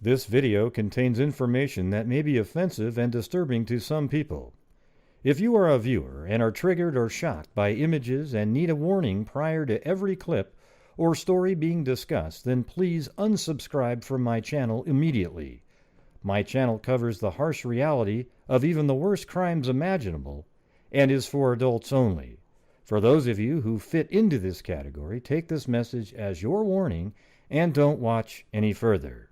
This video contains information that may be offensive and disturbing to some people. If you are a viewer and are triggered or shocked by images and need a warning prior to every clip or story being discussed, then please unsubscribe from my channel immediately. My channel covers the harsh reality of even the worst crimes imaginable and is for adults only. For those of you who fit into this category, take this message as your warning and don't watch any further.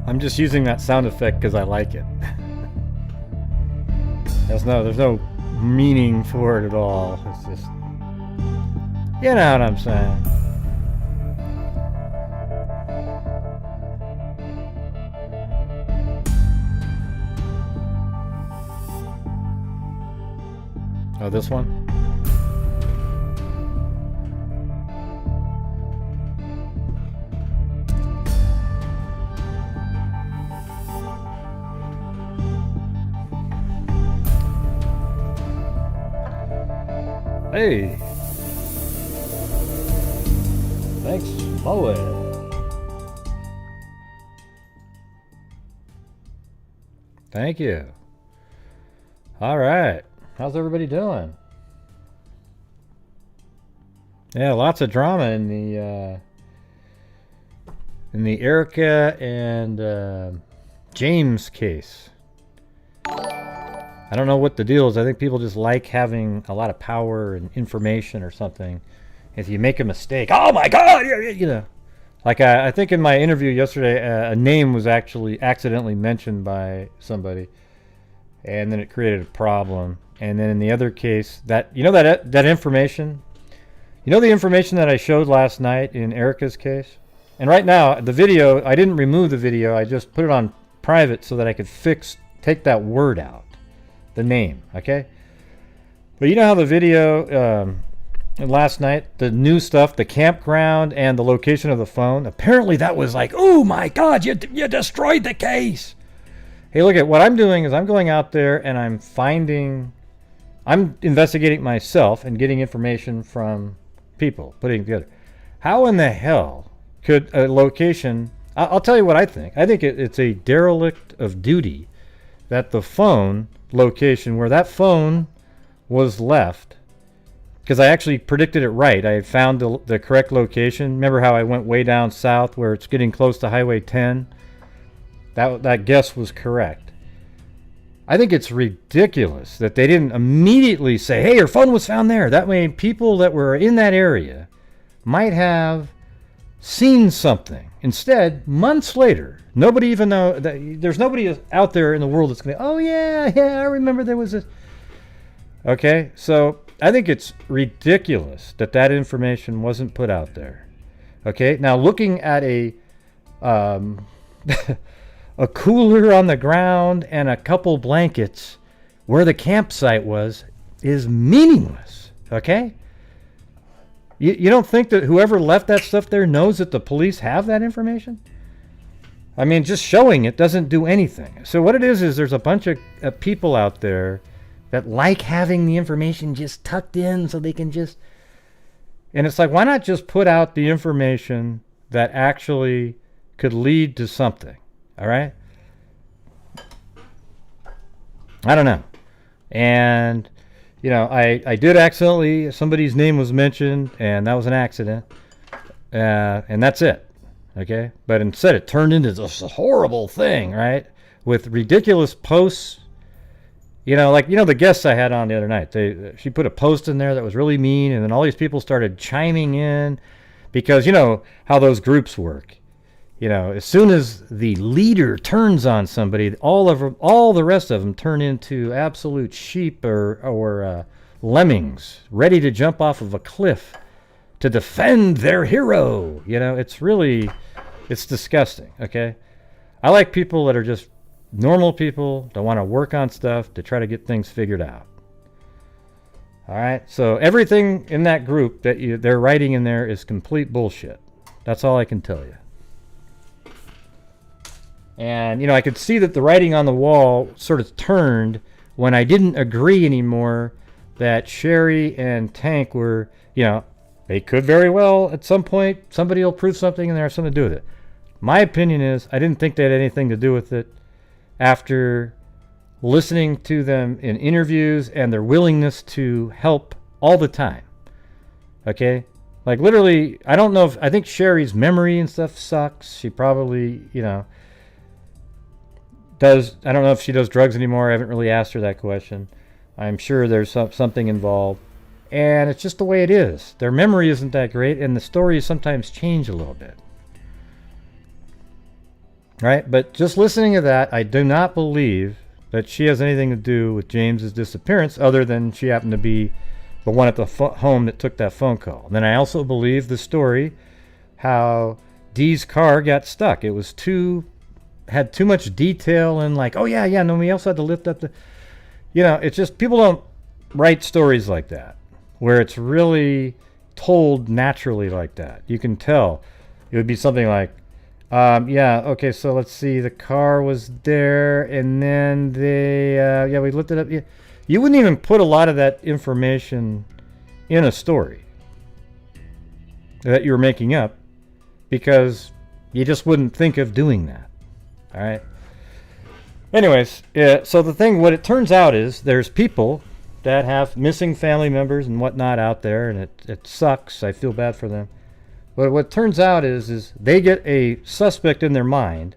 I'm just using that sound effect because I like it. There's no meaning for it at all. It's just, you know what I'm saying. Oh, this one? Hey! Thanks, Moe. Thank you. All right. How's everybody doing? Yeah, lots of drama in the Erica and James case. I don't know what the deal is. I think people just like having a lot of power and information or something. If you make a mistake, oh my God, you know. Like I think in my interview yesterday, a name was actually accidentally mentioned by somebody, and then it created a problem. And then in the other case, that information, the information that I showed last night in Erica's case. And right now, the video, I didn't remove the video. I just put it on private so that I could take that word out. The name, okay? But you know how the video last night, the new stuff, the campground and the location of the phone, apparently that was like, oh my God, you destroyed the case. Hey, look at what I'm doing is I'm going out there and I'm investigating myself and getting information from people, putting it together. How in the hell could a location, I'll tell you what I think. I think it's a derelict of duty that the phone location where that phone was left, because I actually predicted it right. I found the correct location. Remember how I went way down south where it's getting close to Highway 10? That guess was correct. I think it's ridiculous that they didn't immediately say, hey, your phone was found there. That way people that were in that area might have seen something. Instead, months later, nobody even know that there's nobody out there in the world that's going to, oh yeah, I remember there was this. Okay, so I think it's ridiculous that information wasn't put out there. Okay, now looking at a a cooler on the ground and a couple blankets where the campsite was is meaningless. Okay. You don't think that whoever left that stuff there knows that the police have that information? I mean, just showing it doesn't do anything. So what it is there's a bunch of people out there that like having the information just tucked in so they can just... And it's like, why not just put out the information that actually could lead to something? All right? I don't know. And... I did accidentally, somebody's name was mentioned, and that was an accident. And that's it. Okay? But instead it turned into this horrible thing, right? With ridiculous posts. The guests I had on the other night. She put a post in there that was really mean, and then all these people started chiming in. Because you know how those groups work. As soon as the leader turns on somebody, all the rest of them turn into absolute sheep or lemmings ready to jump off of a cliff to defend their hero. You know, it's disgusting, okay? I like people that are just normal people that want to work on stuff to try to get things figured out. All right, so everything in that group that they're writing in there is complete bullshit. That's all I can tell you. And, you know, I could see that the writing on the wall sort of turned when I didn't agree anymore that Sherry and Tank were, you know, they could very well at some point, somebody will prove something and they have something to do with it. My opinion is I didn't think they had anything to do with it after listening to them in interviews and their willingness to help all the time. Okay? Like literally, I don't know if, I think Sherry's memory and stuff sucks. She probably, you know, I don't know if she does drugs anymore. I haven't really asked her that question. I'm sure there's something involved. And it's just the way it is. Their memory isn't that great, and the stories sometimes change a little bit. Right? But just listening to that, I do not believe that she has anything to do with James's disappearance other than she happened to be the one at the home that took that phone call. And then I also believe the story how Dee's car got stuck. It was had too much detail and like, oh yeah, no, we also had to lift up the, you know, it's just people don't write stories like that where it's really told naturally like that. You can tell. It would be something like, yeah, okay, so let's see, the car was there and then we lifted up. Yeah. You wouldn't even put a lot of that information in a story that you were making up because you just wouldn't think of doing that. All right. Anyways, so the thing, what it turns out is there's people that have missing family members and whatnot out there, and it sucks. I feel bad for them. But what turns out is they get a suspect in their mind.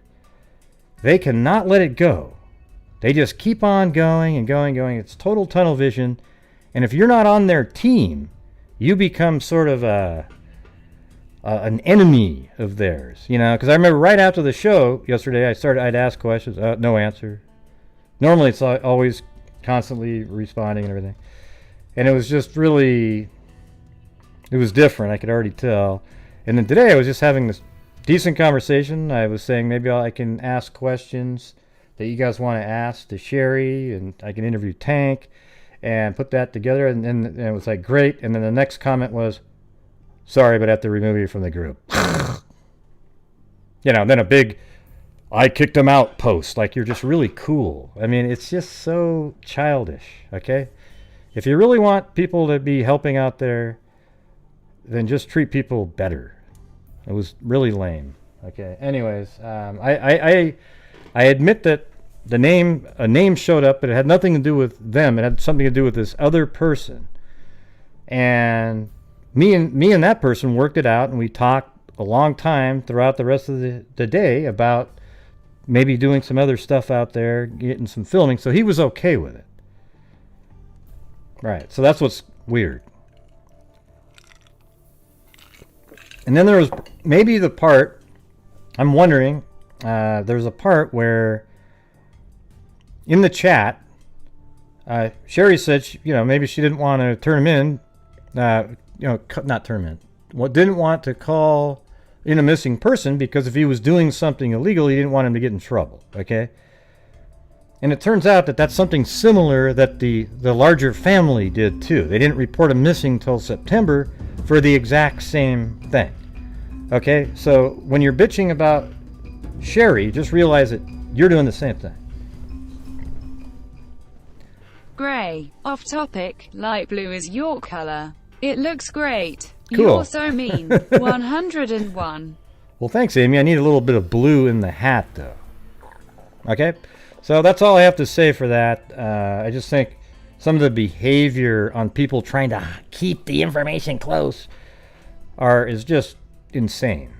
They cannot let it go. They just keep on going and going. It's total tunnel vision. And if you're not on their team, you become sort of an enemy of theirs, you know, because I remember right after the show yesterday, I'd ask questions, no answer. Normally it's always constantly responding and everything. And it was just really, it was different. I could already tell. And then today I was just having this decent conversation. I was saying maybe I can ask questions that you guys want to ask to Sherry, and I can interview Tank and put that together. And it was like, great. And then the next comment was, sorry, but I have to remove you from the group. You know, then a big, I kicked him out post. Like, you're just really cool. I mean, it's just so childish, okay? If you really want people to be helping out there, then just treat people better. It was really lame, okay? Anyways, I admit that a name showed up, but it had nothing to do with them. It had something to do with this other person. And me and that person worked it out, and we talked a long time throughout the rest of the day about maybe doing some other stuff out there, getting some filming. So he was okay with it. Right. So that's what's weird. And then there was maybe the part, I'm wondering, there's a part where in the chat, Sherry said, maybe she didn't want to turn him in, not turn him in, didn't want to call in a missing person because if he was doing something illegal, he didn't want him to get in trouble, okay? And it turns out that that's something similar that the larger family did too. They didn't report him missing till September for the exact same thing, okay? So when you're bitching about Sherry, just realize that you're doing the same thing. Gray. Off topic, light blue is your color. It looks great. Cool. You're so mean. 101. Well, thanks, Amy. I need a little bit of blue in the hat, though. Okay? So that's all I have to say for that. I just think some of the behavior on people trying to keep the information close is just insane.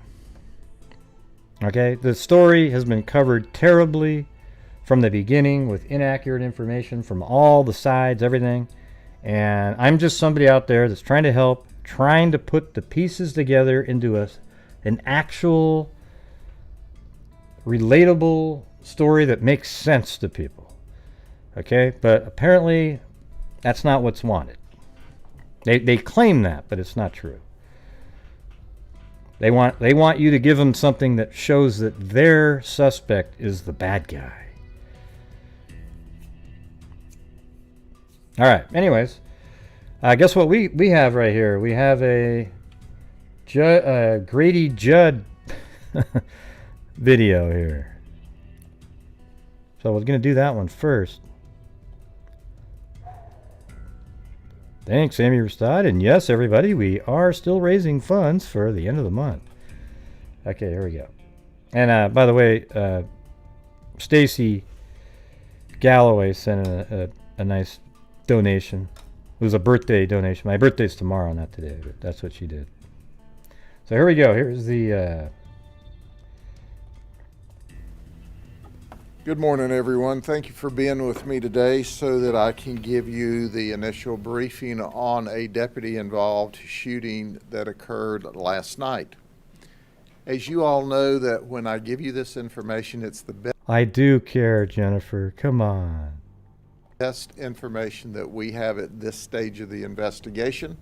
Okay? The story has been covered terribly from the beginning with inaccurate information from all the sides, everything. And I'm just somebody out there that's trying to help, trying to put the pieces together into an actual relatable story that makes sense to people. Okay? But apparently that's not what's wanted. They claim that, but it's not true. They want you to give them something that shows that their suspect is the bad guy. All right. Anyways, guess what we have right here? We have a Grady Judd video here. So we're going to do that one first. Thanks, Amy Rustad. And yes, everybody, we are still raising funds for the end of the month. Okay, here we go. And by the way, Stacy Galloway sent a nice donation. It was a birthday donation. My birthday's tomorrow, not today, but that's what she did. So here we go. Here's the... Good morning, everyone. Thank you for being with me today so that I can give you the initial briefing on a deputy-involved shooting that occurred last night. As you all know, that when I give you this information, it's the I do care, Jennifer. Come on. best information that we have at this stage of the investigation,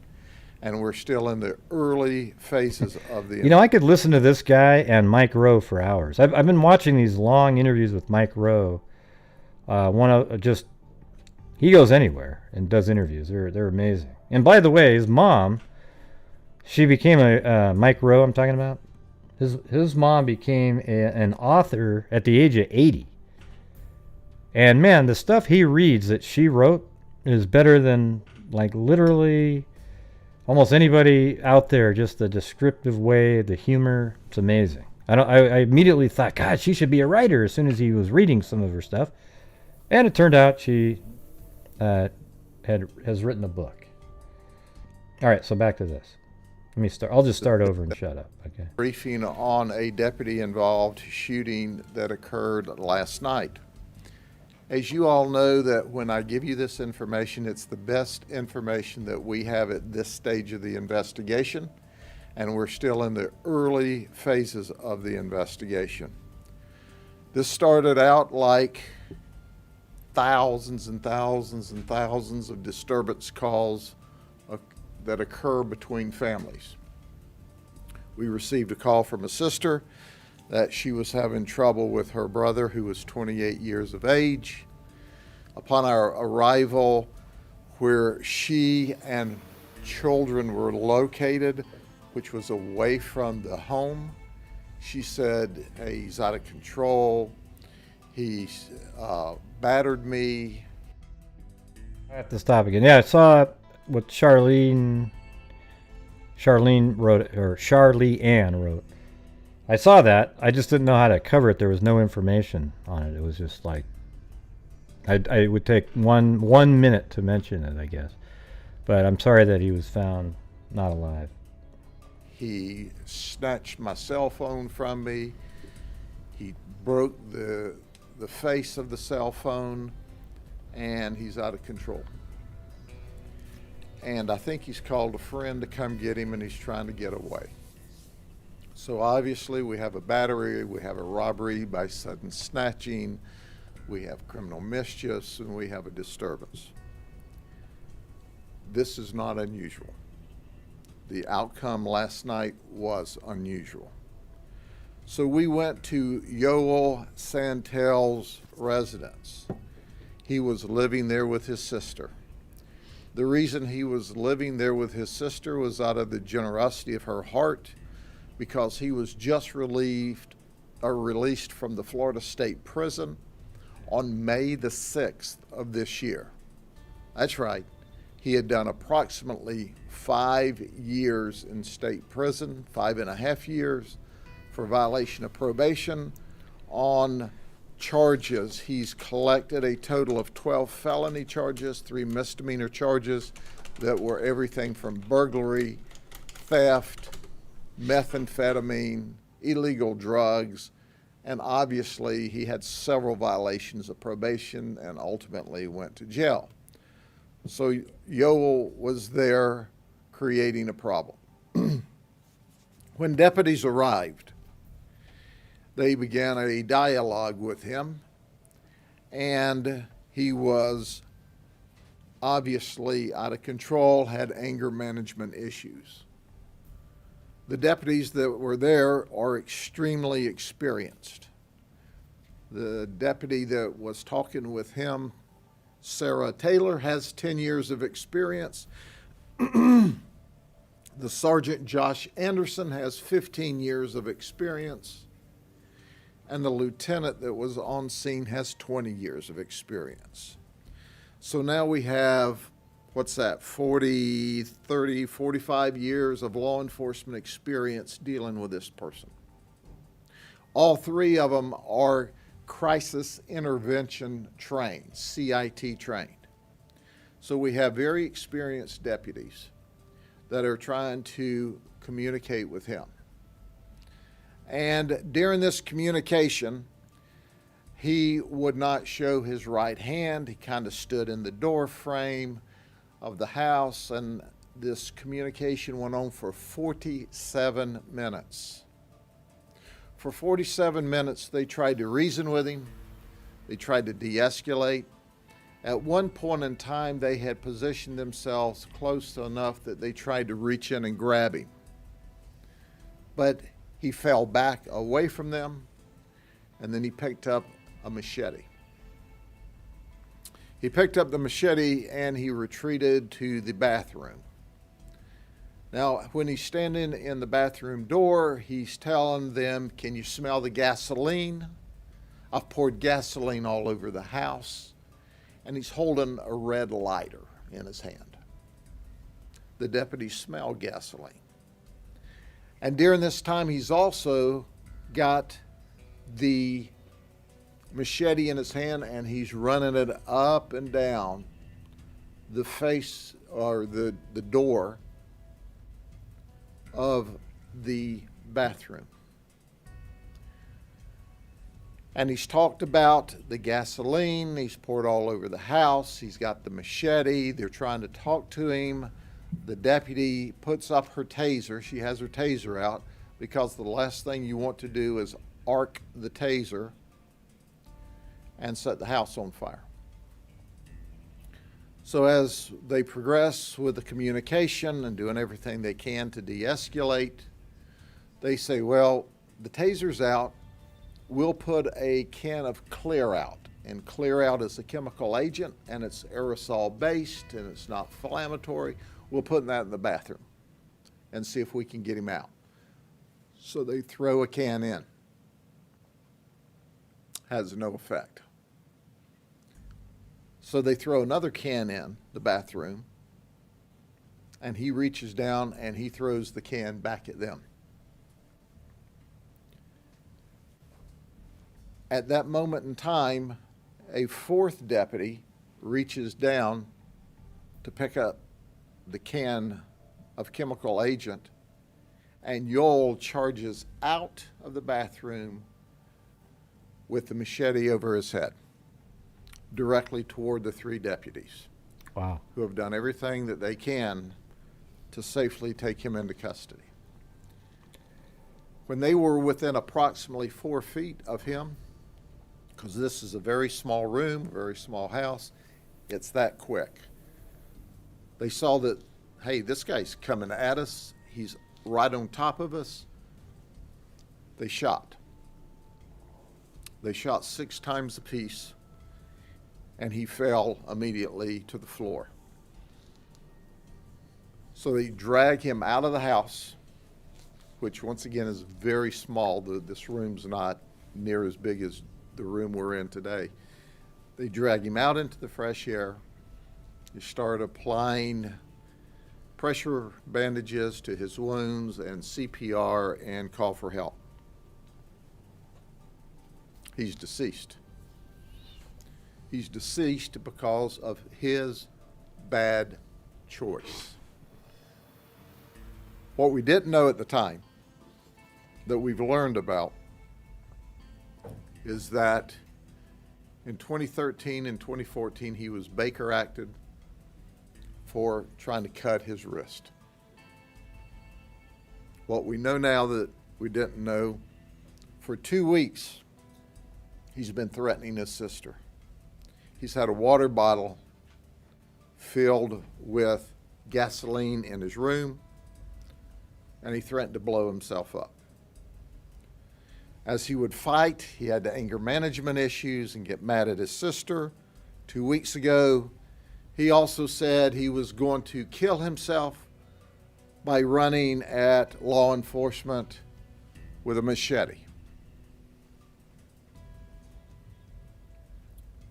and we're still in the early phases of the... You know, I could listen to this guy and Mike Rowe for hours. I've been watching these long interviews with Mike Rowe. He goes anywhere and does interviews. They're amazing. And by the way, his mom, she became Mike Rowe I'm talking about. His mom became an author at the age of 80. And man, the stuff he reads that she wrote is better than like literally almost anybody out there. Just the descriptive way, the humor, it's amazing. I immediately thought, God, she should be a writer as soon as he was reading some of her stuff. And it turned out she has written a book. All right, so back to this. Let me start. I'll just start over and shut up. Okay. Briefing on a deputy-involved shooting that occurred last night. As you all know, that when I give you this information, it's the best information that we have at this stage of the investigation, and we're still in the early phases of the investigation. This started out like thousands and thousands and thousands of disturbance calls that occur between families. We received a call from a sister that she was having trouble with her brother, who was 28 years of age. Upon our arrival, where she and children were located, which was away from the home, she said, hey, he's out of control. He battered me. I have to stop again. Yeah, I saw what Charlene wrote, or Charlie Ann wrote. I saw that. I just didn't know how to cover it. There was no information on it. It was just like, I would take one minute to mention it, I guess. But I'm sorry that he was found not alive. He snatched my cell phone from me. He broke the face of the cell phone, and he's out of control. And I think he's called a friend to come get him, and he's trying to get away. So obviously we have a battery, we have a robbery by sudden snatching, we have criminal mischiefs, and we have a disturbance. This is not unusual. The outcome last night was unusual. So we went to Yoel Santel's residence. He was living there with his sister. The reason he was living there with his sister was out of the generosity of her heart, because he was just released from the Florida State Prison on May the 6th of this year. That's right. He had done approximately 5 years in state prison, 5.5 years, for violation of probation on charges. He's collected a total of 12 felony charges, 3 misdemeanor charges that were everything from burglary, theft, methamphetamine, illegal drugs, and obviously he had several violations of probation and ultimately went to jail. So Yoel was there creating a problem. When deputies arrived, they began a dialogue with him, and he was obviously out of control, had anger management issues. The deputies that were there are extremely experienced. The deputy that was talking with him, Sarah Taylor, has 10 years of experience. The Sergeant Josh Anderson has 15 years of experience. And the lieutenant that was on scene has 20 years of experience. So now we have, 45 years of law enforcement experience dealing with this person. All three of them are crisis intervention trained, CIT trained. So we have very experienced deputies that are trying to communicate with him. And during this communication, he would not show his right hand. He kind of stood in the door frame of the house, and this communication went on for 47 minutes. For 47 minutes, they tried to reason with him. They tried to de-escalate. At one point in time, they had positioned themselves close enough that they tried to reach in and grab him. But he fell back away from them, and then he picked up a machete. He picked up the machete and he retreated to the bathroom. Now, when he's standing in the bathroom door, he's telling them, "Can you smell the gasoline? I've poured gasoline all over the house." And he's holding a red lighter in his hand. The deputies smell gasoline. And during this time, he's also got the machete in his hand, and he's running it up and down the face or the door of the bathroom. And he's talked about the gasoline. He's poured all over the house. He's got the machete. They're trying to talk to him. The deputy puts up her taser. She has her taser out because the last thing you want to do is arc the taser and set the house on fire. So as they progress with the communication and doing everything they can to de-escalate, they say, well, the taser's out. We'll put a can of Clear Out. And Clear Out is a chemical agent, and it's aerosol based, and it's not inflammatory. We'll put that in the bathroom and see if we can get him out. So they throw a can in. Has no effect. So they throw another can in the bathroom, and he reaches down and he throws the can back at them. At that moment in time, a fourth deputy reaches down to pick up the can of chemical agent, and Yoel charges out of the bathroom with the machete over his head, directly toward the three deputies. Wow. Who have done everything that they can to safely take him into custody. When they were within approximately 4 feet of him, because this is a very small room, very small house, it's that quick. They saw that, hey, this guy's coming at us. He's right on top of us. They shot. They shot 6 times apiece, and he fell immediately to the floor. So they drag him out of the house, which once again is very small. This room's not near as big as the room we're in today. They drag him out into the fresh air. They start applying pressure bandages to his wounds and CPR and call for help. He's deceased. He's deceased because of his bad choice. What we didn't know at the time that we've learned about is that in 2013 and 2014, he was Baker acted for trying to cut his wrist. What we know now that we didn't know, for 2 weeks, he's been threatening his sister. He's had a water bottle filled with gasoline in his room, and he threatened to blow himself up. As he would fight, he had anger management issues and get mad at his sister. 2 weeks ago, he also said he was going to kill himself by running at law enforcement with a machete.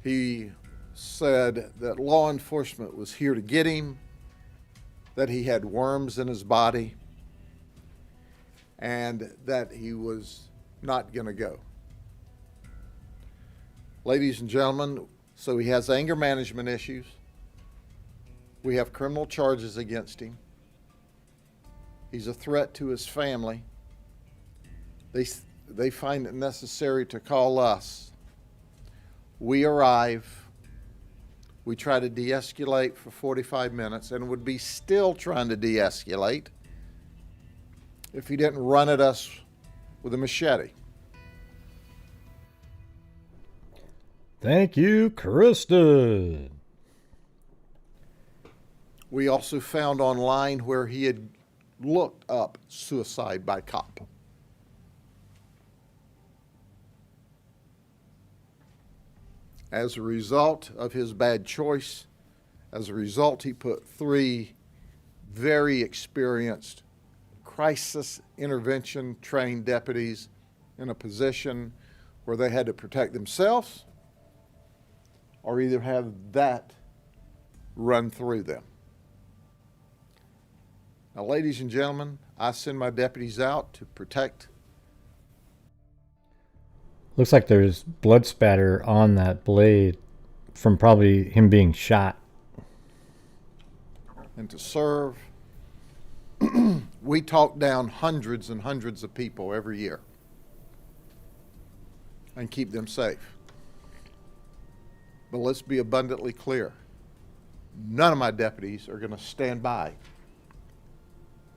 He said that law enforcement was here to get him, that he had worms in his body, and that he was not going to go. Ladies and gentlemen, so he has anger management issues. We have criminal charges against him. He's a threat to his family. They find it necessary to call us. We arrive. We try to de-escalate for 45 minutes and would be still trying to de-escalate if he didn't run at us with a machete. Thank you, Kristen. We also found online where he had looked up suicide by cop. As a result of his bad choice, as a result, he put 3 very experienced crisis intervention trained deputies in a position where they had to protect themselves or either have that run through them. Now, ladies and gentlemen, I send my deputies out to protect. Looks like there's blood spatter on that blade from probably him being shot. And to serve. We talk down hundreds and hundreds of people every year and keep them safe. But let's be abundantly clear. None of my deputies are going to stand by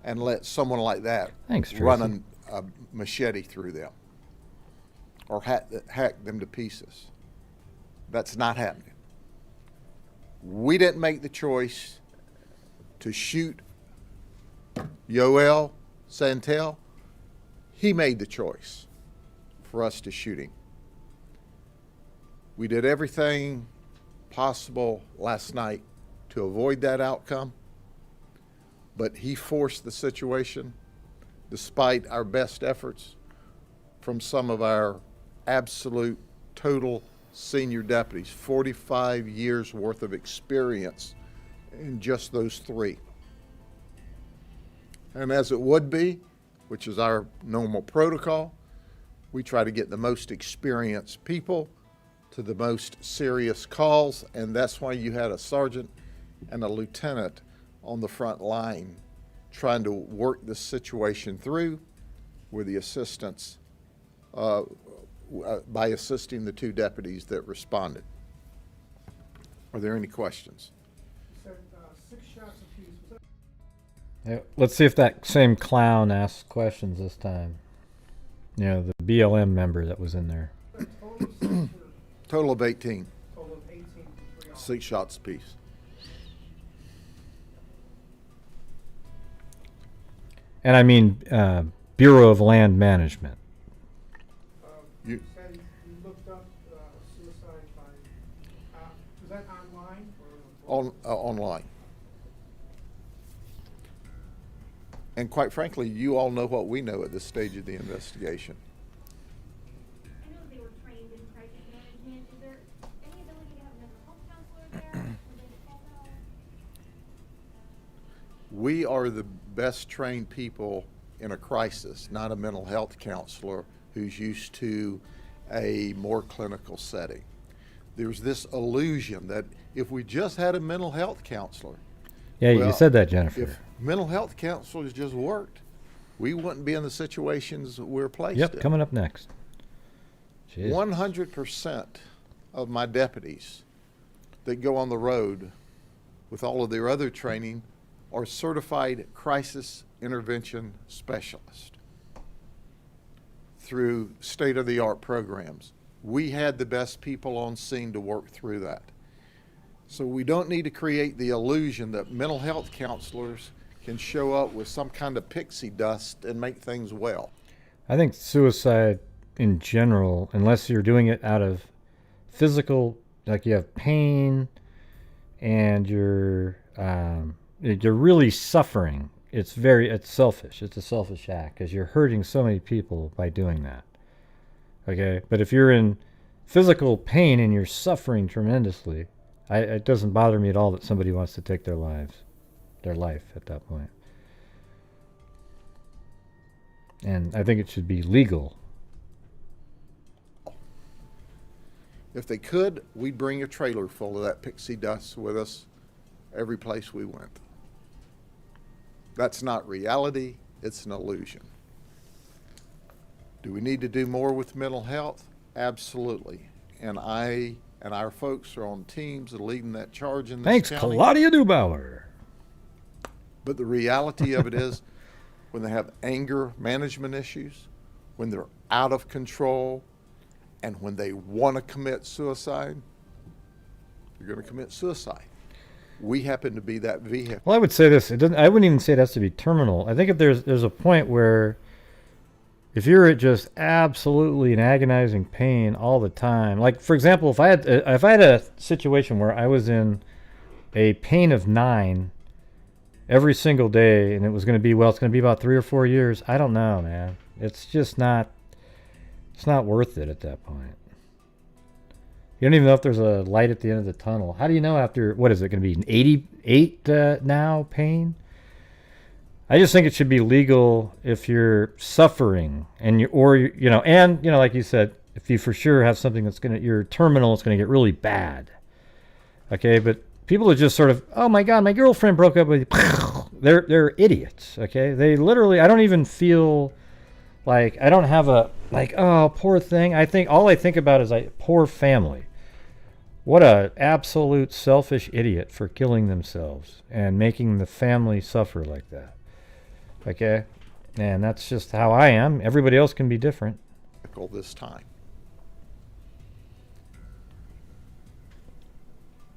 and let someone like that run a machete through them or hack them to pieces. That's not happening. We didn't make the choice to shoot Yoel Santel. He made the choice for us to shoot him. We did everything possible last night to avoid that outcome, but he forced the situation despite our best efforts from some of our absolute total senior deputies, 45 years worth of experience in just those 3. And as it would be, which is our normal protocol, we try to get the most experienced people to the most serious calls, and that's why you had a sergeant and a lieutenant on the front line trying to work this situation through with the assistance, by assisting the 2 deputies that responded. Are there any questions? You said 6 shots apiece. Was that Yeah, let's see if that same clown asks questions this time. You know, the BLM member that was in there. a total of 6 or Total of 18, total of 18 from 3 officers? 6 shots apiece. And I mean, Bureau of Land Management. You- You said you looked up suicide by, was that online or? Online. And quite frankly, you all know what we know at this stage of the investigation. I know they were trained in crisis management. Is there any ability to have a mental health counselor there? For them to call out? We are the best trained people in a crisis, not a mental health counselor who's used to a more clinical setting. There's this illusion that if we just had a mental health counselor, Yeah, you well, said that, Jennifer. if mental health counselors just worked, we wouldn't be in the situations that we're placed Yep, in. coming up next. Jeez. 100% of my deputies that go on the road with all of their other training are certified crisis intervention specialists through state-of-the-art programs. We had the best people on scene to work through that. So we don't need to create the illusion that mental health counselors can show up with some kind of pixie dust and make things well. I think suicide in general, unless you're doing it out of physical, like you have pain and you're really suffering, it's selfish. It's a selfish act because you're hurting so many people by doing that. Okay, but if you're in physical pain and you're suffering tremendously, it doesn't bother me at all that somebody wants to take their life at that point. And I think it should be legal. If they could, we'd bring a trailer full of that pixie dust with us every place we went. That's not reality, it's an illusion. Do we need to do more with mental health? Absolutely. And I and our folks are on teams that are leading that charge in this Thanks, county. Claudia Neubauer. But the reality of it is, when they have anger management issues, when they're out of control, and when they want to commit suicide, they're going to commit suicide. We happen to be that vehicle. Well, I would say this. I wouldn't even say it has to be terminal. I think if there's a point where if you're at just absolutely in agonizing pain all the time, like for example, if I had a situation where I was in a pain of 9 every single day, and it's going to be about 3 or 4 years. I don't know, man. It's just not. It's not worth it at that point. You don't even know if there's a light at the end of the tunnel. How do you know after, what is it going to be, an 88 now pain? I just think it should be legal if you're suffering and like you said, if you for sure have something you're terminal, it's going to get really bad. Okay, but people are just sort of, oh my God, my girlfriend broke up with you. They're idiots. Okay, they literally, I don't even feel like, I don't have oh, poor thing. All I think about is poor family. What a absolute selfish idiot for killing themselves and making the family suffer like that. Okay? And that's just how I am. Everybody else can be different. This time.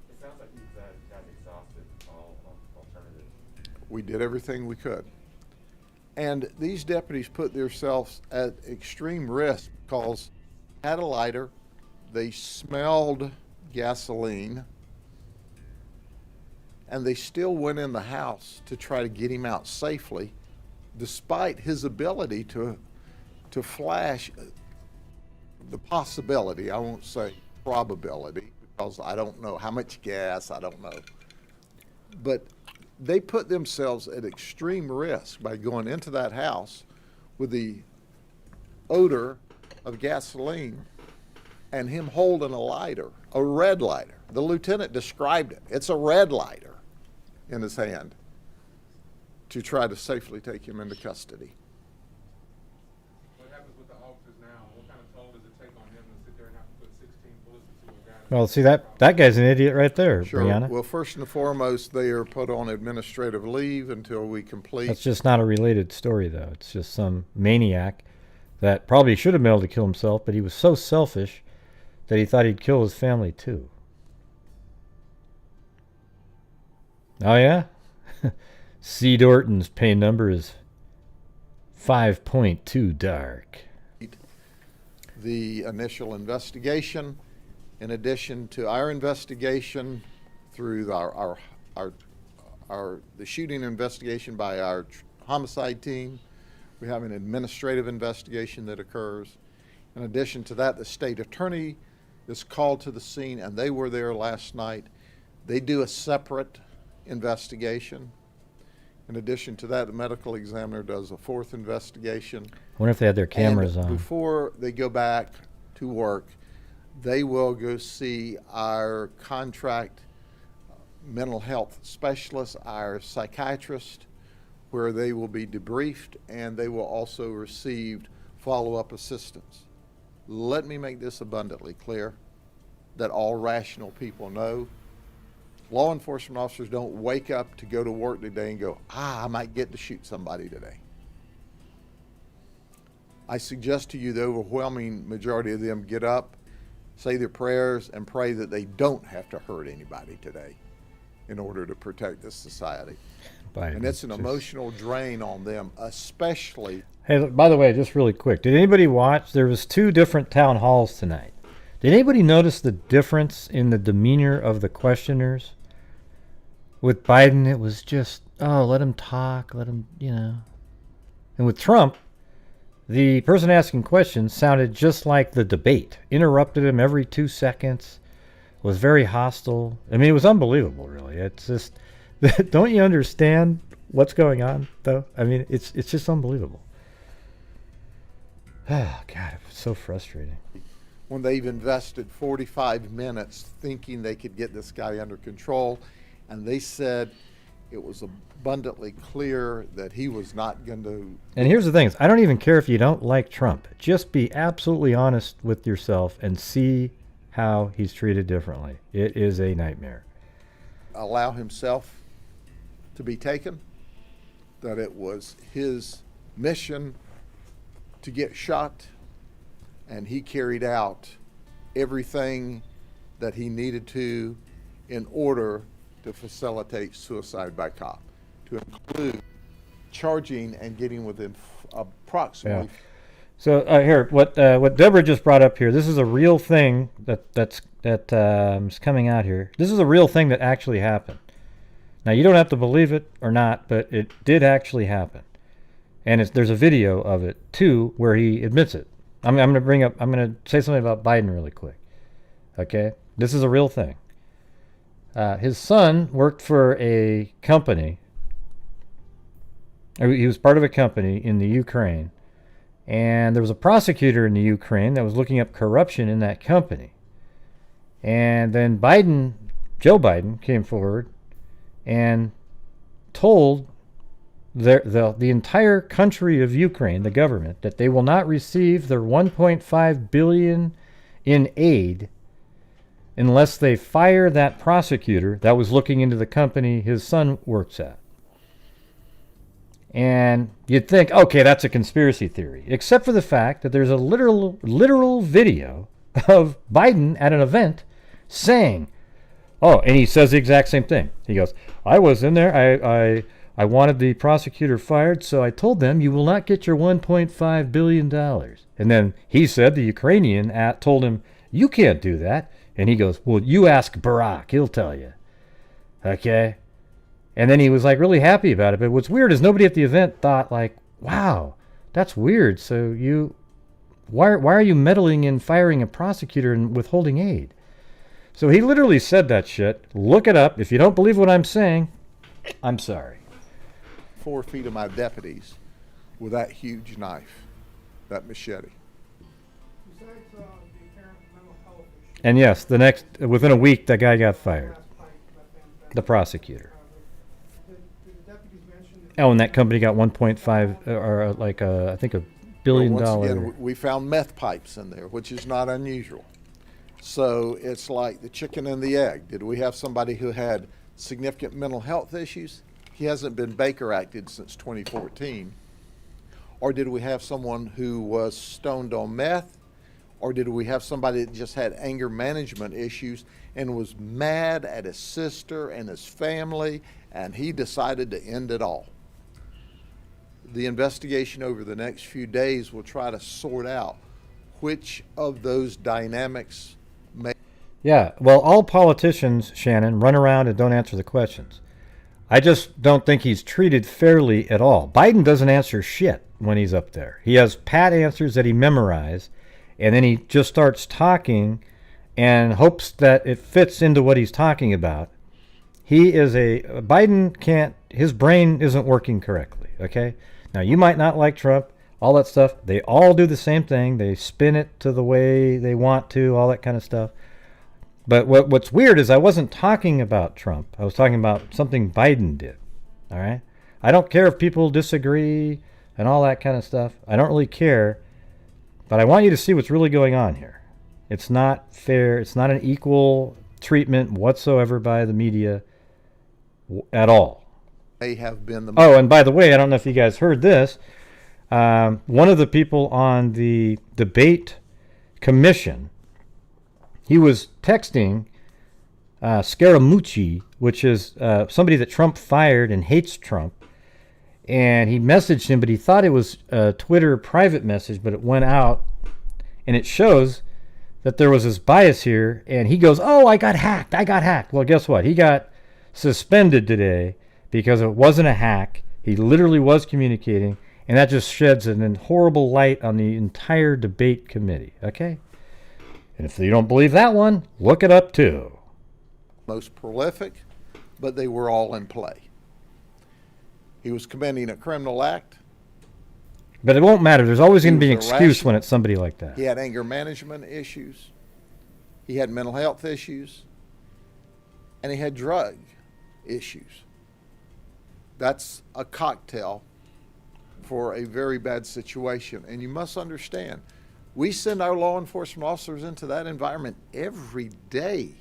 It sounds like you've got exhausted all alternatives. We did everything we could. And these deputies put themselves at extreme risk because they had a lighter, they smelled gasoline, and they still went in the house to try to get him out safely, despite his ability to flash the possibility, I won't say probability, because I don't know how much gas, I don't know. But they put themselves at extreme risk by going into that house with the odor of gasoline and him holding a lighter, a red lighter. The lieutenant described it. It's a red lighter in his hand to try to safely take him into custody. What happens with the officers now? What kind of toll does it take on them to sit there and have to put 16 bullets into a guy? Well, see, that guy's an idiot right there, Sure. Brianna. Well, first and foremost, they are put on administrative leave until we complete. That's just not a related story, though. It's just some maniac that probably should have been able to kill himself, but he was so selfish that he thought he'd kill his family, too. Oh, yeah? C. Dorton's pain number is 5.2 dark. The initial investigation, in addition to our investigation through the shooting investigation by our homicide team, we have an administrative investigation that occurs. In addition to that, the state attorney is called to the scene, and they were there last night. They do a separate investigation. In addition to that, the medical examiner does a 4th investigation. I wonder if they had their cameras And on. before they go back to work, they will go see our contract mental health specialist, our psychiatrist, where they will be debriefed and they will also receive follow-up assistance. Let me make this abundantly clear that all rational people know. Law enforcement officers don't wake up to go to work today and go, I might get to shoot somebody today. I suggest to you the overwhelming majority of them get up say their prayers, and pray that they don't have to hurt anybody today in order to protect this society. Biden And it's an just- emotional drain on them, especially. Hey, by the way, just really quick, did anybody watch? There was 2 different town halls tonight. Did anybody notice the difference in the demeanor of the questioners? With Biden, it was just, oh, let him talk, let him, you know. And with Trump, the person asking questions sounded just like the debate. Interrupted him every 2 seconds. Was very hostile. I mean, it was unbelievable, really. It's just, don't you understand what's going on, though? I mean, it's just unbelievable. Oh, God, it was so frustrating. When they've invested 45 minutes thinking they could get this guy under control, and they said it was abundantly clear that he was not going to. And here's the thing, is I don't even care if you don't like Trump. Just be absolutely honest with yourself and see how he's treated differently. It is a nightmare. Allow himself to be taken, that it was his mission to get shot, and he carried out everything that he needed to in order to facilitate suicide by cop, to include charging and getting within approximately. Yeah. So here, what Deborah just brought up here, this is a real thing that's coming out here. This is a real thing that actually happened. Now, you don't have to believe it or not, but it did actually happen. And there's a video of it, too, where he admits it. I'm going to say something about Biden really quick. Okay? This is a real thing. His son worked for a company. He was part of a company in the Ukraine. And there was a prosecutor in the Ukraine that was looking up corruption in that company. And then Joe Biden, came forward and told the entire country of Ukraine, the government, that they will not receive their $1.5 billion in aid unless they fire that prosecutor that was looking into the company his son works at. And you'd think, okay, that's a conspiracy theory, except for the fact that there's a literal video of Biden at an event saying, oh, and he says the exact same thing. He goes, I was in there, I wanted the prosecutor fired, so I told them you will not get your $1.5 billion. And then he said, the Ukrainian told him, you can't do that. And he goes, well, you ask Barack, he'll tell you. Okay? And then he was like really happy about it. But what's weird is nobody at the event thought like, wow, that's weird. So why are you meddling in firing a prosecutor and withholding aid? So he literally said that shit. Look it up. If you don't believe what I'm saying, I'm sorry. 4 feet of my deputies with that huge knife, that machete. Besides the apparent mental health issue, And yes, within a week, that guy got fired. The prosecutor. did the deputies mention that Oh, and that company got 1.5 or like I think $1 billion. Once again, we found meth pipes in there, which is not unusual. So it's like the chicken and the egg. Did we have somebody who had significant mental health issues? He hasn't been Baker acted since 2014. Or did we have someone who was stoned on meth? Or did we have somebody that just had anger management issues and was mad at his sister and his family, and he decided to end it all? The investigation over the next few days will try to sort out which of those dynamics may. Yeah, well, all politicians, Shannon, run around and don't answer the questions. I just don't think he's treated fairly at all. Biden doesn't answer shit when he's up there. He has pat answers that he memorized, and then he just starts talking and hopes that it fits into what he's talking about. Biden can't, his brain isn't working correctly, okay? Now, you might not like Trump, all that stuff. They all do the same thing. They spin it to the way they want to, all that kind of stuff. But what's weird is I wasn't talking about Trump. I was talking about something Biden did, all right? I don't care if people disagree and all that kind of stuff. I don't really care. But I want you to see what's really going on here. It's not fair. It's not an equal treatment whatsoever by the media at all. May have been the. Oh, and by the way, I don't know if you guys heard this. One of the people on the debate commission he was texting Scaramucci, which is somebody that Trump fired and hates Trump. And he messaged him, but he thought it was a Twitter private message, but it went out. And it shows that there was this bias here. And he goes, oh, I got hacked. Well, guess what? He got suspended today because it wasn't a hack. He literally was communicating. And that just sheds an horrible light on the entire debate committee. Okay? And if you don't believe that one, look it up too. Most prolific, but they were all in play. He was committing a criminal act. But it won't matter. There's always going to be an was excuse irrational. when it's somebody like that. He had anger management issues. He had mental health issues. And he had drug issues. That's a cocktail for a very bad situation. And you must understand, we send our law enforcement officers into that environment every day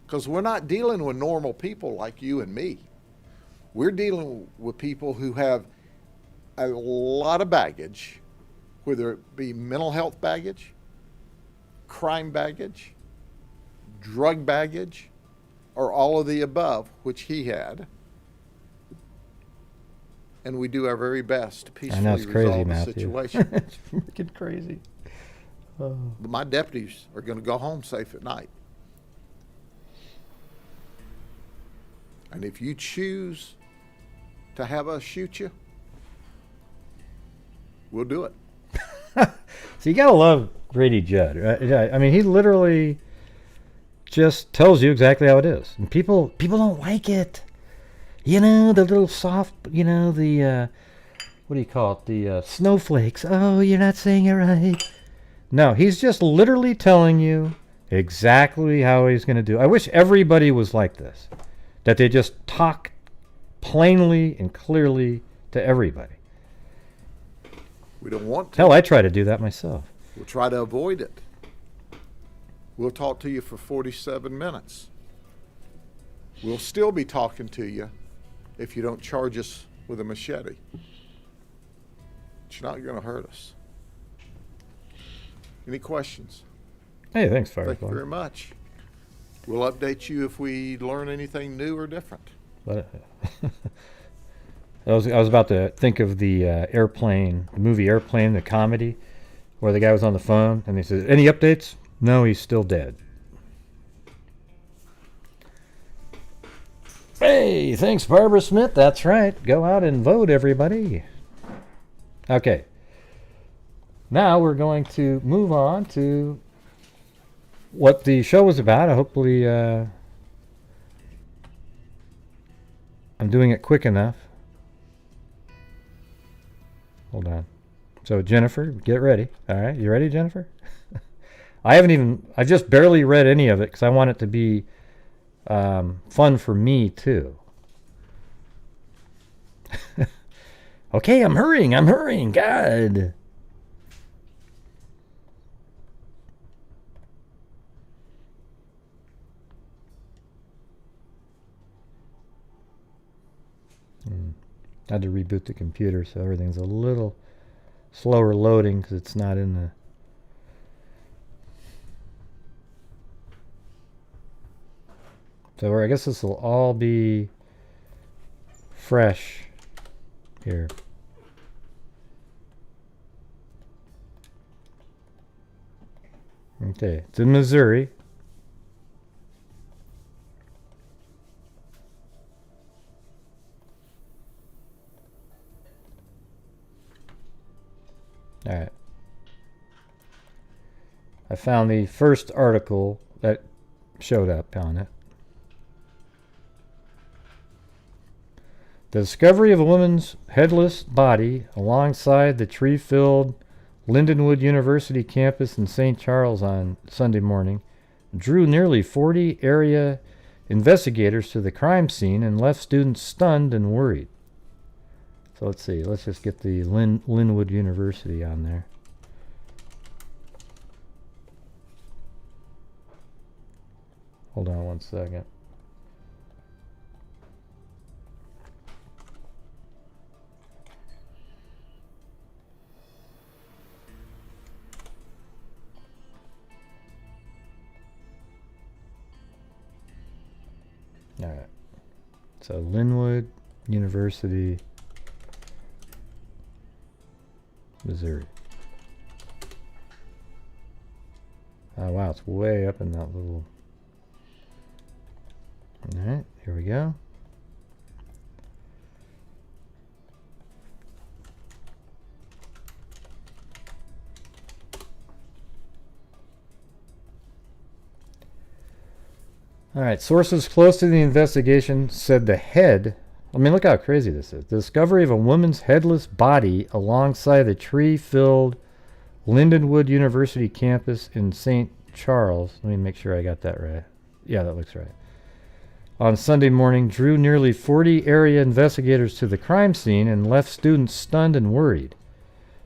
because we're not dealing with normal people like you and me. We're dealing with people who have a lot of baggage, whether it be mental health baggage, crime baggage, drug baggage, or all of the above, which he had. And we do our very best to I know peacefully it's crazy, resolve the Matthew. situation. It's freaking crazy. Oh. But my deputies are going to go home safe at night. And if you choose to have us shoot you, we'll do it. So you gotta love Grady Judd, right? I mean, he literally just tells you exactly how it is, and people don't like it. You know, the little soft, you know, the what do you call it? The snowflakes. Oh, you're not saying it right. No, he's just literally telling you exactly how he's going to do. I wish everybody was like this, that they just talk plainly and clearly to everybody. We don't want to. Hell, I try to do that myself. We'll try to avoid it. We'll talk to you for 47 minutes. We'll still be talking to you if you don't charge us with a machete. It's not going to hurt us. Any questions? Hey, thanks, Thank you Firefly. very much. We'll update you if we learn anything new or different. But, I was about to think of the Airplane, the movie Airplane, the comedy, where the guy was on the phone and he says, "Any updates?" No, he's still dead. Hey, thanks, Barbara Smith. That's right. Go out and vote, everybody. Okay. Now we're going to move on to what the show was about. Hopefully, I'm doing it quick enough. Hold on. So, Jennifer, get ready. All right. You ready, Jennifer? I just barely read any of it because I want it to be fun for me, too. Okay, I'm hurrying. God. Had to reboot the computer, so everything's a little slower loading because it's not in the... So I guess this will all be fresh here. Okay, it's in Missouri. All right. I found the first article that showed up on it. The discovery of a woman's headless body alongside the tree-filled Lindenwood University campus in St. Charles on Sunday morning drew nearly 40 area investigators to the crime scene and left students stunned and worried. So let's see. Let's just get the Linwood University on there. Hold on one second. All right. So Linwood University, Missouri. Oh wow, it's way up in that little. All right, here we go. All right, sources close to the investigation said the head, I mean, look how crazy this is. The discovery of a woman's headless body alongside the tree-filled Lindenwood University campus in St. Charles. Let me make sure I got that right. Yeah, that looks right. On Sunday morning, drew nearly 40 area investigators to the crime scene and left students stunned and worried.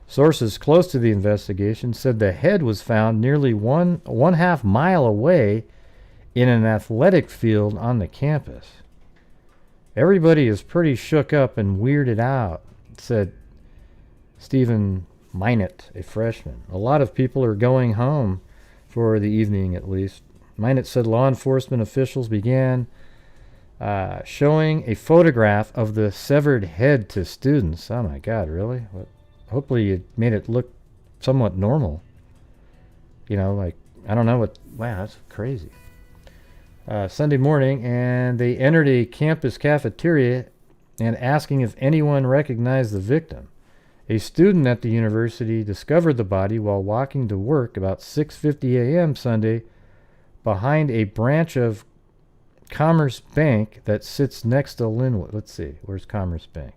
Sources close to the investigation said the head was found nearly one half mile away in an athletic field on the campus. Everybody is pretty shook up and weirded out, said Stephen Minot, a freshman. A lot of people are going home for the evening at least. Minot said law enforcement officials began showing a photograph of the severed head to students. Oh my God, really? What? Hopefully it made it look somewhat normal. You know, like, I don't know what, wow, that's crazy. Sunday morning, and they entered a campus cafeteria and asking if anyone recognized the victim. A student at the university discovered the body while walking to work about 6:50 a.m. Sunday behind a branch of Commerce Bank that sits next to Linwood. Let's see, where's Commerce Bank?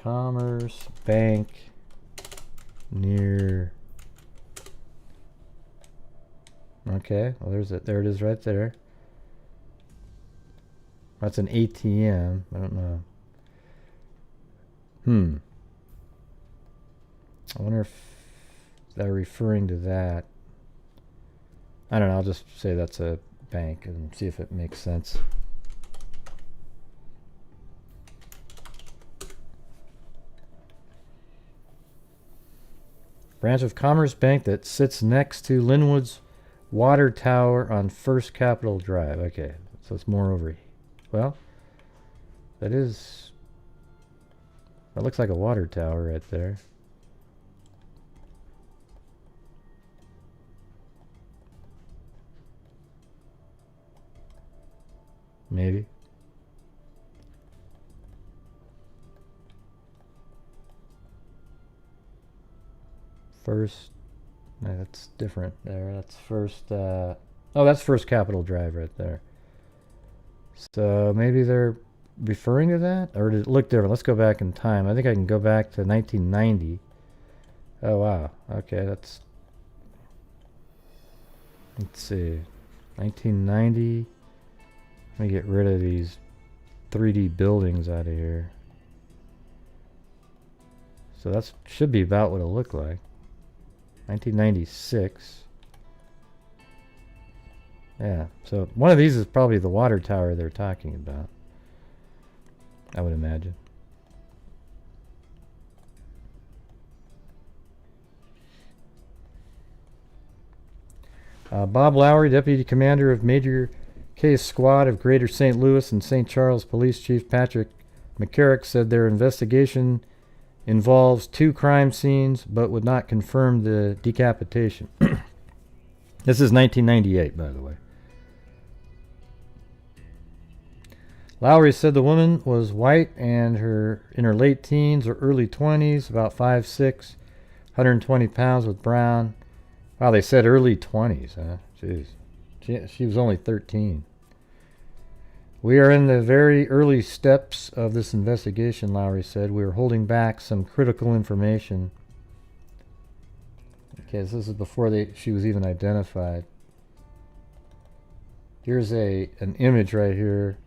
Commerce Bank near. Okay, well there's it. There it is right there. That's an ATM. I don't know. I wonder if they're referring to that. I don't know. I'll just say that's a bank and see if it makes sense. Branch of Commerce Bank that sits next to Linwood's water tower on First Capitol Drive. Okay, so it's more over here. Well, that looks like a water tower right there. Maybe. First, no, that's different there. That's First, oh, that's First Capitol Drive right there. So maybe they're referring to that? Or did it look different? Let's go back in time. I think I can go back to 1990. Oh, wow. Okay, that's... Let's see. 1990. Let me get rid of these 3D buildings out of here. So that should be about what it looked like. 1996. Yeah, so one of these is probably the water tower they're talking about, I would imagine. Bob Lowry, Deputy Commander of Major Case Squad of Greater St. Louis and St. Charles Police Chief Patrick McCarrick, said their investigation involves 2 crime scenes but would not confirm the decapitation. This is 1998, by the way. Lowry said the woman was white and in her late teens or early 20s, about 5'6", 120 pounds, with brown. Wow, they said early 20s, huh? Jeez. She was only 13. We are in the very early steps of this investigation, Lowry said. We are holding back some critical information. Okay, so this is before she was even identified. Here's an image right here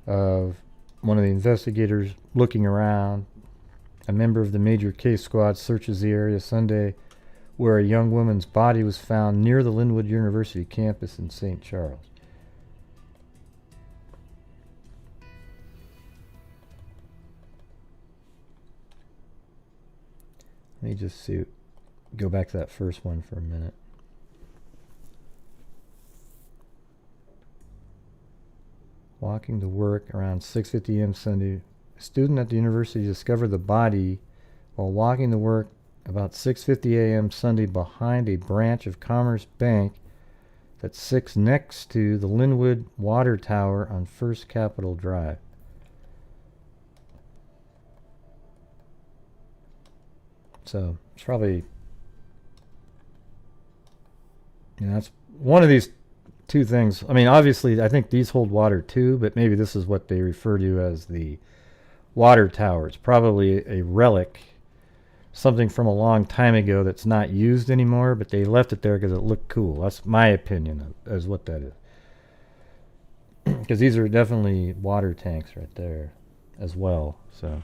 of one of the investigators looking around. A member of the Major Case Squad searches the area Sunday where a young woman's body was found near the Linwood University campus in St. Charles. Let me just go back to that first one for a minute. Walking to work around 6:50 a.m. Sunday. A student at the university discovered the body while walking to work about 6:50 a.m. Sunday behind a branch of Commerce Bank that sits next to the Linwood Water Tower on First Capitol Drive. So it's probably, that's one of these two things. I mean, obviously, I think these hold water too, but maybe this is what they refer to as the water tower. It's probably a relic, something from a long time ago that's not used anymore, but they left it there because it looked cool. That's my opinion as what that is. Because these are definitely water tanks right there as well. So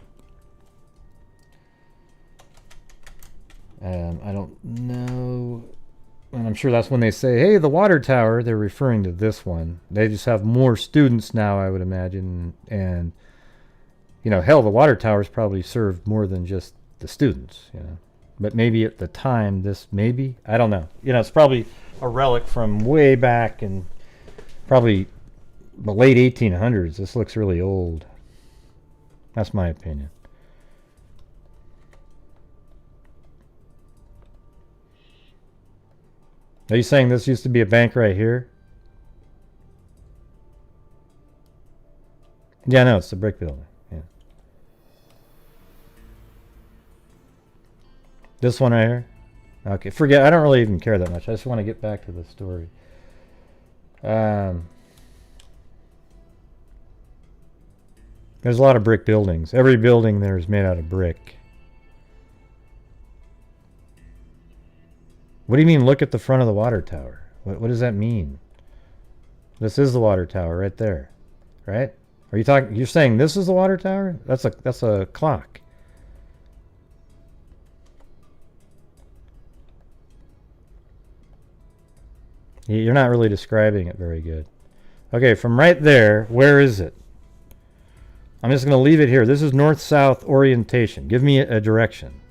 I don't know. And I'm sure that's when they say, hey, the water tower, they're referring to this one. They just have more students now, I would imagine. And, you know, hell, the water towers probably served more than just the students, you know. But maybe at the time, this maybe, I don't know. You know, it's probably a relic from way back and probably the late 1800s. This looks really old. That's my opinion. Are you saying this used to be a bank right here? Yeah, no, it's the brick building. Yeah. This one right here? Okay, forget. I don't really even care that much. I just want to get back to the story. There's a lot of brick buildings. Every building there is made out of brick. What do you mean, look at the front of the water tower? What does that mean? This is the water tower right there, right? Are you talking? You're saying this is the water tower? That's a clock. You're not really describing it very good. Okay, from right there, where is it? I'm just going to leave it here. This is north-south orientation. Give me a direction.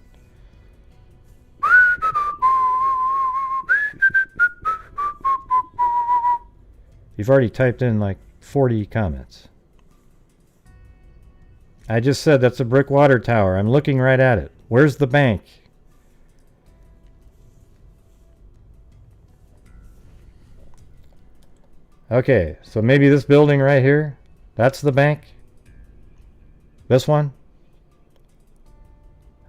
You've already typed in like 40 comments. I just said that's a brick water tower. I'm looking right at it. Where's the bank? Okay, so maybe this building right here, that's the bank? This one?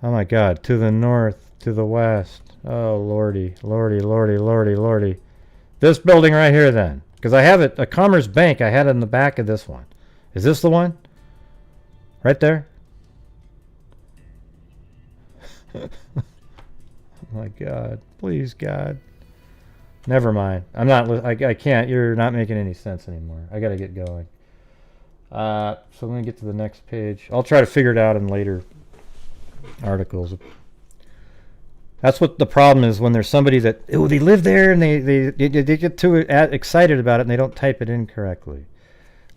Oh my God, to the north, to the west. Oh lordy, lordy, lordy, lordy, lordy. This building right here then. Because I have it, a Commerce Bank, I had it in the back of this one. Is this the one? Right there? Oh my God, please God. Never mind. I'm not, I can't, you're not making any sense anymore. I gotta get going. So let me get to the next page. I'll try to figure it out in later articles. That's what the problem is when there's somebody that, oh, they live there and they get too excited about it and they don't type it in correctly.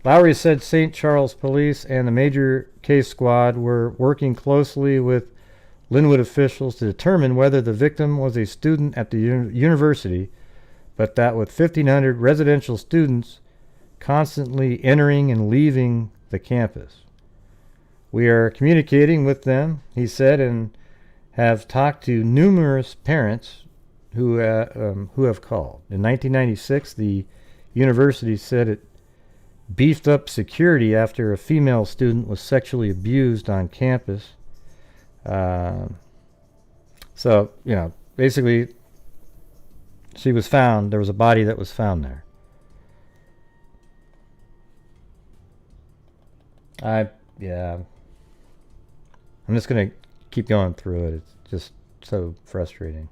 Lowry said St. Charles Police and the major case squad were working closely with Linwood officials to determine whether the victim was a student at the university, but that with 1,500 residential students constantly entering and leaving the campus. We are communicating with them, he said, and have talked to numerous parents who have called. In 1996, the university said it beefed up security after a female student was sexually abused on campus. So, you know, basically, she was found. There was a body that was found there. Yeah. I'm just going to keep going through it. It's just so frustrating.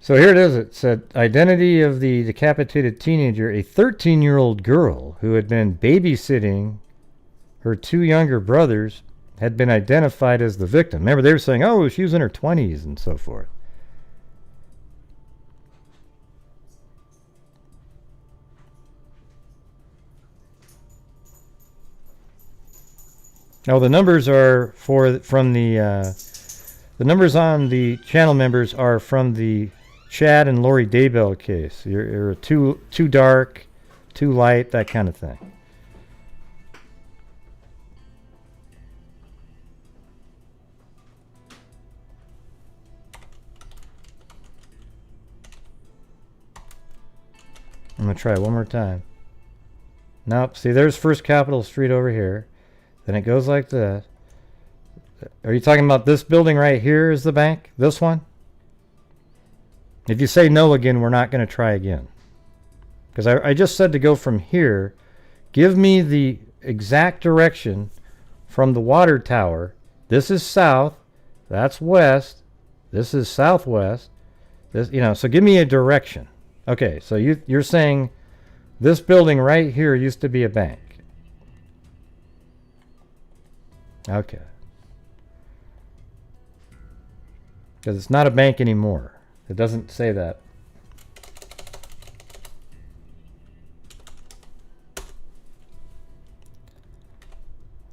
So here it is. It said, identity of the decapitated teenager, a 13-year-old girl who had been babysitting her two younger brothers, had been identified as the victim. Remember, they were saying, oh, she was in her 20s and so forth. Now the numbers are from the numbers on the channel members are from the Chad and Lori Daybell case. You're too dark, too light, that kind of thing. I'm going to try it one more time. Nope. See, there's First Capitol Street over here. Then it goes like this. Are you talking about this building right here is the bank? This one? If you say no again, we're not going to try again. Because I just said to go from here. Give me the exact direction from the water tower. This is south. That's west. This is southwest. This, you know, so give me a direction. Okay, so you're saying this building right here used to be a bank. Okay. Because it's not a bank anymore. It doesn't say that.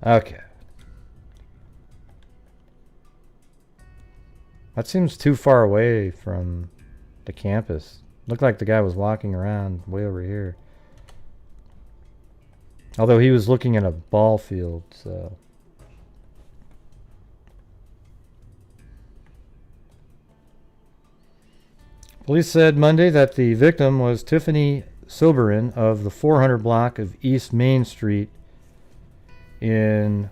Okay. That seems too far away from the campus. Looked like the guy was walking around way over here. Although he was looking at a ball field, so. Police said Monday that the victim was Tiffany Saberin of the 400 block of East Main Street in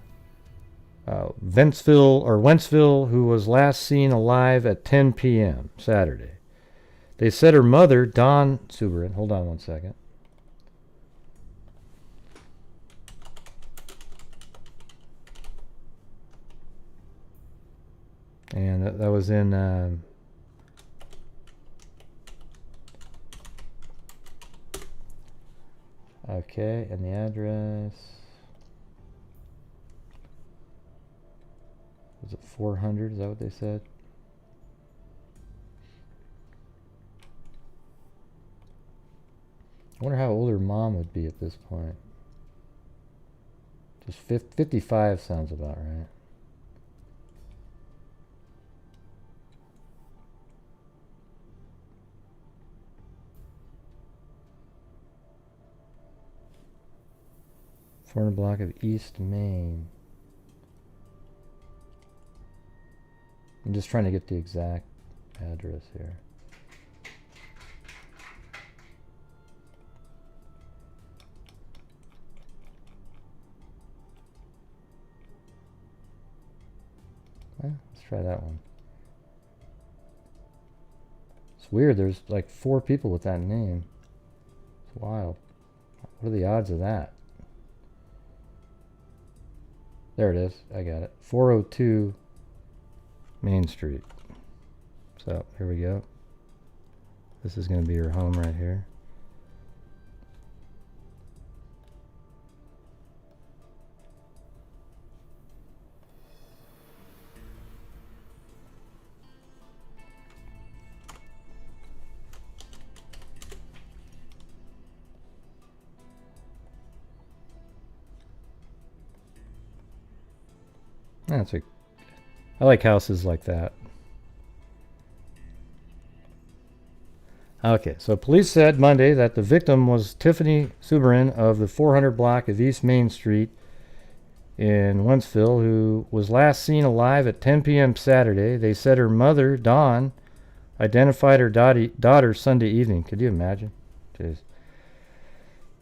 Wentzville, who was last seen alive at 10 p.m. Saturday. They said her mother, Dawn Saberin, hold on one second. And that was in okay, and the address was it 400? Is that what they said? I wonder how old her mom would be at this point. Just 55 sounds about right. Corner block of East Main. I'm just trying to get the exact address here. Let's try that one. It's weird, there's like 4 people with that name. It's wild. What are the odds of that? There it is. I got it. 402 Main Street. So, here we go. This is going to be your home right here. I like houses like that. Okay, so police said Monday that the victim was Tiffany Saberin of the 400 block of East Main Street in Wentzville, who was last seen alive at 10 p.m. Saturday. They said her mother, Dawn, identified her daughter Sunday evening. Could you imagine? Jeez.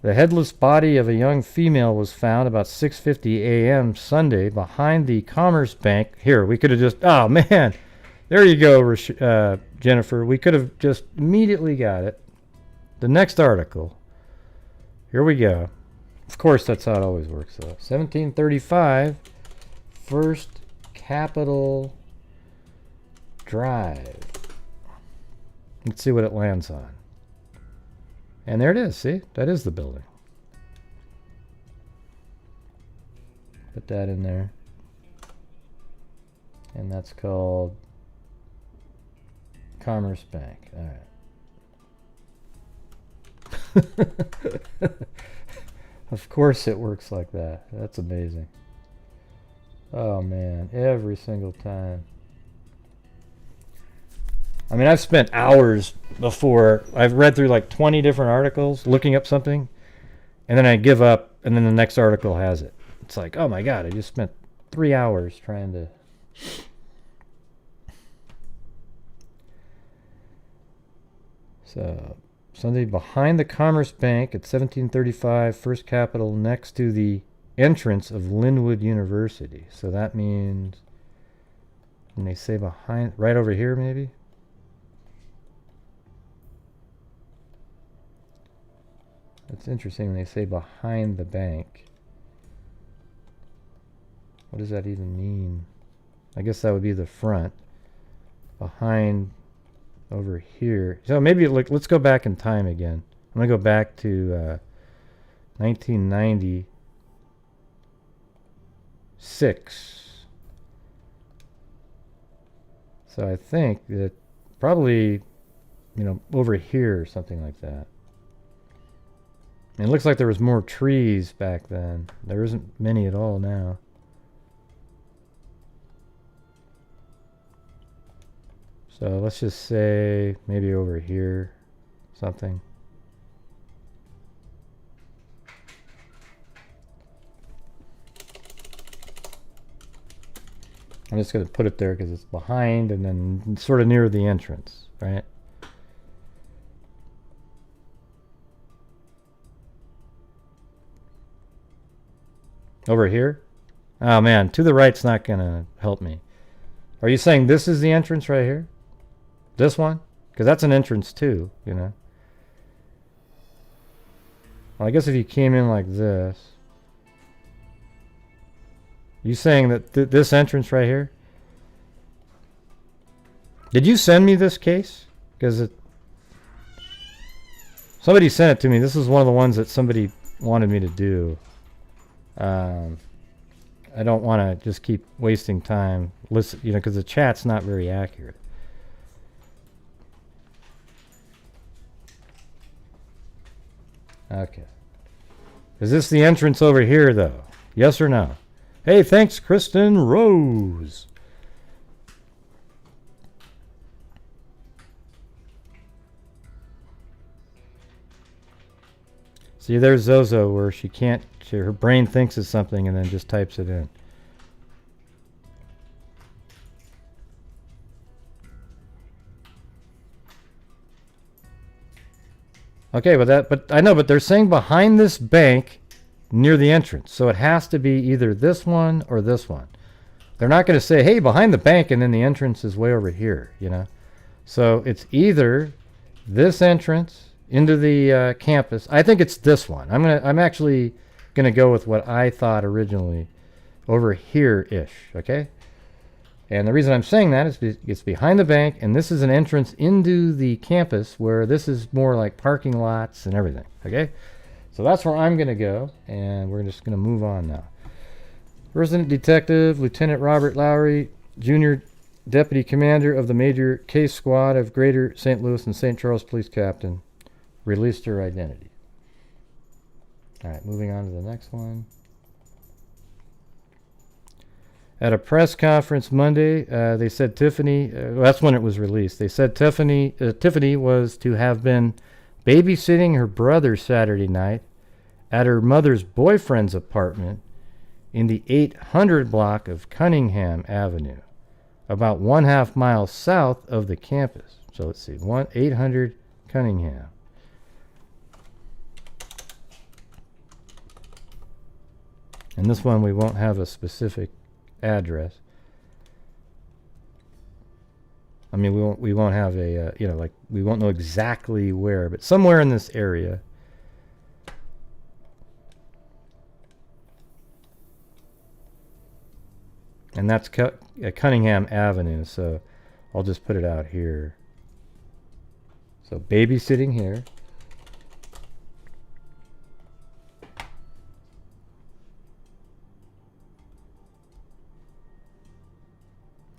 The headless body of a young female was found about 6:50 a.m. Sunday behind the Commerce Bank. Here, we could have just... Oh, man. There you go, Jennifer. We could have just immediately got it. The next article. Here we go. Of course, that's how it always works, though. 1735, First Capitol Drive. Let's see what it lands on. And there it is, see? That is the building. Put that in there. And that's called Commerce Bank. All right. Of course it works like that. That's amazing. Oh man, every single time. I mean, I've spent hours before. I've read through like 20 different articles looking up something, And then I give up, and then the next article has it. It's like, oh my God, I just spent 3 hours trying to... So, Sunday, behind the Commerce Bank at 1735 First Capitol, next to the entrance of Linwood University. So that means, when they say behind, right over here maybe? That's interesting when they say behind the bank. What does that even mean? I guess that would be the front. Behind, over here. So maybe, let's go back in time again. I'm going to go back to 1996. So I think that probably, over here or something like that. And it looks like there was more trees back then. There isn't many at all now. So let's just say maybe over here, something. I'm just going to put it there because it's behind and then sort of near the entrance, right? Over here? Oh man, to the right's not going to help me. Are you saying this is the entrance right here? This one? Because that's an entrance too, Well, I guess if you came in like this. You saying that this entrance right here? Did you send me this case? Because somebody sent it to me. This is one of the ones that somebody wanted me to do. I don't want to just keep wasting time. Listen, because the chat's not very accurate. Okay. Is this the entrance over here, though? Yes or no? Hey, thanks, Kristen Rose. See, there's Zozo where she can't, her brain thinks of something and then just types it in. Okay, but I know, but they're saying behind this bank near the entrance. So it has to be either this one or this one. They're not going to say, hey, behind the bank, and then the entrance is way over here, So it's either this entrance into the campus. I think it's this one. I'm actually going to go with what I thought originally, over here-ish, okay? And the reason I'm saying that is it's behind the bank, and this is an entrance into the campus where this is more like parking lots and everything, okay? So that's where I'm going to go, and we're just going to move on now. Resident Detective Lieutenant Robert Lowry, Junior Deputy Commander of the Major Case Squad of Greater St. Louis and St. Charles Police Captain, released her identity. All right, moving on to the next one. At a press conference Monday, they said Tiffany, that's when it was released, they said Tiffany was to have been babysitting her brother Saturday night at her mother's boyfriend's apartment in the 800 block of Cunningham Avenue, about 1/2 mile south of the campus. So let's see, 800 Cunningham. And this one we won't have a specific address. I mean, we won't have a we won't know exactly where, but somewhere in this area. And that's Cunningham Avenue, so I'll just put it out here. So babysitting here.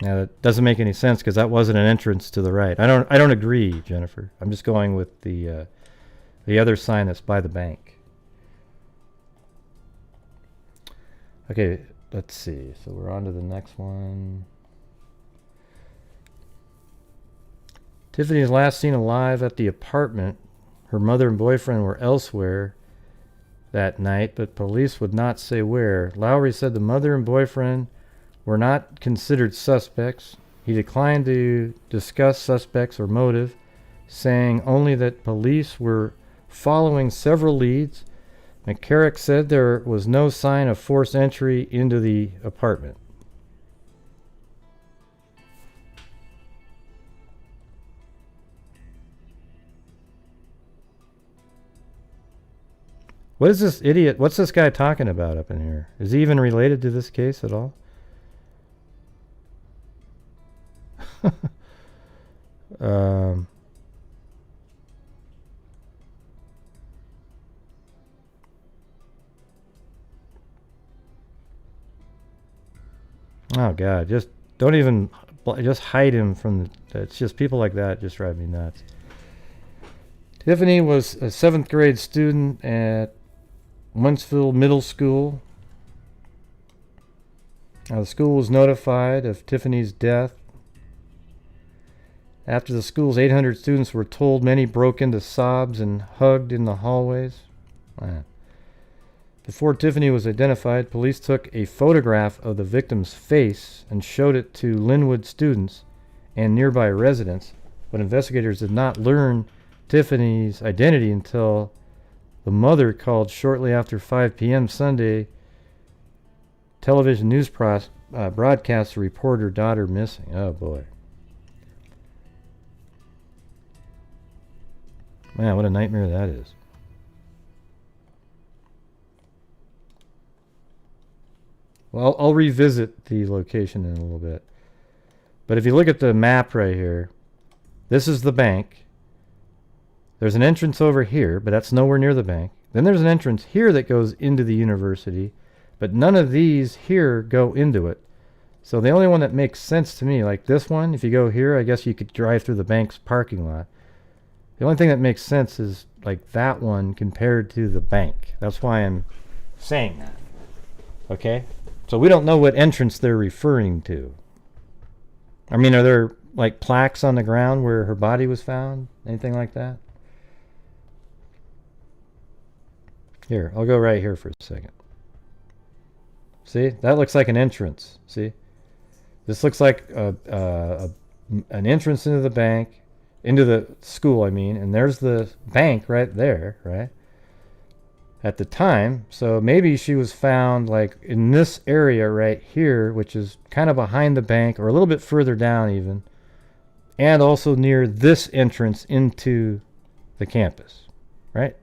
Now that doesn't make any sense because that wasn't an entrance to the right. I don't agree, Jennifer. I'm just going with the other sign that's by the bank. Okay, let's see. So we're on to the next one. Tiffany is last seen alive at the apartment. Her mother and boyfriend were elsewhere that night, but police would not say where. Lowry said the mother and boyfriend were not considered suspects. He declined to discuss suspects or motive, saying only that police were following several leads. McCarrick said there was no sign of forced entry into the apartment. What is this idiot? What's this guy talking about up in here? Is he even related to this case at all? Oh God, just don't even, just hide him from the, it's just people like that just drive me nuts. Tiffany was a 7th grade student at Wentzville Middle School. Now, the school was notified of Tiffany's death. After the school's 800 students were told, many broke into sobs and hugged in the hallways. Wow. Before Tiffany was identified, police took a photograph of the victim's face and showed it to Linwood students and nearby residents, but investigators did not learn Tiffany's identity until the mother called shortly after 5 p.m. Sunday. Television news broadcast to report her daughter missing. Oh boy. Man, what a nightmare that is. Well, I'll revisit the location in a little bit. But if you look at the map right here, this is the bank. There's an entrance over here, but that's nowhere near the bank. Then there's an entrance here that goes into the university, but none of these here go into it. So the only one that makes sense to me, like this one, if you go here, I guess you could drive through the bank's parking lot. The only thing that makes sense is like that one compared to the bank. That's why I'm saying that. Okay? So we don't know what entrance they're referring to. I mean, are there like plaques on the ground where her body was found? Anything like that? Here, I'll go right here for a second. See? That looks like an entrance. See? This looks like an entrance into the bank, into the school, I mean, and there's the bank right there, right? At the time, so maybe she was found like in this area right here, which is kind of behind the bank or a little bit further down even, and also near this entrance into the campus, right?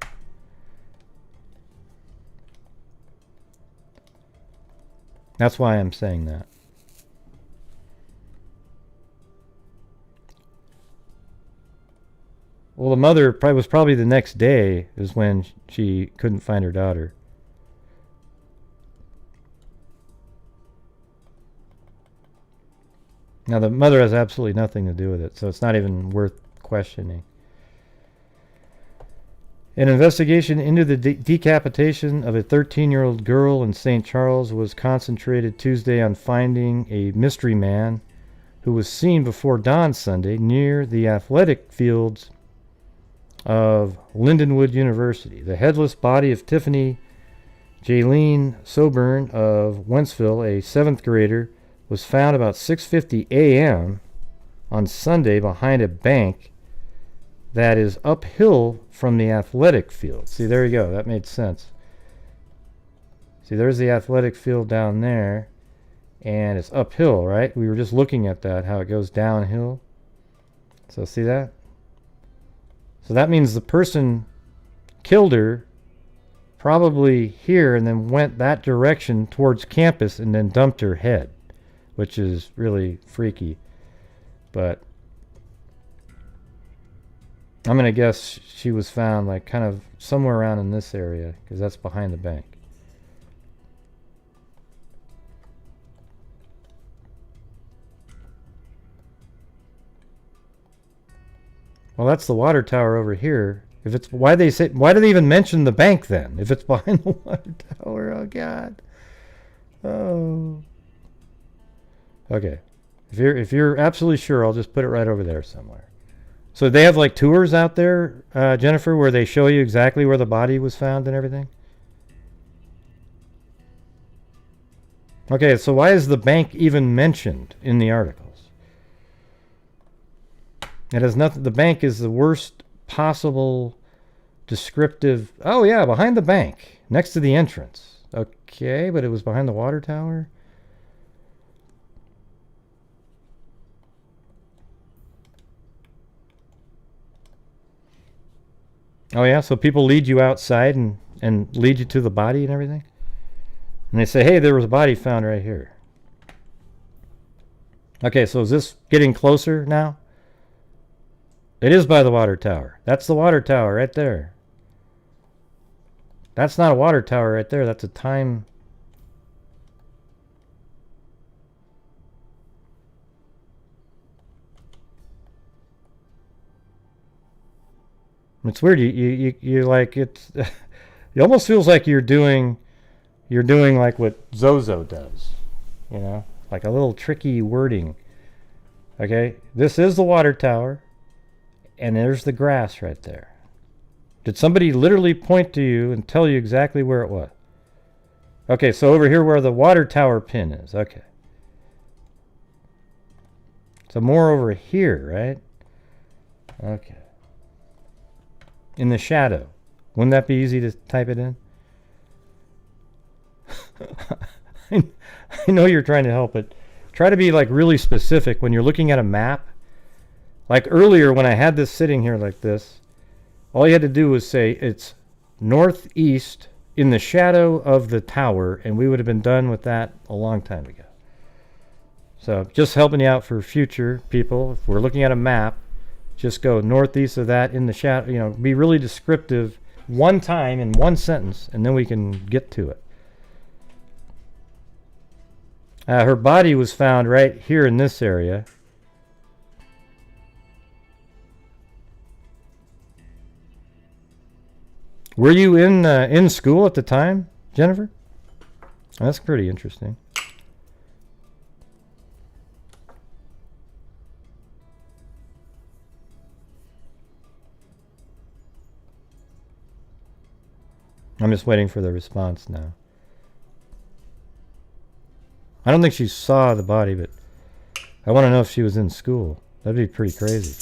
That's why I'm saying that. Well, the mother was probably the next day is when she couldn't find her daughter. Now, the mother has absolutely nothing to do with it, so it's not even worth questioning. An investigation into the decapitation of a 13-year-old girl in St. Charles was concentrated Tuesday on finding a mystery man who was seen before dawn Sunday near the athletic fields of Lindenwood University. The headless body of Tiffany Saberin of Wentzville, a 7th grader, was found about 6:50 a.m. on Sunday behind a bank that is uphill from the athletic field. See, there you go. That made sense. See, there's the athletic field down there, and it's uphill, right? We were just looking at that, how it goes downhill. So see that? So that means the person killed her probably here and then went that direction towards campus and then dumped her head, which is really freaky. But I'm going to guess she was found like kind of somewhere around in this area because that's behind the bank. Well, that's the water tower over here. If it's why do they even mention the bank then? If it's behind the water tower, oh God. Oh. Okay. If you're absolutely sure, I'll just put it right over there somewhere. So they have like tours out there, Jennifer, where they show you exactly where the body was found and everything? Okay, so why is the bank even mentioned in the articles? It has nothing. The bank is the worst possible descriptive. Oh yeah, behind the bank, next to the entrance. Okay, but it was behind the water tower. Oh yeah, so people lead you outside and lead you to the body and everything? And they say, hey, there was a body found right here. Okay, so is this getting closer now? It is by the water tower. That's the water tower right there. That's not a water tower right there. That's a time... It's weird. You like it's. It almost feels like you're doing like what Zozo does, you know, like a little tricky wording. Okay, this is the water tower, and there's the grass right there. Did somebody literally point to you and tell you exactly where it was? Okay, so over here where the water tower pin is. Okay, so more over here, right? Okay. In the shadow. Wouldn't that be easy to type it in? I know you're trying to help, but try to be like really specific when you're looking at a map. Like earlier when I had this sitting here like this, all you had to do was say it's northeast in the shadow of the tower, and we would have been done with that a long time ago. So just helping you out for future people. If we're looking at a map, just go northeast of that in the shadow, you know, be really descriptive one time in one sentence, and then we can get to it. Her body was found right here in this area. Were you in school at the time, Jennifer? That's pretty interesting. I'm just waiting for the response now. I don't think she saw the body, but I want to know if she was in school. That'd be pretty crazy.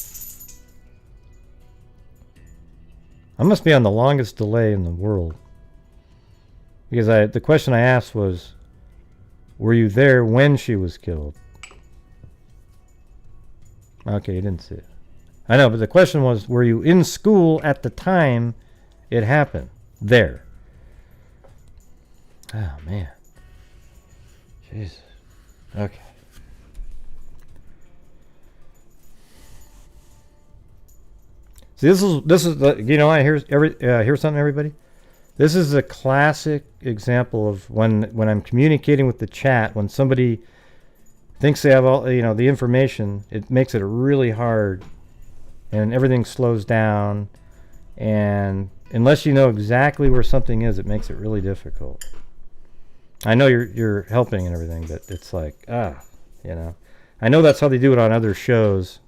I must be on the longest delay in the world. Because the question I asked was, were you there when she was killed? Okay, you didn't see it. I know, but the question was, were you in school at the time it happened? There. Oh, man. Jesus. Okay. See, this is the, you know, here's something, everybody. This is a classic example of when I'm communicating with the chat, when somebody thinks they have all, you know, the information, it makes it really hard, and everything slows down, and unless you know exactly where something is, it makes it really difficult. I know you're helping and everything, but it's like, you know. I know that's how they do it on other shows.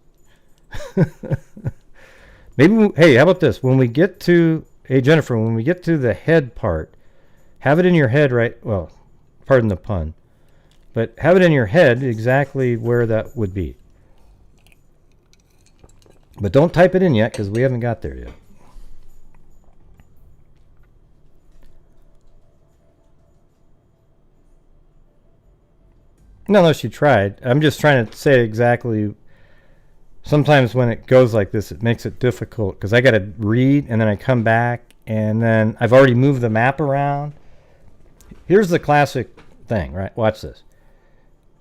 Maybe, hey, how about this? When we get to, hey, Jennifer, when we get to the head part, have it in your head, right? Well, pardon the pun. But have it in your head exactly where that would be. But don't type it in yet, because we haven't got there yet. No, she tried. I'm just trying to say exactly. Sometimes when it goes like this, it makes it difficult because I got to read and then I come back and then I've already moved the map around. Here's the classic thing, right? Watch this.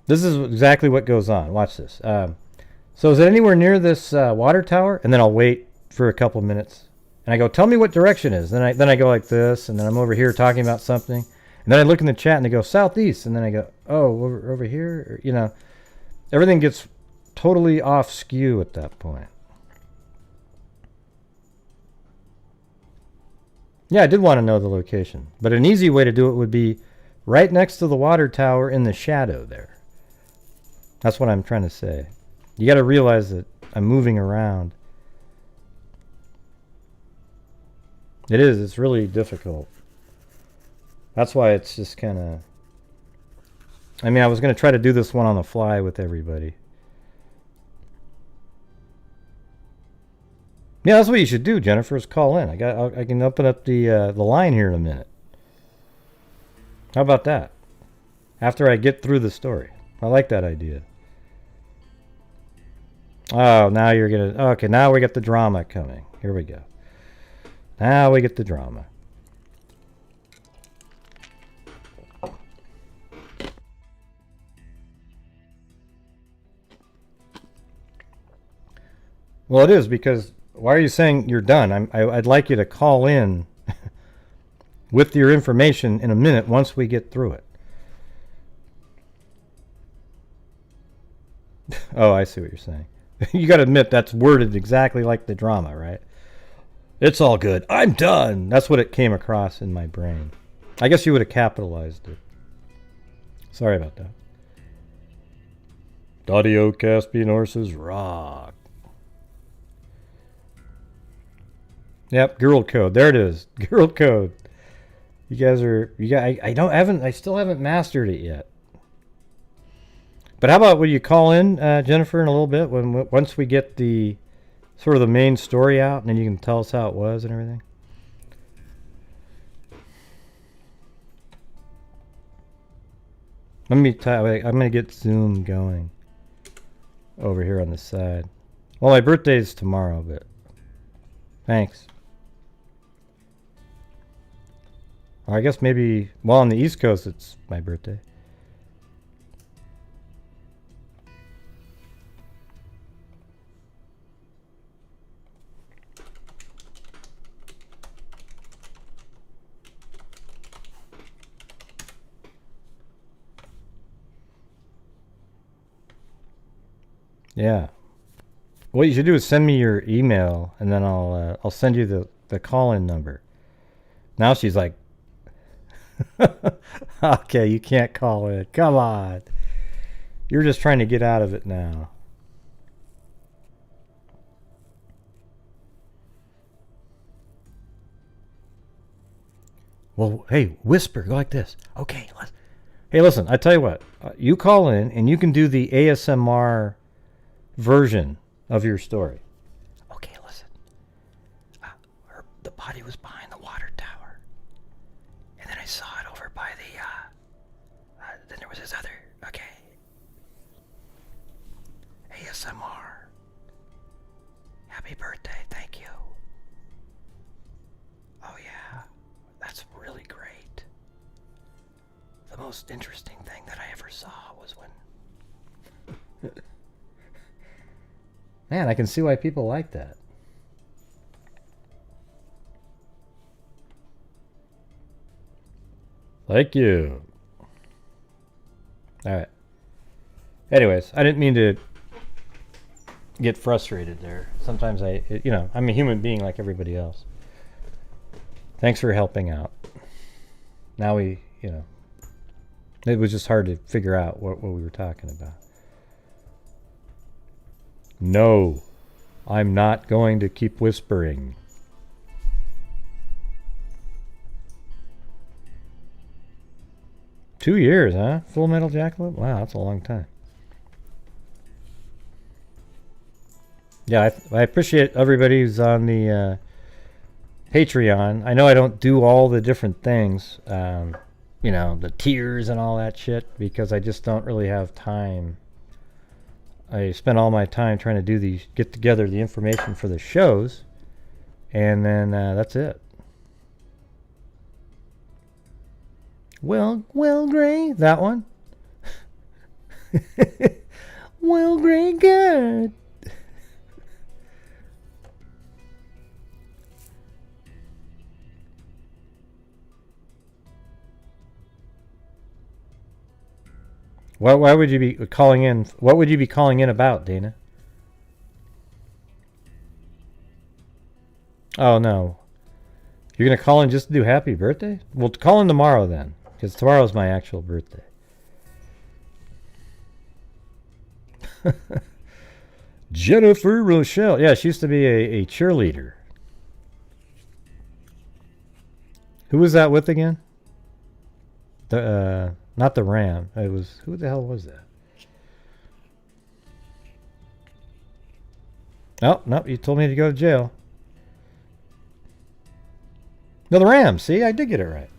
This is exactly what goes on. Watch this. So is it anywhere near this water tower? And then I'll wait for a couple minutes. And I go, tell me what direction it is. Then I go like this, and then I'm over here talking about something. And then I look in the chat and they go southeast, and then I go, oh, over here, or, you know, everything gets totally off skew at that point. Yeah, I did want to know the location, but an easy way to do it would be right next to the water tower in the shadow there. That's what I'm trying to say. You got to realize that I'm moving around. It is. It's really difficult. That's why it's just kind of... I mean, I was going to try to do this one on the fly with everybody. Yeah, that's what you should do, Jennifer, is call in. I can open up the line here in a minute. How about that? After I get through the story. I like that idea. Oh, now you're going to... Okay, now we got the drama coming. Here we go. Now we get the drama. Well, it is, because why are you saying you're done? I'd like you to call in with your information in a minute once we get through it. Oh, I see what you're saying. You got to admit that's worded exactly like the drama, right? It's all good. I'm done. That's what it came across in my brain. I guess you would have capitalized it. Sorry about that. Audio Caspian horses rock. Yep, girl code. There it is. Girl code. You guys are... I still haven't mastered it yet. But how about when you call in, Jennifer, in a little bit, once we get the sort of the main story out, and then you can tell us how it was and everything. Let me tell you, I'm going to get Zoom going over here on the side. Well, my birthday's tomorrow, but thanks. Or I guess maybe, well, on the East Coast, it's my birthday. Yeah. What you should do is send me your email, and then I'll send you the call-in number. Now she's like, okay, you can't call in. Come on. You're just trying to get out of it now. Well, hey, whisper, go like this. Okay, hey, listen, I tell you what. You call in, and you can do the ASMR version of your story. Okay, listen. The body was behind the water tower. And then I saw it over by then there was this other, okay. ASMR. Happy birthday, thank you. Oh yeah, that's really great. The most interesting thing that I ever saw was when... Man, I can see why people like that. Thank you. All right. Anyways, I didn't mean to get frustrated there. Sometimes I'm a human being like everybody else. Thanks for helping out. Now it was just hard to figure out what we were talking about. No, I'm not going to keep whispering. Two years, huh? Full Metal Jackalope? Wow, that's a long time. Yeah, I appreciate everybody who's on the Patreon. I know I don't do all the different things, the tiers and all that shit, because I just don't really have time. I spend all my time trying to get together the information for the shows, and then that's it. Well, Gray, that one. Well, Gray, good. Why would you be calling in? What would you be calling in about, Dana? Oh, no. You're going to call in just to do happy birthday? Well, call in tomorrow then, because tomorrow's my actual birthday. Jennifer Rochelle. Yeah, she used to be a cheerleader. Who was that with again? Not Not the ram. It was, who the hell was that? Oh, no, you told me to go to jail. No, the ram. See, I did get it right.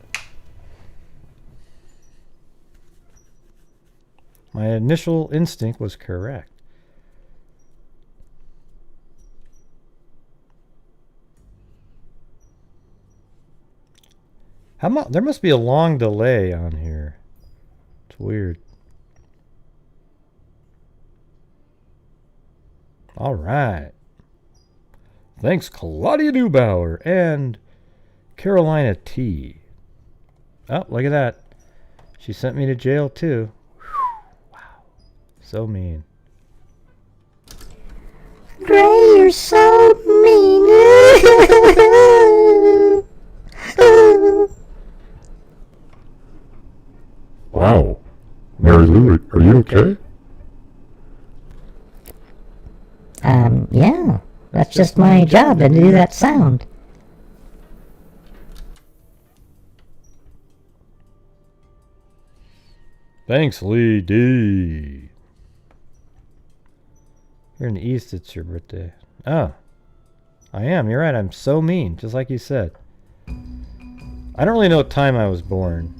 My initial instinct was correct. There must be a long delay on here. It's weird. All right. Thanks, Claudia Neubauer and Carolina T. Oh, look at that. She sent me to jail, too. Whew. Wow. So mean. Gray, you're so mean. Wow. Mary Lou, are you okay? Yeah. That's just my job to do that sound. Thanks, Lee D. You're in the East, it's your birthday. Oh. I am, you're right, I'm so mean, just like you said. I don't really know what time I was born.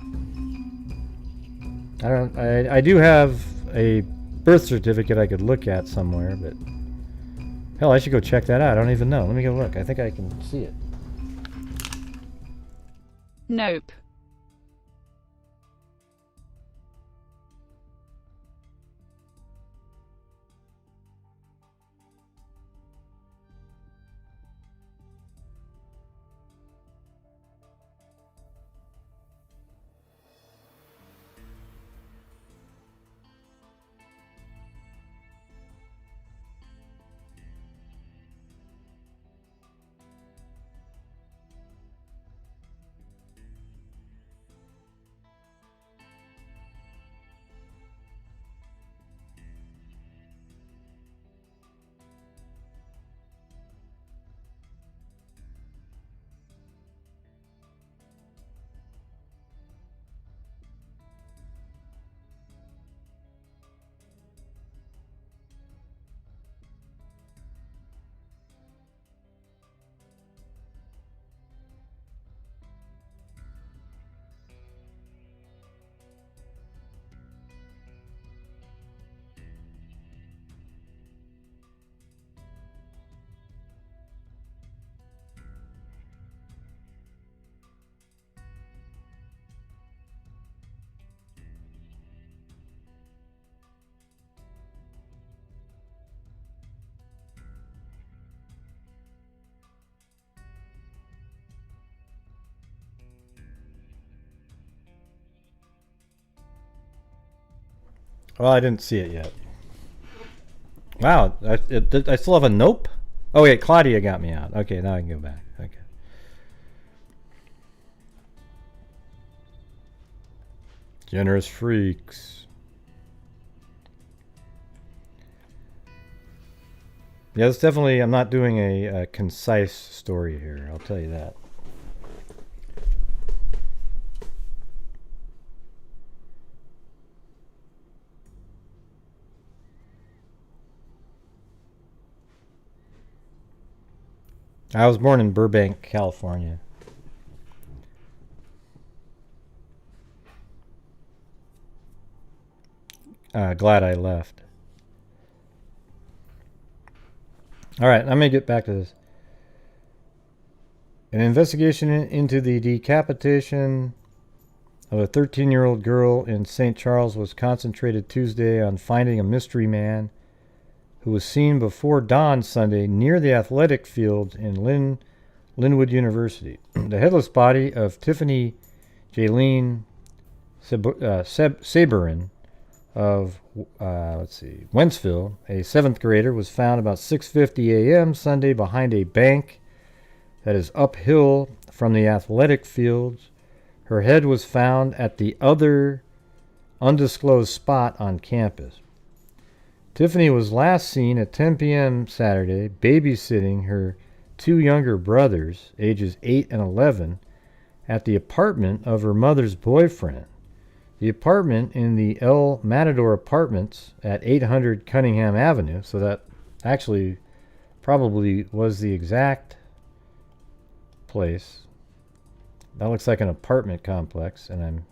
I do have a birth certificate I could look at somewhere, but hell, I should go check that out. I don't even know. Let me go look. I think I can see it. Nope. Well, I didn't see it yet. Wow, I still have a nope? Oh, wait, Claudia got me out. Okay, now I can go back. Okay. Generous freaks. Yeah, it's definitely, I'm not doing a concise story here, I'll tell you that. I was born in Burbank, California. Glad I left. All right, I'm going to get back to this. An investigation into the decapitation of a 13-year-old girl in St. Charles was concentrated Tuesday on finding a mystery man who was seen before dawn Sunday near the athletic fields in Linwood University. The headless body of Tiffany Saberin of, Wentzville, a 7th grader, was found about 6:50 a.m. Sunday behind a bank that is uphill from the athletic fields. Her head was found at the other undisclosed spot on campus. Tiffany was last seen at 10 p.m. Saturday babysitting her 2 younger brothers, ages 8 and 11, at the apartment of her mother's boyfriend, The apartment in the El Matador Apartments at 800 Cunningham Avenue, so that actually probably was the exact place. That looks like an apartment complex, and I'm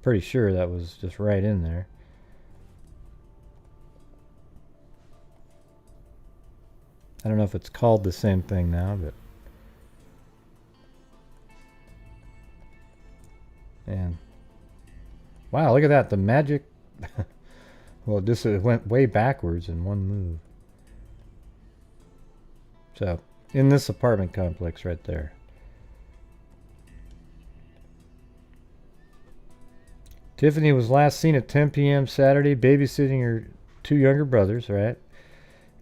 pretty sure that was just right in there. I don't know if it's called the same thing now, but... And... Wow, look at that. The magic... Well, this went way backwards in one move. So, in this apartment complex right there. Tiffany was last seen at 10 p.m. Saturday babysitting her two younger brothers, right?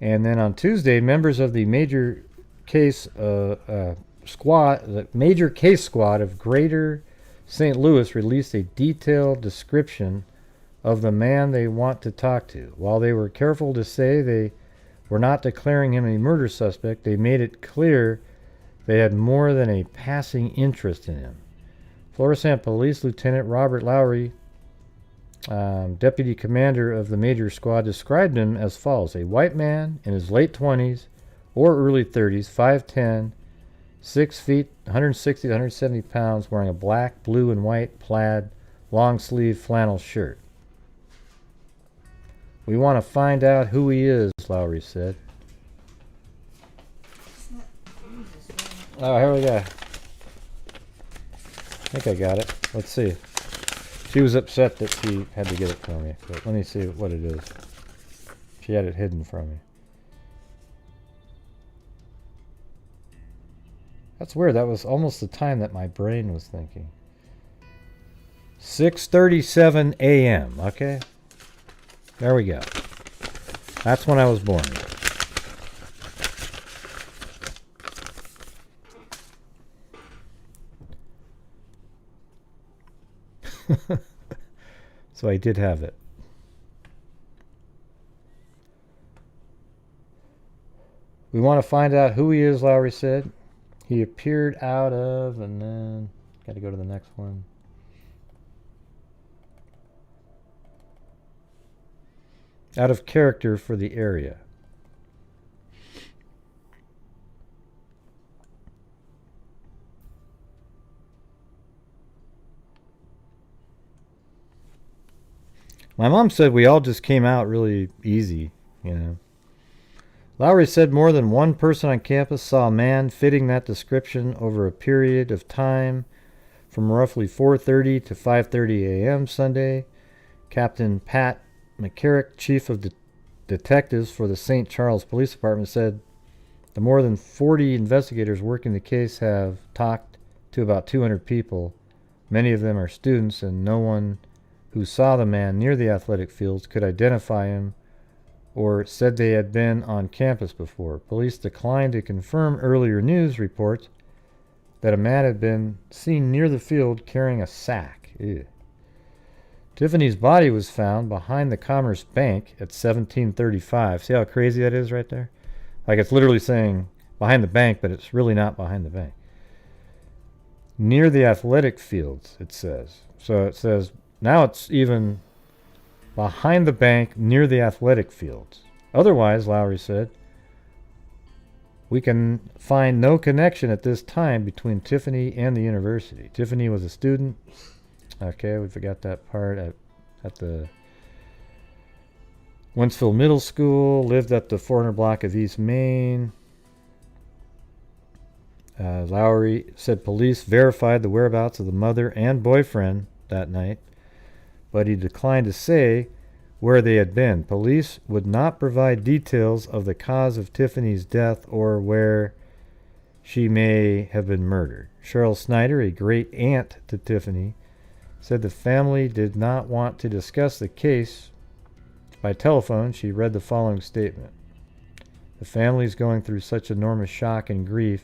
And then on Tuesday, members of the major case squad of Greater St. Louis released a detailed description of the man they want to talk to. While they were careful to say they were not declaring him a murder suspect, they made it clear they had more than a passing interest in him. Florissant Police Lieutenant Robert Lowry, deputy commander of the major squad, described him as follows: a white man in his late 20s or early 30s, 5'10", 6 feet, 160 to 170 pounds, wearing a black, blue, and white plaid long-sleeve flannel shirt. We want to find out who he is, Lowry said. Oh, here we go. I think I got it. Let's see. She was upset that she had to get it for me, but let me see what it is. She had it hidden from me. That's weird. That was almost the time that my brain was thinking. 6:37 a.m. Okay. There we go. That's when I was born. So I did have it. We want to find out who he is, Lowry said. He appeared out of, and then got to go to the next one. Out of character for the area. My mom said we all just came out really easy, you know. Lowry said more than one person on campus saw a man fitting that description over a period of time from roughly 4:30 to 5:30 a.m. Sunday. Captain Pat McCarrick, chief of detectives for the St. Charles Police Department, said the more than 40 investigators working the case have talked to about 200 people. Many of them are students, and no one who saw the man near the athletic fields could identify him or said they had been on campus before. Police declined to confirm earlier news reports that a man had been seen near the field carrying a sack. Ew. Tiffany's body was found behind the Commerce Bank at 1735. See how crazy that is right there? Like it's literally saying behind the bank, but it's really not behind the bank. Near the athletic fields, it says. So it says, now it's even behind the bank near the athletic fields. Otherwise, Lowry said, we can find no connection at this time between Tiffany and the university. Tiffany was a student. Okay, we forgot that part. At the Wentzville Middle School, lived at the 400 block of East Main. Lowry said police verified the whereabouts of the mother and boyfriend that night, but he declined to say where they had been. Police would not provide details of the cause of Tiffany's death or where she may have been murdered. Cheryl Snyder, a great aunt to Tiffany, said the family did not want to discuss the case. By telephone, she read the following statement. The family is going through such enormous shock and grief,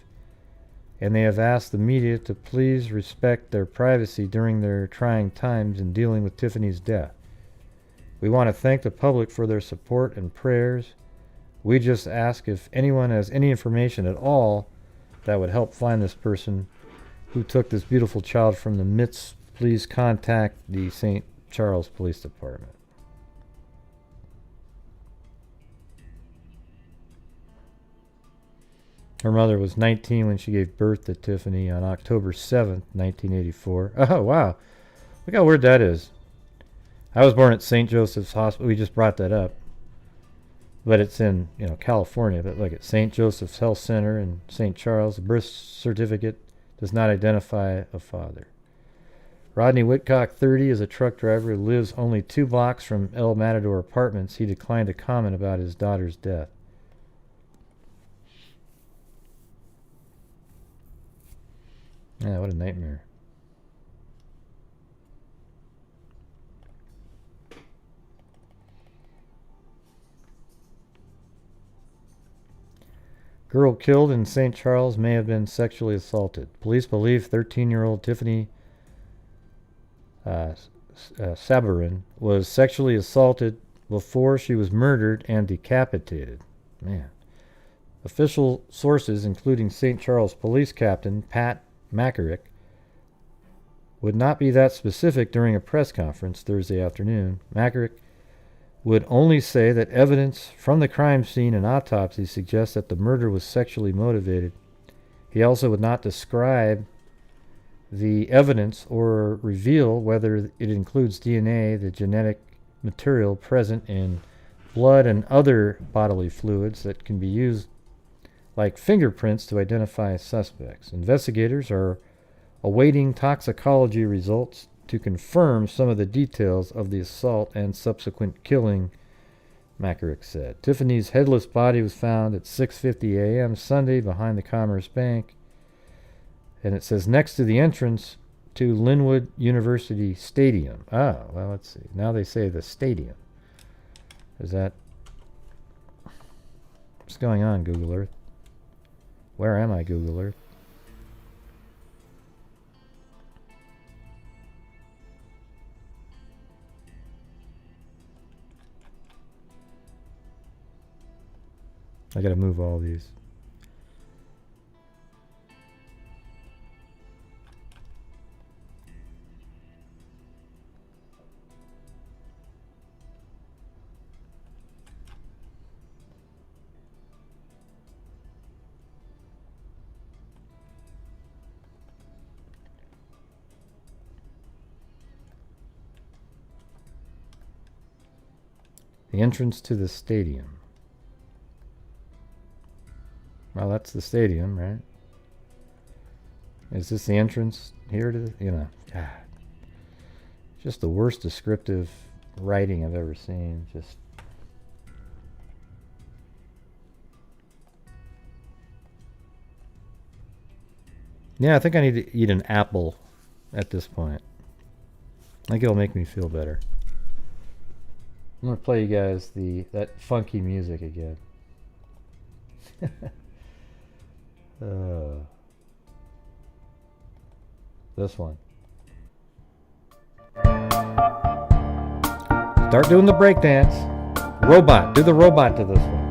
and they have asked the media to please respect their privacy during their trying times in dealing with Tiffany's death. We want to thank the public for their support and prayers. We just ask if anyone has any information at all that would help find this person who took this beautiful child from the midst. Please contact the St. Charles Police Department. Her mother was 19 when she gave birth to Tiffany on October 7th, 1984. Oh, wow. Look how weird that is. I was born at St. Joseph's Hospital. We just brought that up. But it's in, California. But look at St. Joseph's Health Center in St. Charles. The birth certificate does not identify a father. Rodney Whitcock, 30, is a truck driver who lives only 2 blocks from El Matador Apartments. He declined to comment about his daughter's death. Yeah, what a nightmare. Girl killed in St. Charles may have been sexually assaulted. Police believe 13-year-old Tiffany Saberin was sexually assaulted before she was murdered and decapitated. Man. Official sources, including St. Charles Police Captain Pat McCarrick, would not be that specific during a press conference Thursday afternoon. McCarrick would only say that evidence from the crime scene and autopsy suggests that the murder was sexually motivated. He also would not describe the evidence or reveal whether it includes DNA, the genetic material present in blood and other bodily fluids that can be used like fingerprints to identify suspects. Investigators are awaiting toxicology results to confirm some of the details of the assault and subsequent killing, McCarrick said. Tiffany's headless body was found at 6:50 a.m. Sunday behind the Commerce Bank, and it says next to the entrance to Linwood University Stadium. Oh, well, let's see. Now they say the stadium. Is that... What's going on, Google Earth? Where am I, Google Earth? I gotta move all these. The entrance to the stadium. Well, that's the stadium, right? Is this the entrance here to the, God. Just the worst descriptive writing I've ever seen. Just... Yeah, I think I need to eat an apple at this point. I think it'll make me feel better. I'm going to play you guys that funky music again. This one. Start doing the breakdance. Robot. Do the robot to this one.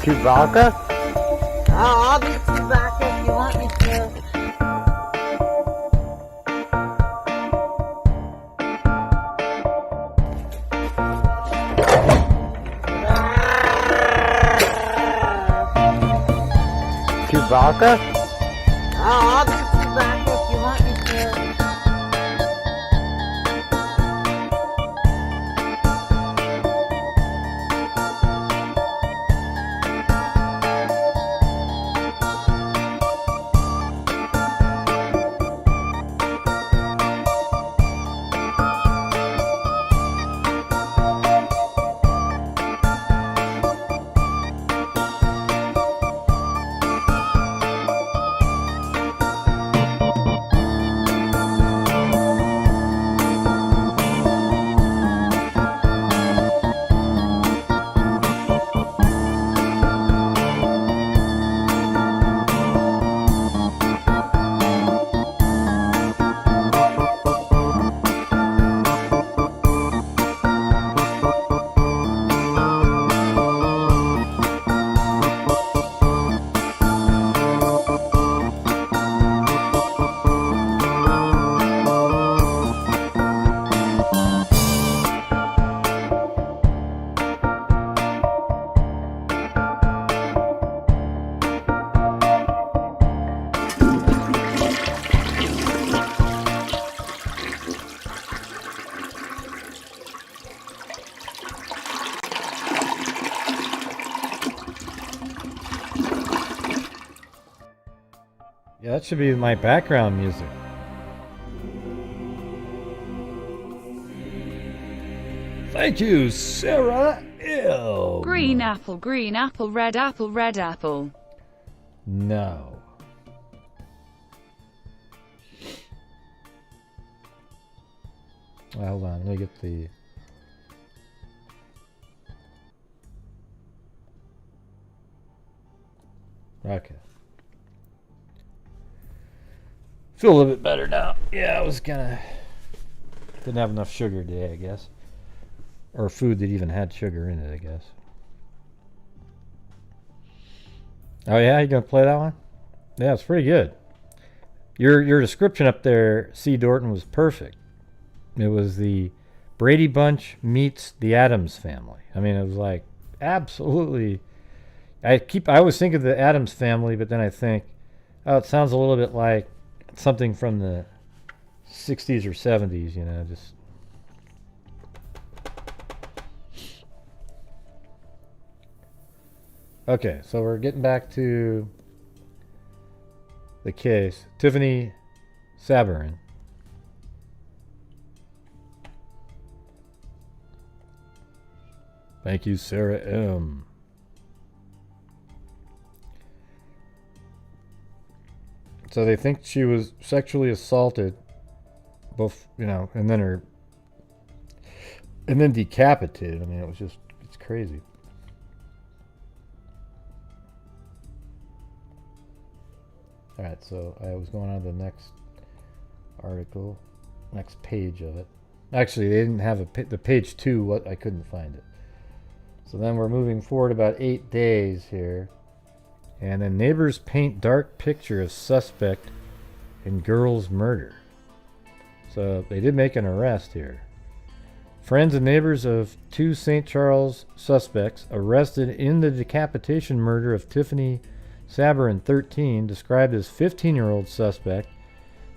Chewbacca? Oh, I'll be Chewbacca if you want me to. Chewbacca? Oh, I'll be Chewbacca if you want me to. Yeah, that should be my background music. Thank you, Sarah L. Green apple, red apple, red apple. No. Well, hold on, let me get the... Okay. Feel a little bit better now. Yeah, I was didn't have enough sugar today, I guess. Or food that even had sugar in it, I guess. Oh yeah, you gonna play that one? Yeah, it's pretty good. Your description up there, C. Dorton, was perfect. It was the Brady Bunch meets the Addams Family. I mean, it was like absolutely. I always think of the Addams Family, but then I think, oh, it sounds a little bit like something from the 60s or 70s, you know, just. Okay, so we're getting back to the case. Tiffany Saberin. Thank you, Sarah M. So they think she was sexually assaulted, both, you know, and then decapitated. I mean, it's crazy. All right, so I was going on to the next article, next page of it. Actually, they didn't have the page 2. I couldn't find it. So then we're moving forward about 8 days here. And then neighbors paint dark picture of suspect in girl's murder. So they did make an arrest here. Friends and neighbors of 2 St. Charles suspects arrested in the decapitation murder of Tiffany Saberin, 13, described as 15-year-old suspect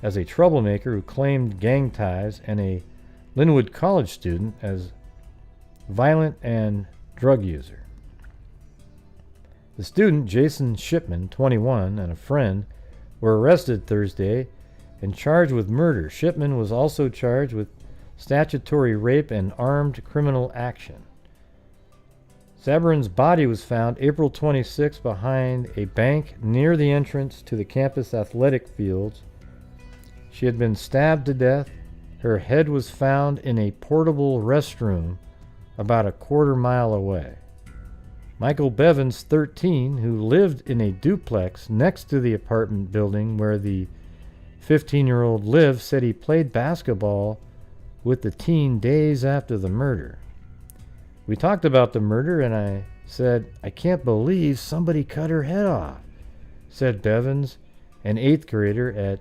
as a troublemaker who claimed gang ties, and a Linwood College student as violent and drug user. The student, Jason Shipman, 21, and a friend were arrested Thursday and charged with murder. Shipman was also charged with statutory rape and armed criminal action. Sabourin's body was found April 26 behind a bank near the entrance to the campus athletic fields. She had been stabbed to death. Her head was found in a portable restroom about a quarter-mile away. Michael Bevins, 13, who lived in a duplex next to the apartment building where the 15-year-old lived, said he played basketball with the teen days after the murder. We talked about the murder, and I said, "I can't believe somebody cut her head off," said Bevins, an 8th grader at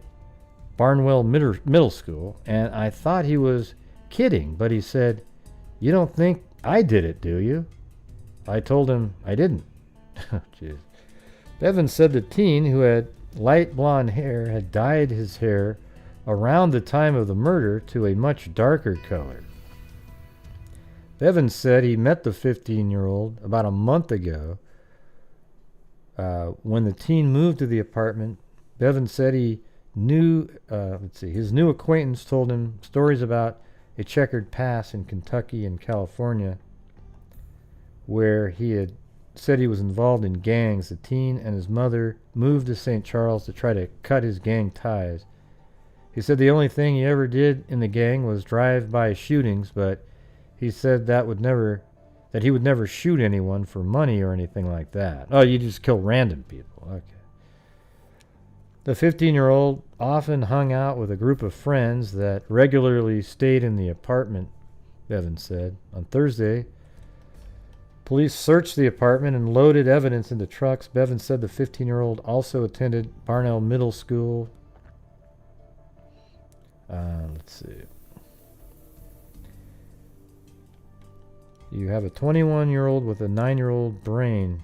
Barnwell Middle School, and I thought he was kidding, but he said, "You don't think I did it, do you?" I told him I didn't. Jeez. Bevins said the teen, who had light blonde hair, had dyed his hair around the time of the murder to a much darker color. Bevins said he met the 15-year-old about a month ago. When the teen moved to the apartment, Bevins said he knew, his new acquaintance told him stories about a checkered past in Kentucky and California, where he had said he was involved in gangs. The teen and his mother moved to St. Charles to try to cut his gang ties. He said the only thing he ever did in the gang was drive-by shootings, but he said that he would never shoot anyone for money or anything like that. Oh, you just kill random people. Okay. The 15-year-old often hung out with a group of friends that regularly stayed in the apartment, Bevins said. On Thursday, police searched the apartment and loaded evidence into trucks. Bevins said the 15-year-old also attended Barnwell Middle School. Let's see. You have a 21-year-old with a 9-year-old brain.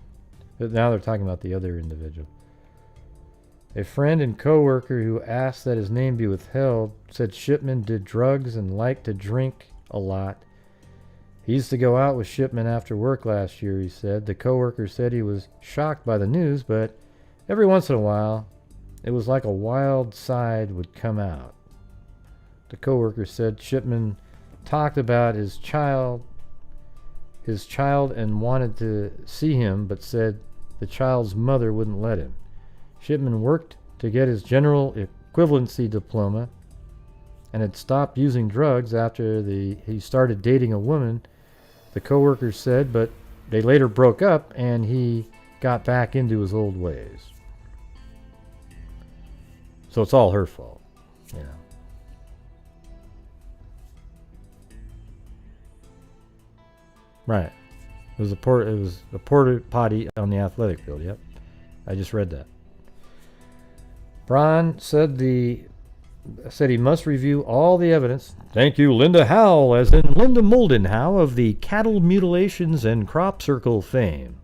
Now they're talking about the other individual. A friend and co-worker who asked that his name be withheld said Shipman did drugs and liked to drink a lot. He used to go out with Shipman after work last year, he said. The co-worker said he was shocked by the news, but every once in a while, it was like a wild side would come out. The co-worker said Shipman talked about his child and wanted to see him, but said the child's mother wouldn't let him. Shipman worked to get his general equivalency diploma and had stopped using drugs after he started dating a woman, the co-worker said, but they later broke up and he got back into his old ways. So it's all her fault, you know. Right. It was a porta potty on the athletic field. Yep. I just read that. Braun said he must review all the evidence. Thank you, Linda Howell, as in Linda Moldenhau of the cattle mutilations and crop circle fame.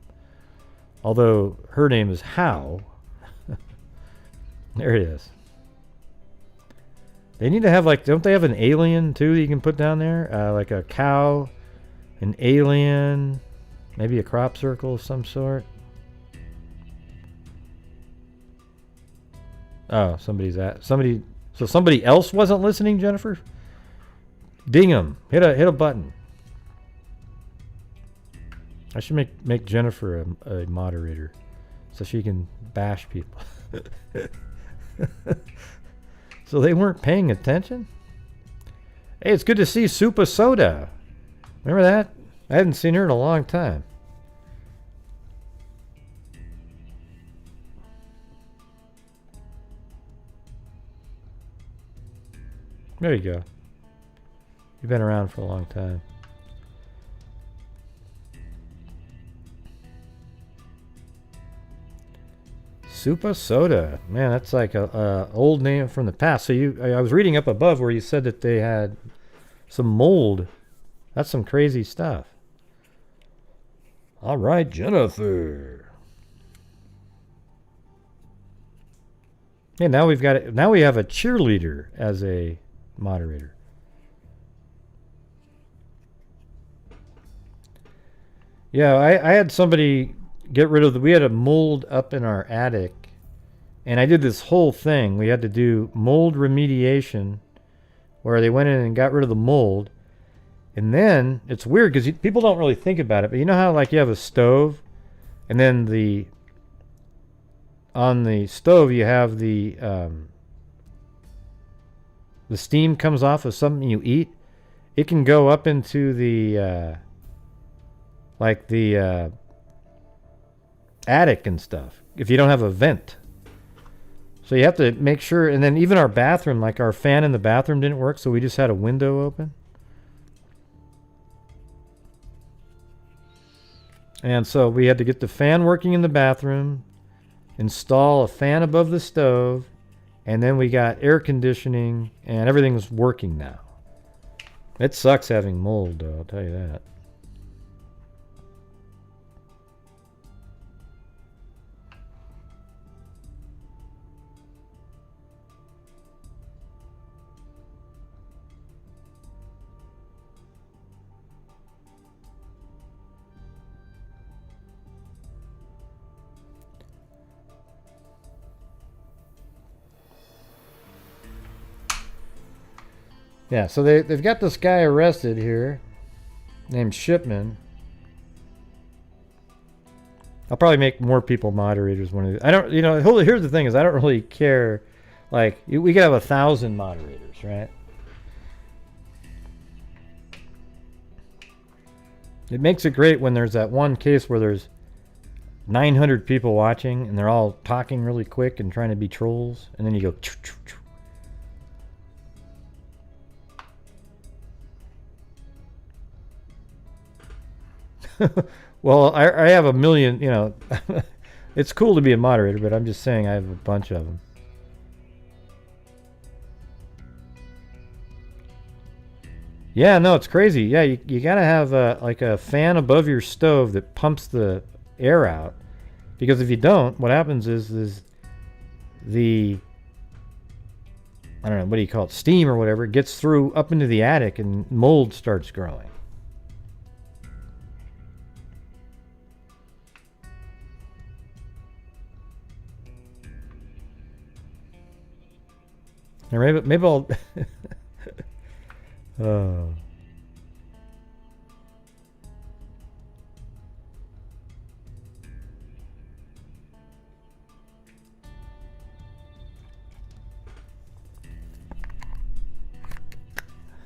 Although her name is Howe. There it is. They need to have, like, don't they have an alien too that you can put down there? Like a cow, an alien, maybe a crop circle of some sort. Oh, so somebody else wasn't listening, Jennifer? Ding 'em. Hit a button. I should make Jennifer a moderator so she can bash people. So they weren't paying attention? Hey, it's good to see Supa Soda. Remember that? I haven't seen her in a long time. There you go. You've been around for a long time. Supa Soda. Man, that's like a old name from the past. So I was reading up above where you said that they had some mold. That's some crazy stuff. All right, Jennifer. Yeah, now we have a cheerleader as a moderator. Yeah, I had somebody get rid of we had a mold up in our attic, and I did this whole thing. We had to do mold remediation where they went in and got rid of the mold. And then it's weird because people don't really think about it, but you know how, like, you have a stove and then on the stove you have the steam comes off of something you eat. It can go up into the attic and stuff if you don't have a vent. So you have to make sure. And then even our bathroom, like our fan in the bathroom didn't work, so we just had a window open. And so we had to get the fan working in the bathroom, install a fan above the stove, and then we got air conditioning, and everything's working now. It sucks having mold, though, I'll tell you that. Yeah, so they've got this guy arrested here named Shipman. I'll probably make more people moderators one of these. I don't, you know, here's the thing is I don't really care. Like, we could have 1,000 moderators, right? It makes it great when there's that one case where there's 900 people watching and they're all talking really quick and trying to be trolls, and then you go choo, choo, choo. Well, I have 1 million, you know. It's cool to be a moderator, but I'm just saying I have a bunch of them. Yeah, no, it's crazy. Yeah, you gotta have like a fan above your stove that pumps the air out, because if you don't, what happens is the, I don't know, what do you call it, steam or whatever, gets through up into the attic and mold starts growing. Or maybe I'll oh.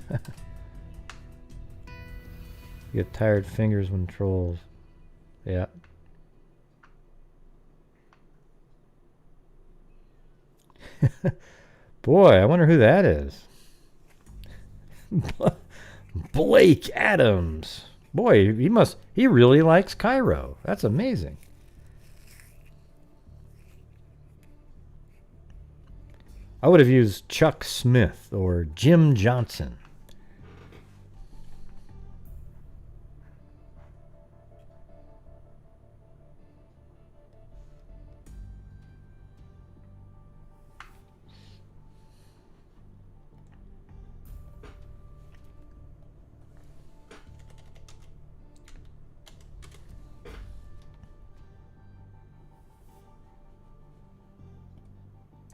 You get tired fingers when trolls. Yeah. Boy, I wonder who that is. Blake Adams. Boy, he really likes Cairo. That's amazing. I would have used Chuck Smith or Jim Johnson.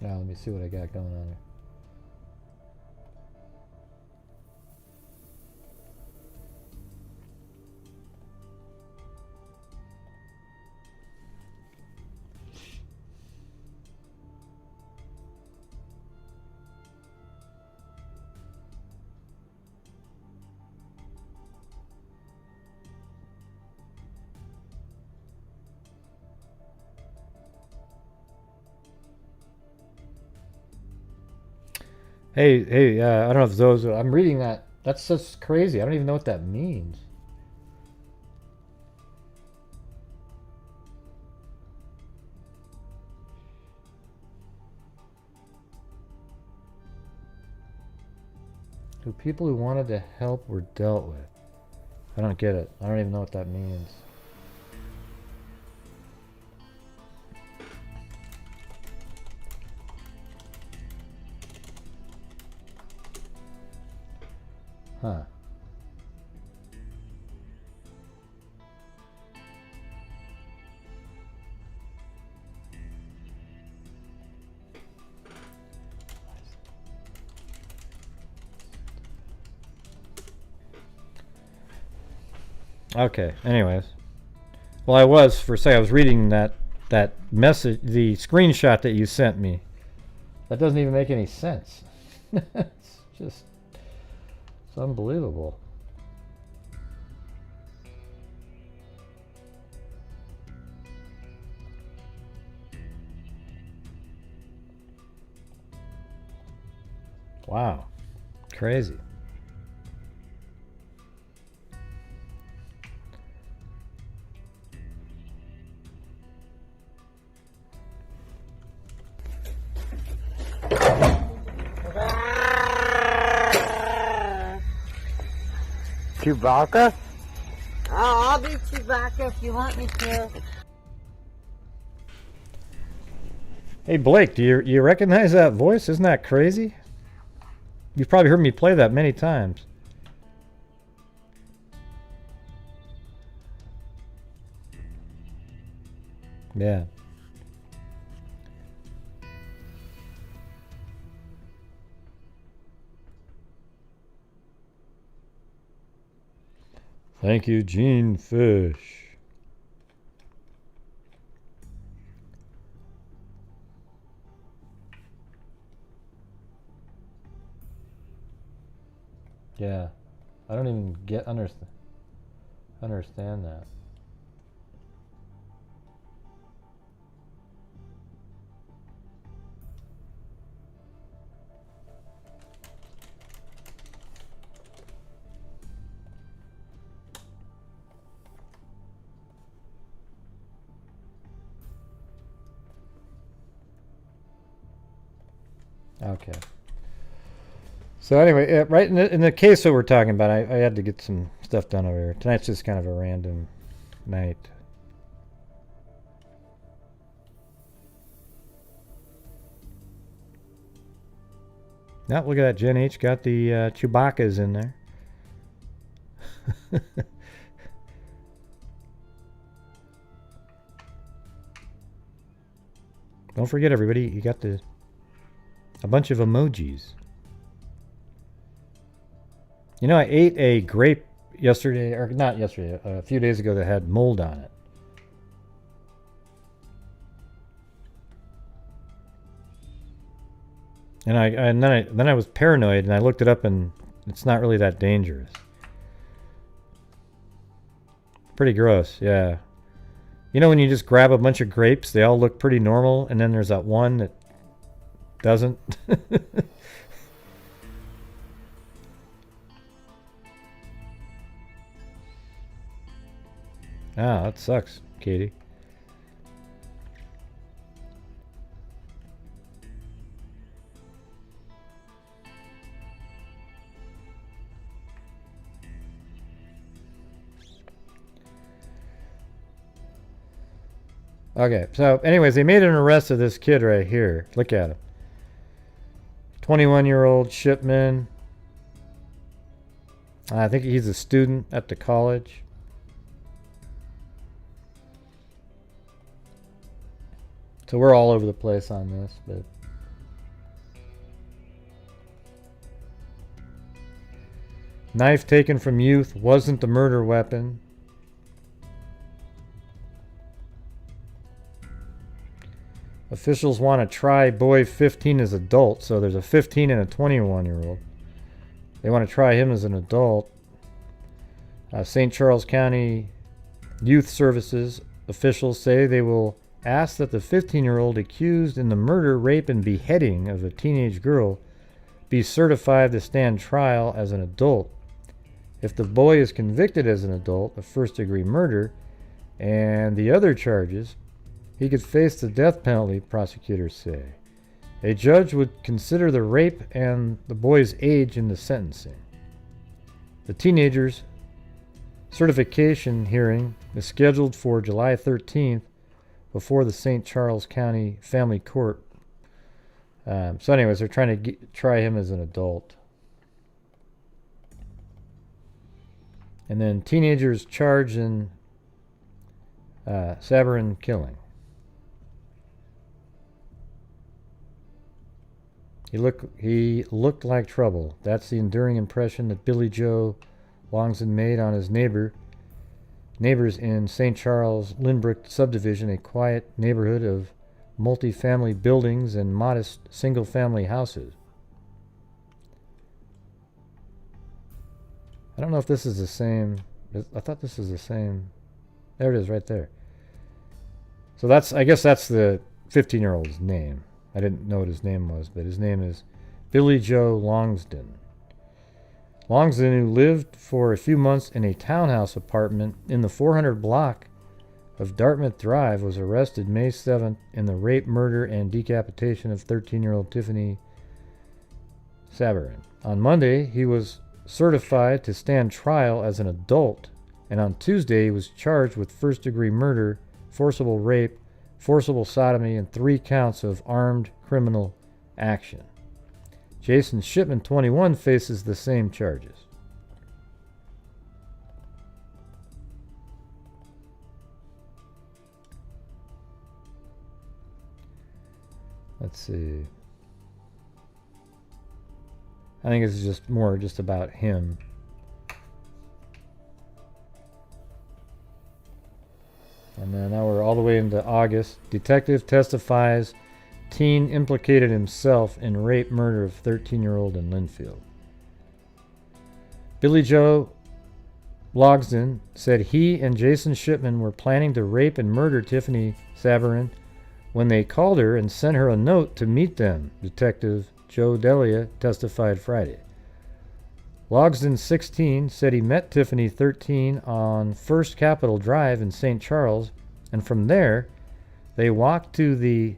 Now let me see what I got going on here. Hey, I don't know if those. I'm reading that. That's just crazy. I don't even know what that means. Who people who wanted to help were dealt with. I don't get it. I don't even know what that means. Huh. Okay, anyways. Well, I was, for a second, I was reading that message, the screenshot that you sent me. That doesn't even make any sense. It's just, it's unbelievable. Wow. Crazy. Chewbacca? Oh, I'll be Chewbacca if you want me to. Hey Blake, do you recognize that voice? Isn't that crazy? You've probably heard me play that many times. Yeah. Thank you, Gene Fish. Yeah, I don't even understand that. Okay. So anyway, right in the case that we're talking about, I had to get some stuff done over here. Tonight's just kind of a random night. Now look at that, Gen H got the Chewbacca's in there. Don't forget, everybody, you got a bunch of emojis. You know, I ate a grape yesterday, or not yesterday, a few days ago that had mold on it. And then I was paranoid, and I looked it up, and it's not really that dangerous. Pretty gross, yeah. You know when you just grab a bunch of grapes, they all look pretty normal, and then there's that one that doesn't. Ah, that sucks, Katie. Okay, so anyways, they made an arrest of this kid right here. Look at him. 21-year-old Shipman. I think he's a student at the college. So we're all over the place on this, but knife taken from youth wasn't the murder weapon. Officials want to try boy 15 as adult, so there's a 15 and a 21-year-old. They want to try him as an adult. St. Charles County Youth Services officials say they will ask that the 15-year-old accused in the murder, rape, and beheading of a teenage girl be certified to stand trial as an adult. If the boy is convicted as an adult of first-degree murder and the other charges, he could face the death penalty, prosecutors say. A judge would consider the rape and the boy's age in the sentencing. The teenager's certification hearing is scheduled for July 13th before the St. Charles County Family Court. So anyways, they're trying to try him as an adult. And then teenagers charged in Sabourin killing. He looked like trouble. That's the enduring impression that Billy Joe Longsdon made on his neighbors in St. Charles Lynbrook subdivision, a quiet neighborhood of multi-family buildings and modest single-family houses. I don't know if this is the same. I thought this is the same. There it is right there. So I guess that's the 15-year-old's name. I didn't know what his name was, but his name is Billy Joe Longsdon. Longsdon, who lived for a few months in a townhouse apartment in the 400 block of Dartmouth Drive, was arrested May 7th in the rape, murder, and decapitation of 13-year-old Tiffany Saberin. On Monday, he was certified to stand trial as an adult, and on Tuesday he was charged with first-degree murder, forcible rape, forcible sodomy, and 3 counts of armed criminal action. Jason Shipman, 21, faces the same charges. Let's see. I think it's just more just about him. And then now we're all the way into August. Detective testifies teen implicated himself in rape murder of 13-year-old in Linfield. Billy Joe Logsdon said he and Jason Shipman were planning to rape and murder Tiffany Saberin when they called her and sent her a note to meet them, Detective Joe Delia testified Friday. Logsdon, 16, said he met Tiffany, 13, on First Capitol Drive in St. Charles, and from there, they walked to the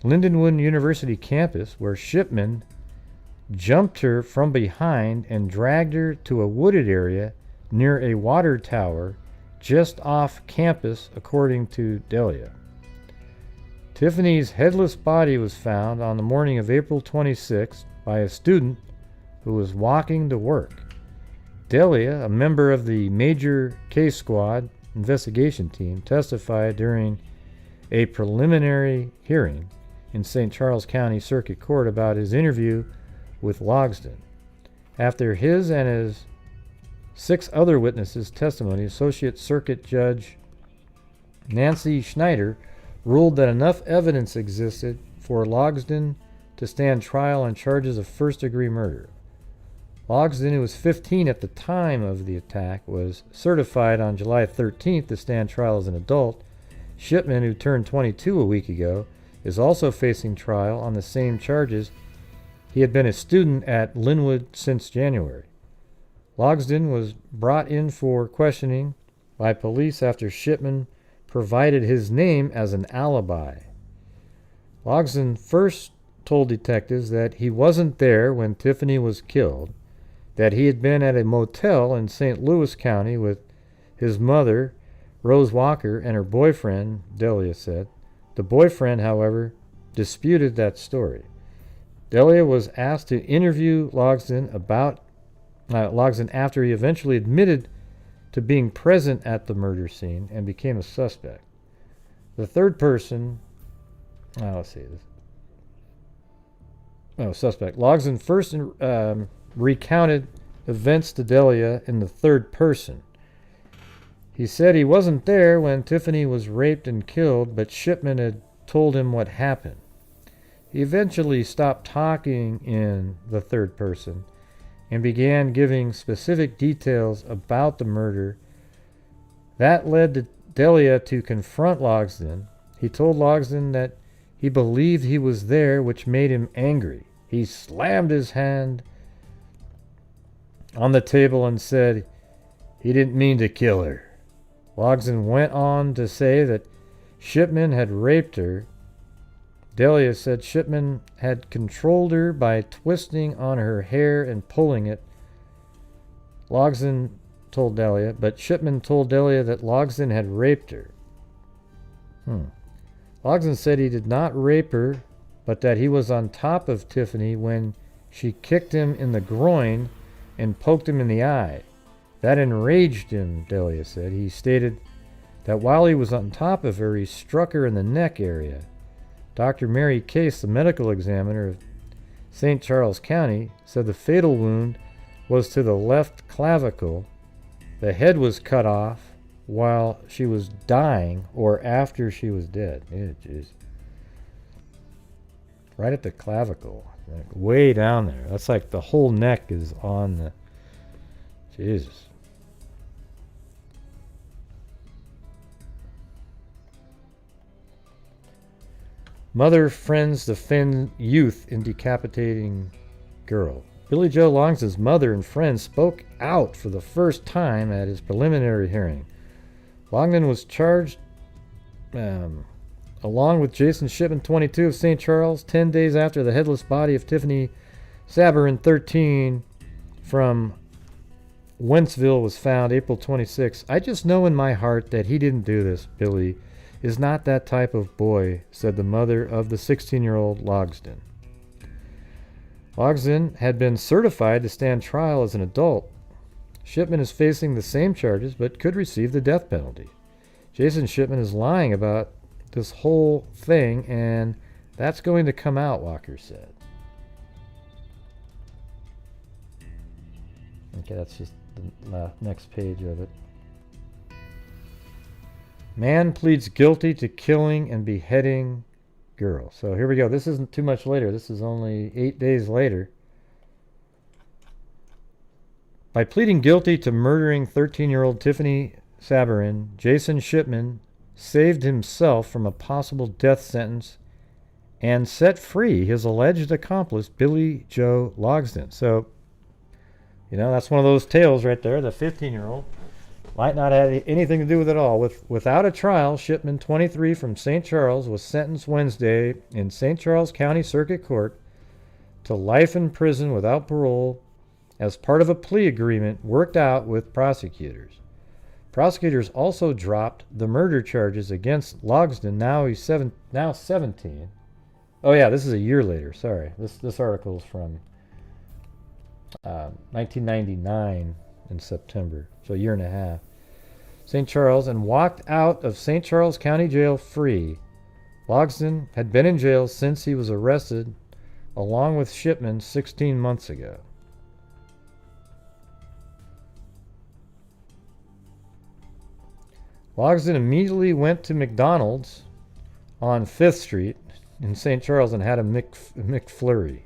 Lindenwood University campus, where Shipman jumped her from behind and dragged her to a wooded area near a water tower just off campus, according to Delia. Tiffany's headless body was found on the morning of April 26th by a student who was walking to work. Delia, a member of the Major Case Squad investigation team, testified during a preliminary hearing in St. Charles County Circuit Court about his interview with Logsdon. After his and his 6 other witnesses' testimony, Associate Circuit Judge Nancy Schneider ruled that enough evidence existed for Logsdon to stand trial on charges of first-degree murder. Logsdon, who was 15 at the time of the attack, was certified on July 13th to stand trial as an adult. Shipman, who turned 22 a week ago, is also facing trial on the same charges. He had been a student at Linwood since January. Logsdon was brought in for questioning by police after Shipman provided his name as an alibi. Logsdon first told detectives that he wasn't there when Tiffany was killed, that he had been at a motel in St. Louis County with his mother, Rose Walker, and her boyfriend, Delia said. The boyfriend, however, disputed that story. Delia was asked to interview Logsdon after he eventually admitted to being present at the murder scene and became a suspect. The third person, suspect. Logsdon first recounted events to Delia in the third person. He said he wasn't there when Tiffany was raped and killed, but Shipman had told him what happened. He eventually stopped talking in the third person and began giving specific details about the murder. That led Delia to confront Logsdon. He told Logsdon that he believed he was there, which made him angry. He slammed his hand on the table and said he didn't mean to kill her. Logsdon went on to say that Shipman had raped her. Delia said Shipman had controlled her by twisting on her hair and pulling it. Logsdon told Delia, but Shipman told Delia that Logsdon had raped her. Logsdon said he did not rape her, but that he was on top of Tiffany when she kicked him in the groin and poked him in the eye. That enraged him, Delia said. He stated that while he was on top of her, he struck her in the neck area. Dr. Mary Case, the medical examiner of St. Charles County, said the fatal wound was to the left clavicle. The head was cut off while she was dying or after she was dead. Jeez. Right at the clavicle. Like way down there. That's like the whole neck is on the... Jesus. Mother friends defend youth in decapitating girl. Billy Joe Logsdon's mother and friends spoke out for the first time at his preliminary hearing. Logsdon was charged along with Jason Shipman, 22, of St. Charles, 10 days after the headless body of Tiffany Saberin, 13, from Wentzville was found April 26. I just know in my heart that he didn't do this. Billy is not that type of boy, said the mother of the 16-year-old Logsdon. Logsdon had been certified to stand trial as an adult. Shipman is facing the same charges but could receive the death penalty. Jason Shipman is lying about this whole thing, and that's going to come out, Walker said. Okay, that's just the next page of it. Man pleads guilty to killing and beheading girl. So here we go. This isn't too much later. This is only 8 days later. By pleading guilty to murdering 13-year-old Tiffany Saberin, Jason Shipman saved himself from a possible death sentence and set free his alleged accomplice, Billy Joe Logsdon. So, you know, that's one of those tales right there. The 15-year-old might not have anything to do with it all. Without a trial, Shipman, 23, from St. Charles, was sentenced Wednesday in St. Charles County Circuit Court to life in prison without parole as part of a plea agreement worked out with prosecutors. Prosecutors also dropped the murder charges against Logsdon. Now he's 17. Oh yeah, this is a year later. Sorry, this article is from 1999 in September, so a year and a half. St. Charles, and walked out of St. Charles County Jail free. Logsdon had been in jail since he was arrested, along with Shipman 16 months ago. Logsdon immediately went to McDonald's on 5th Street in St. Charles and had a McFlurry.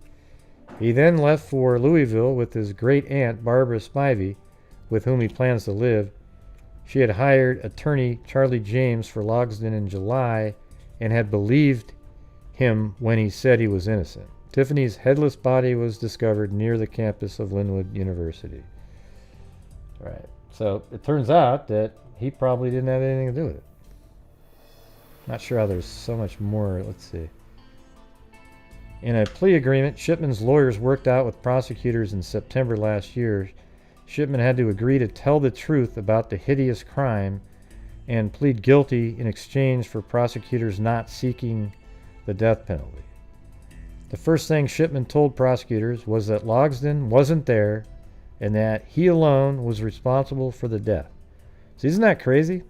He then left for Louisville with his great-aunt, Barbara Spivey, with whom he plans to live. She had hired attorney Charlie James for Logsdon in July and had believed him when he said he was innocent. Tiffany's headless body was discovered near the campus of Linwood University. All right. So it turns out that he probably didn't have anything to do with it. Not sure how there's so much more. Let's see. In a plea agreement Shipman's lawyers worked out with prosecutors in September last year, Shipman had to agree to tell the truth about the hideous crime and plead guilty in exchange for prosecutors not seeking the death penalty. The first thing Shipman told prosecutors was that Logsdon wasn't there and that he alone was responsible for the death. So isn't that crazy?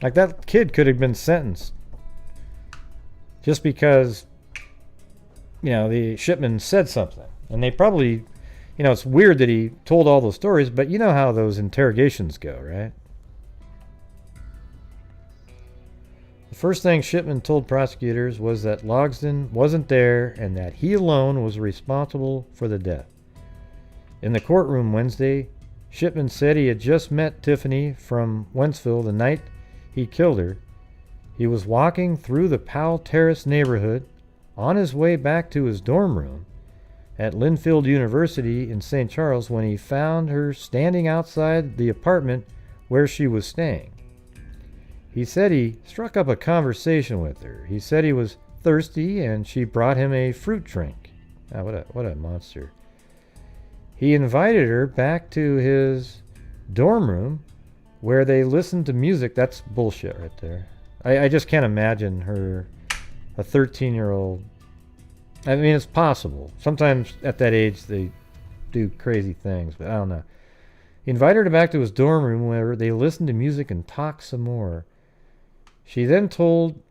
Like, that kid could have been sentenced just because, you know, the Shipman said something. And they probably, you know, it's weird that he told all those stories, but you know how those interrogations go, right? The first thing Shipman told prosecutors was that Logsdon wasn't there and that he alone was responsible for the death. In the courtroom Wednesday, Shipman said he had just met Tiffany from Wentzville the night he killed her. He was walking through the Powell Terrace neighborhood on his way back to his dorm room at Linfield University in St. Charles when he found her standing outside the apartment where she was staying. He said he struck up a conversation with her. He said he was thirsty and she brought him a fruit drink. Ah, what a monster. He invited her back to his dorm room where they listened to music. That's bullshit right there. I just can't imagine her, a 13-year-old. I mean, it's possible. Sometimes at that age they do crazy things, but I don't know. He invited her back to his dorm room where they listened to music and talked some more. She then told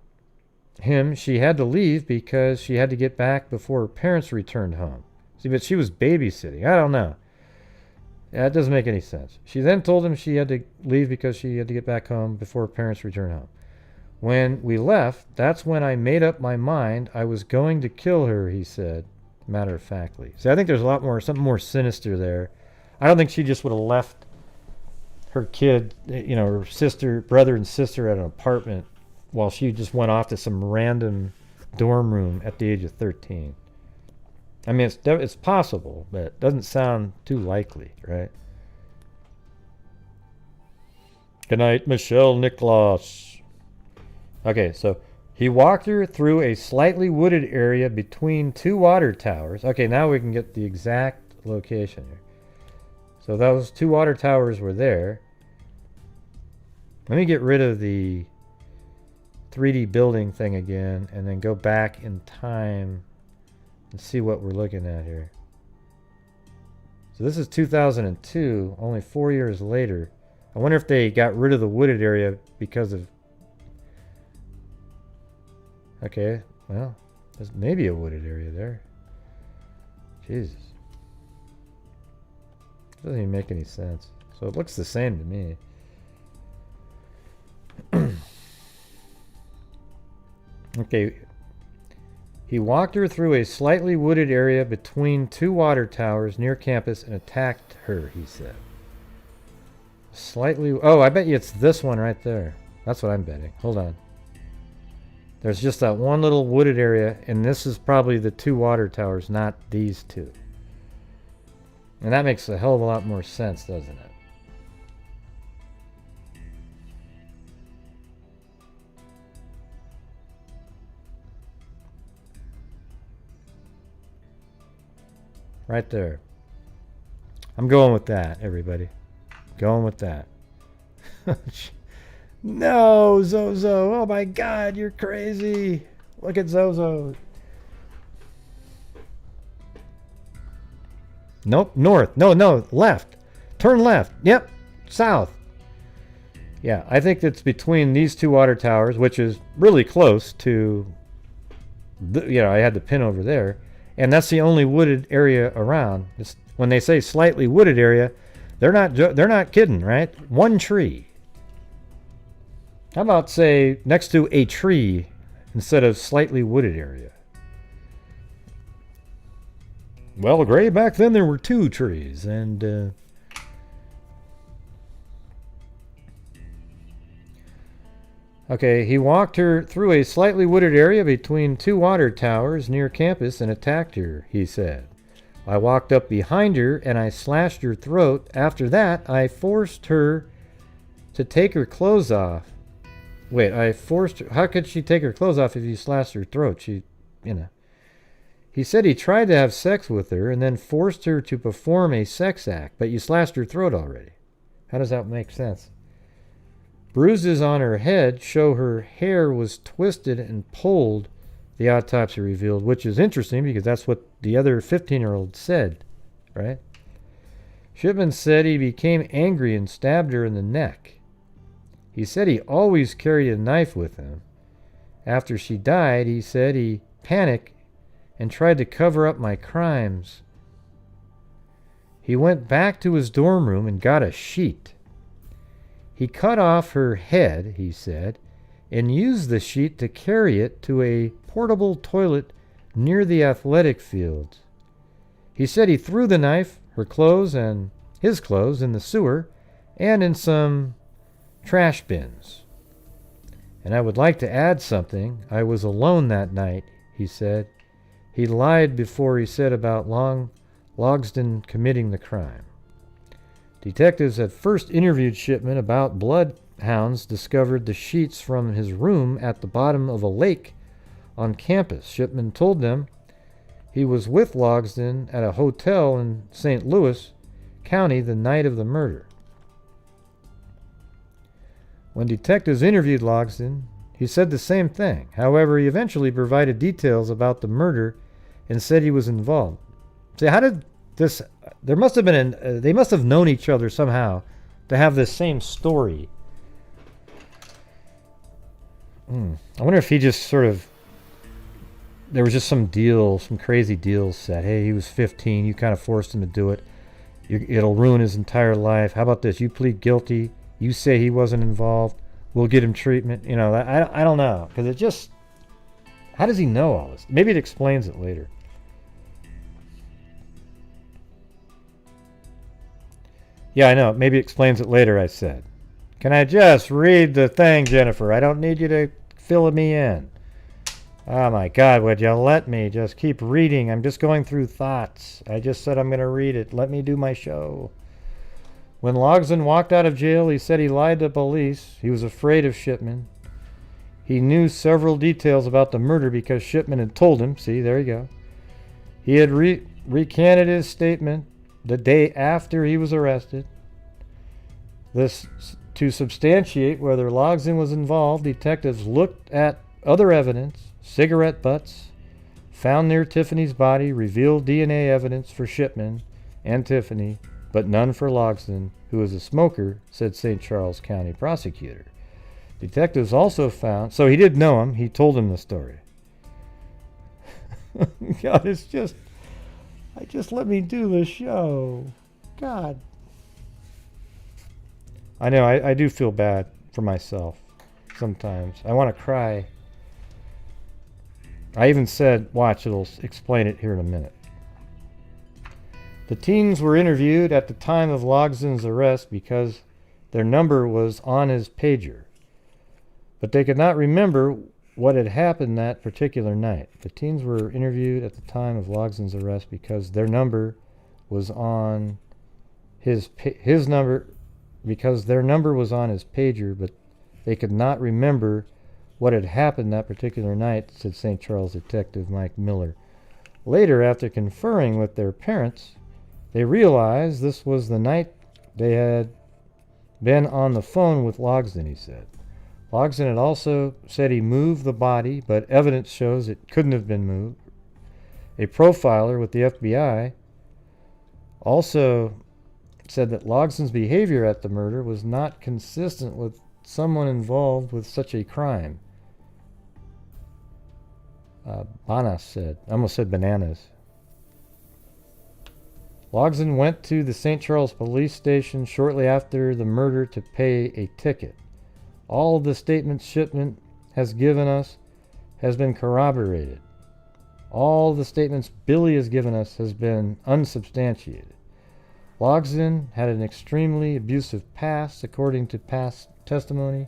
him she had to leave because she had to get back before her parents returned home. See, but she was babysitting. I don't know. That doesn't make any sense. She then told him she had to leave because she had to get back home before her parents returned home. When we left, that's when I made up my mind I was going to kill her, he said, matter-of-factly. See, I think there's a lot more, something more sinister there. I don't think she just would have left her kid, you know, her sister, brother and sister at an apartment while she just went off to some random dorm room at the age of 13. I mean, it's possible, but it doesn't sound too likely, right? Good night, Michelle Nicholas. Okay, so he walked her through a slightly wooded area between two water towers. Okay, now we can get the exact location here. So those 2 water towers were there. Let me get rid of the 3D building thing again and then go back in time and see what we're looking at here. So this is 2002, only 4 years later. I wonder if they got rid of the wooded area because of... Okay, well, there's maybe a wooded area there. Jesus. Doesn't even make any sense. So it looks the same to me. Okay. He walked her through a slightly wooded area between 2 water towers near campus and attacked her, he said. Slightly... Oh, I bet you it's this one right there. That's what I'm betting. Hold on. There's just that one little wooded area, and this is probably the 2 water towers, not these 2. And that makes a hell of a lot more sense, doesn't it? Right there. I'm going with that, everybody. Going with that. No, Zozo. Oh my God, you're crazy. Look at Zozo. Nope, north. No, left. Turn left. Yep, south. Yeah, I think it's between these 2 water towers, which is really close to, I had the pin over there. And that's the only wooded area around. When they say slightly wooded area, they're not kidding, right? 1 tree. How about say next to a tree instead of slightly wooded area? Well, Gray, back then there were 2 trees, and okay, he walked her through a slightly wooded area between 2 water towers near campus and attacked her, he said. I walked up behind her and I slashed her throat. After that, I forced her to take her clothes off. Wait, I forced her... How could she take her clothes off if you slashed her throat? He said he tried to have sex with her and then forced her to perform a sex act, but you slashed her throat already. How does that make sense? Bruises on her head show her hair was twisted and pulled, the autopsy revealed, which is interesting because that's what the other 15-year-old said, right? Shipman said he became angry and stabbed her in the neck. He said he always carried a knife with him. After she died, he said he panicked and tried to cover up my crimes. He went back to his dorm room and got a sheet. He cut off her head, he said, and used the sheet to carry it to a portable toilet near the athletic fields. He said he threw the knife, her clothes, and his clothes in the sewer and in some trash bins. And I would like to add something. I was alone that night, he said. He lied before he said about Logsdon committing the crime. Detectives had first interviewed Shipman about bloodhounds discovered the sheets from his room at the bottom of a lake on campus. Shipman told them he was with Logsdon at a hotel in St. Louis County the night of the murder. When detectives interviewed Logsdon, he said the same thing. However, he eventually provided details about the murder and said he was involved. See, how did this... There must have been they must have known each other somehow to have this same story. I wonder if he just sort of... There was just some deal, some crazy deal set. Hey, he was 15. You kind of forced him to do it. It'll ruin his entire life. How about this? You plead guilty. You say he wasn't involved. We'll get him treatment. I don't know. Because it just... How does he know all this? Maybe it explains it later. Yeah, I know. Maybe it explains it later, I said. Can I just read the thing, Jennifer? I don't need you to fill me in. Oh my God, would you let me just keep reading? I'm just going through thoughts. I just said I'm going to read it. Let me do my show. When Logsdon walked out of jail, he said he lied to police. He was afraid of Shipman. He knew several details about the murder because Shipman had told him. See, there you go. He had recanted his statement the day after he was arrested. This to substantiate whether Logsdon was involved, detectives looked at other evidence, cigarette butts found near Tiffany's body, revealed DNA evidence for Shipman and Tiffany, but none for Logsdon, who was a smoker, said St. Charles County prosecutor. Detectives also found, so he did know him, he told him the story. God, it's just let me do the show. God. I know, I do feel bad for myself sometimes. I want to cry. I even said, watch, it'll explain it here in a minute. The teens were interviewed at the time of Logsdon's arrest because their number was on his pager, but they could not remember what had happened that particular night. The teens were interviewed at the time of Logsdon's arrest because their number was on his number, because their number was on his pager, but they could not remember what had happened that particular night, said St. Charles Detective Mike Miller. Later, after conferring with their parents, they realized this was the night they had been on the phone with Logsdon, he said. Logsdon had also said he moved the body, but evidence shows it couldn't have been moved. A profiler with the FBI also said that Logsdon's behavior at the murder was not consistent with someone involved with such a crime. Banas said. I almost said bananas. Logsdon went to the St. Charles police station shortly after the murder to pay a ticket. All of the statements Shipman has given us has been corroborated. All the statements Billy has given us has been unsubstantiated. Logsdon had an extremely abusive past, according to past testimony.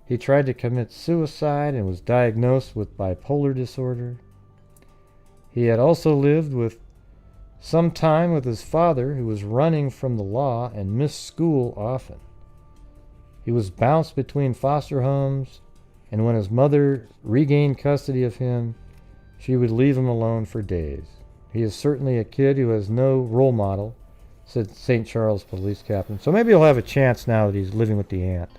He tried to commit suicide and was diagnosed with bipolar disorder. He had also lived with some time with his father, who was running from the law and missed school often. He was bounced between foster homes, and when his mother regained custody of him, she would leave him alone for days. He is certainly a kid who has no role model, said St. Charles police captain. So maybe he'll have a chance now that he's living with the aunt.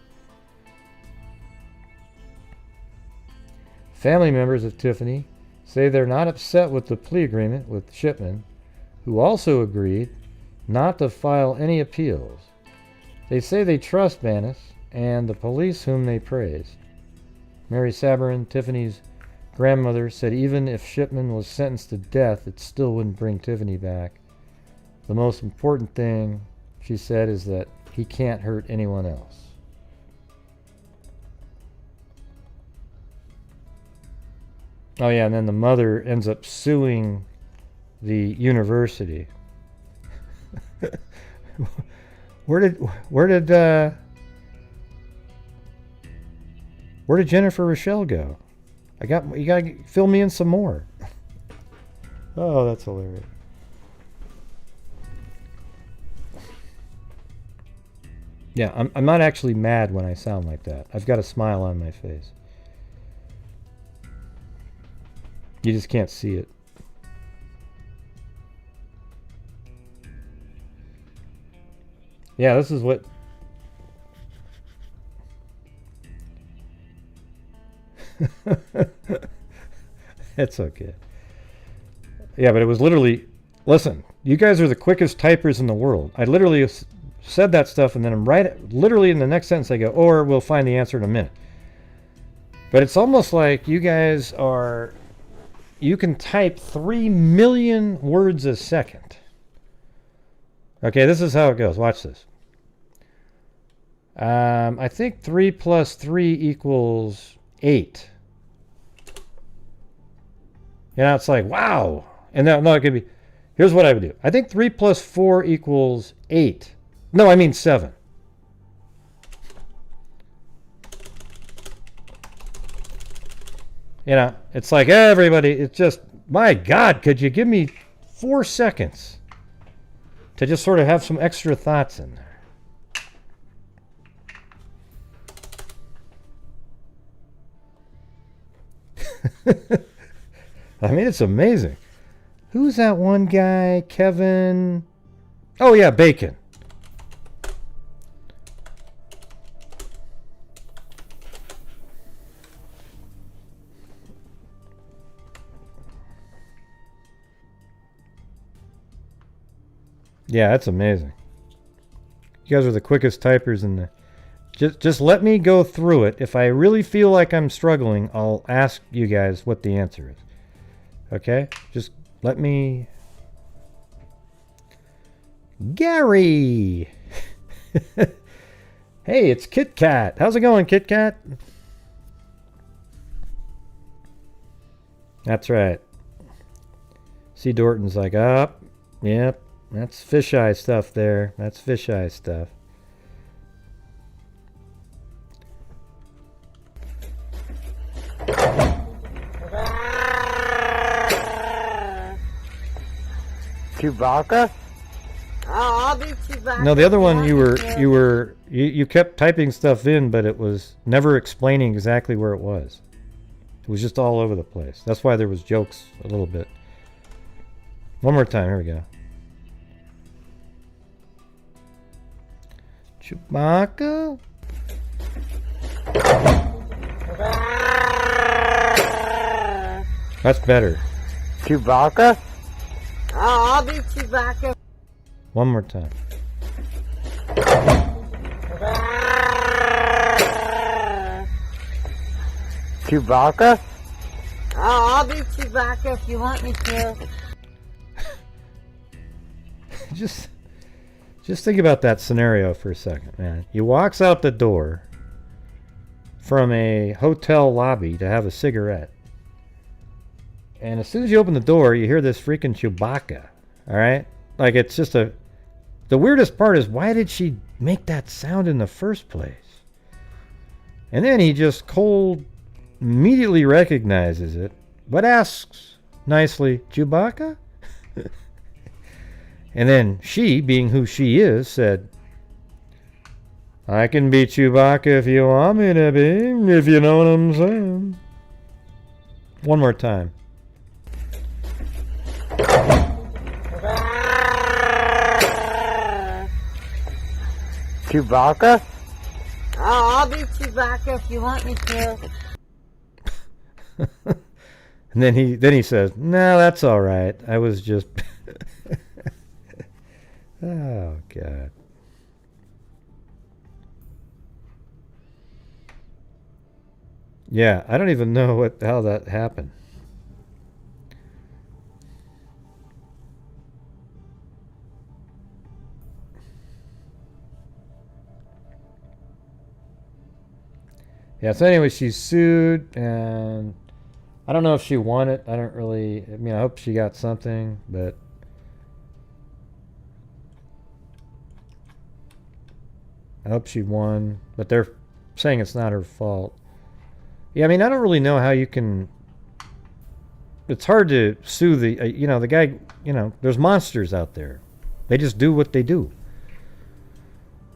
Family members of Tiffany say they're not upset with the plea agreement with Shipman, who also agreed not to file any appeals. They say they trust Banas and the police, whom they praised. Mary Saberin, Tiffany's grandmother, said even if Shipman was sentenced to death, it still wouldn't bring Tiffany back. The most important thing, she said, is that he can't hurt anyone else. Oh yeah, and then the mother ends up suing the university. Where did Jennifer Rochelle go? You gotta fill me in some more. Oh, that's hilarious. Yeah, I'm not actually mad when I sound like that. I've got a smile on my face. You just can't see it. Yeah, this is what... It's okay. Yeah, but it was literally... Listen, you guys are the quickest typers in the world. I literally said that stuff, and then I'm literally in the next sentence I go, or we'll find the answer in a minute. But it's almost like you guys are... You can type 3 million words a second. Okay, this is how it goes. Watch this. I think 3 plus 3 equals 8. You know, it's like, wow. And no, it could be... Here's what I would do. I think 3 plus 4 equals 8. No, I mean 7. You know, it's like everybody, it's just, my God, could you give me 4 seconds to just sort of have some extra thoughts in there? I mean, it's amazing. Who's that one guy, Kevin Oh yeah, bacon. Yeah, that's amazing. You guys are the quickest typers in the... Just let me go through it. If I really feel like I'm struggling, I'll ask you guys what the answer is. Okay? Just let me... Gary! Hey, it's Kit Kat. How's it going, Kit Kat? That's right. C. Dorton's like, up. Yep. That's fisheye stuff there. That's fisheye stuff. Chewbacca? Oh, I'll do Chewbacca. No, the other one you kept typing stuff in, but it was never explaining exactly where it was. It was just all over the place. That's why there was jokes a little bit. One more time. Here we go. Chewbacca? That's better. Chewbacca? Oh, I'll do Chewbacca. One more time. Chewbacca? Oh, I'll do Chewbacca if you want me to. Just think about that scenario for a second, man. He walks out the door from a hotel lobby to have a cigarette. And as soon as you open the door, you hear this freaking Chewbacca. Alright? Like, it's just a... The weirdest part is, why did she make that sound in the first place? And then he just immediately recognizes it, but asks nicely, Chewbacca? And then she, being who she is, said, I can be Chewbacca if you want me to be, if you know what I'm saying. One more time. Chewbacca? Oh, I'll do Chewbacca if you want me to. And then he says, no, that's all right. I was just... Oh, God. Yeah, I don't even know how that happened. Yeah, so anyway, she's sued, and I don't know if she won it. I mean, I hope she got something, but... I hope she won, but they're saying it's not her fault. Yeah, I mean, I don't really know how you can... It's hard to sue the guy, there's monsters out there. They just do what they do.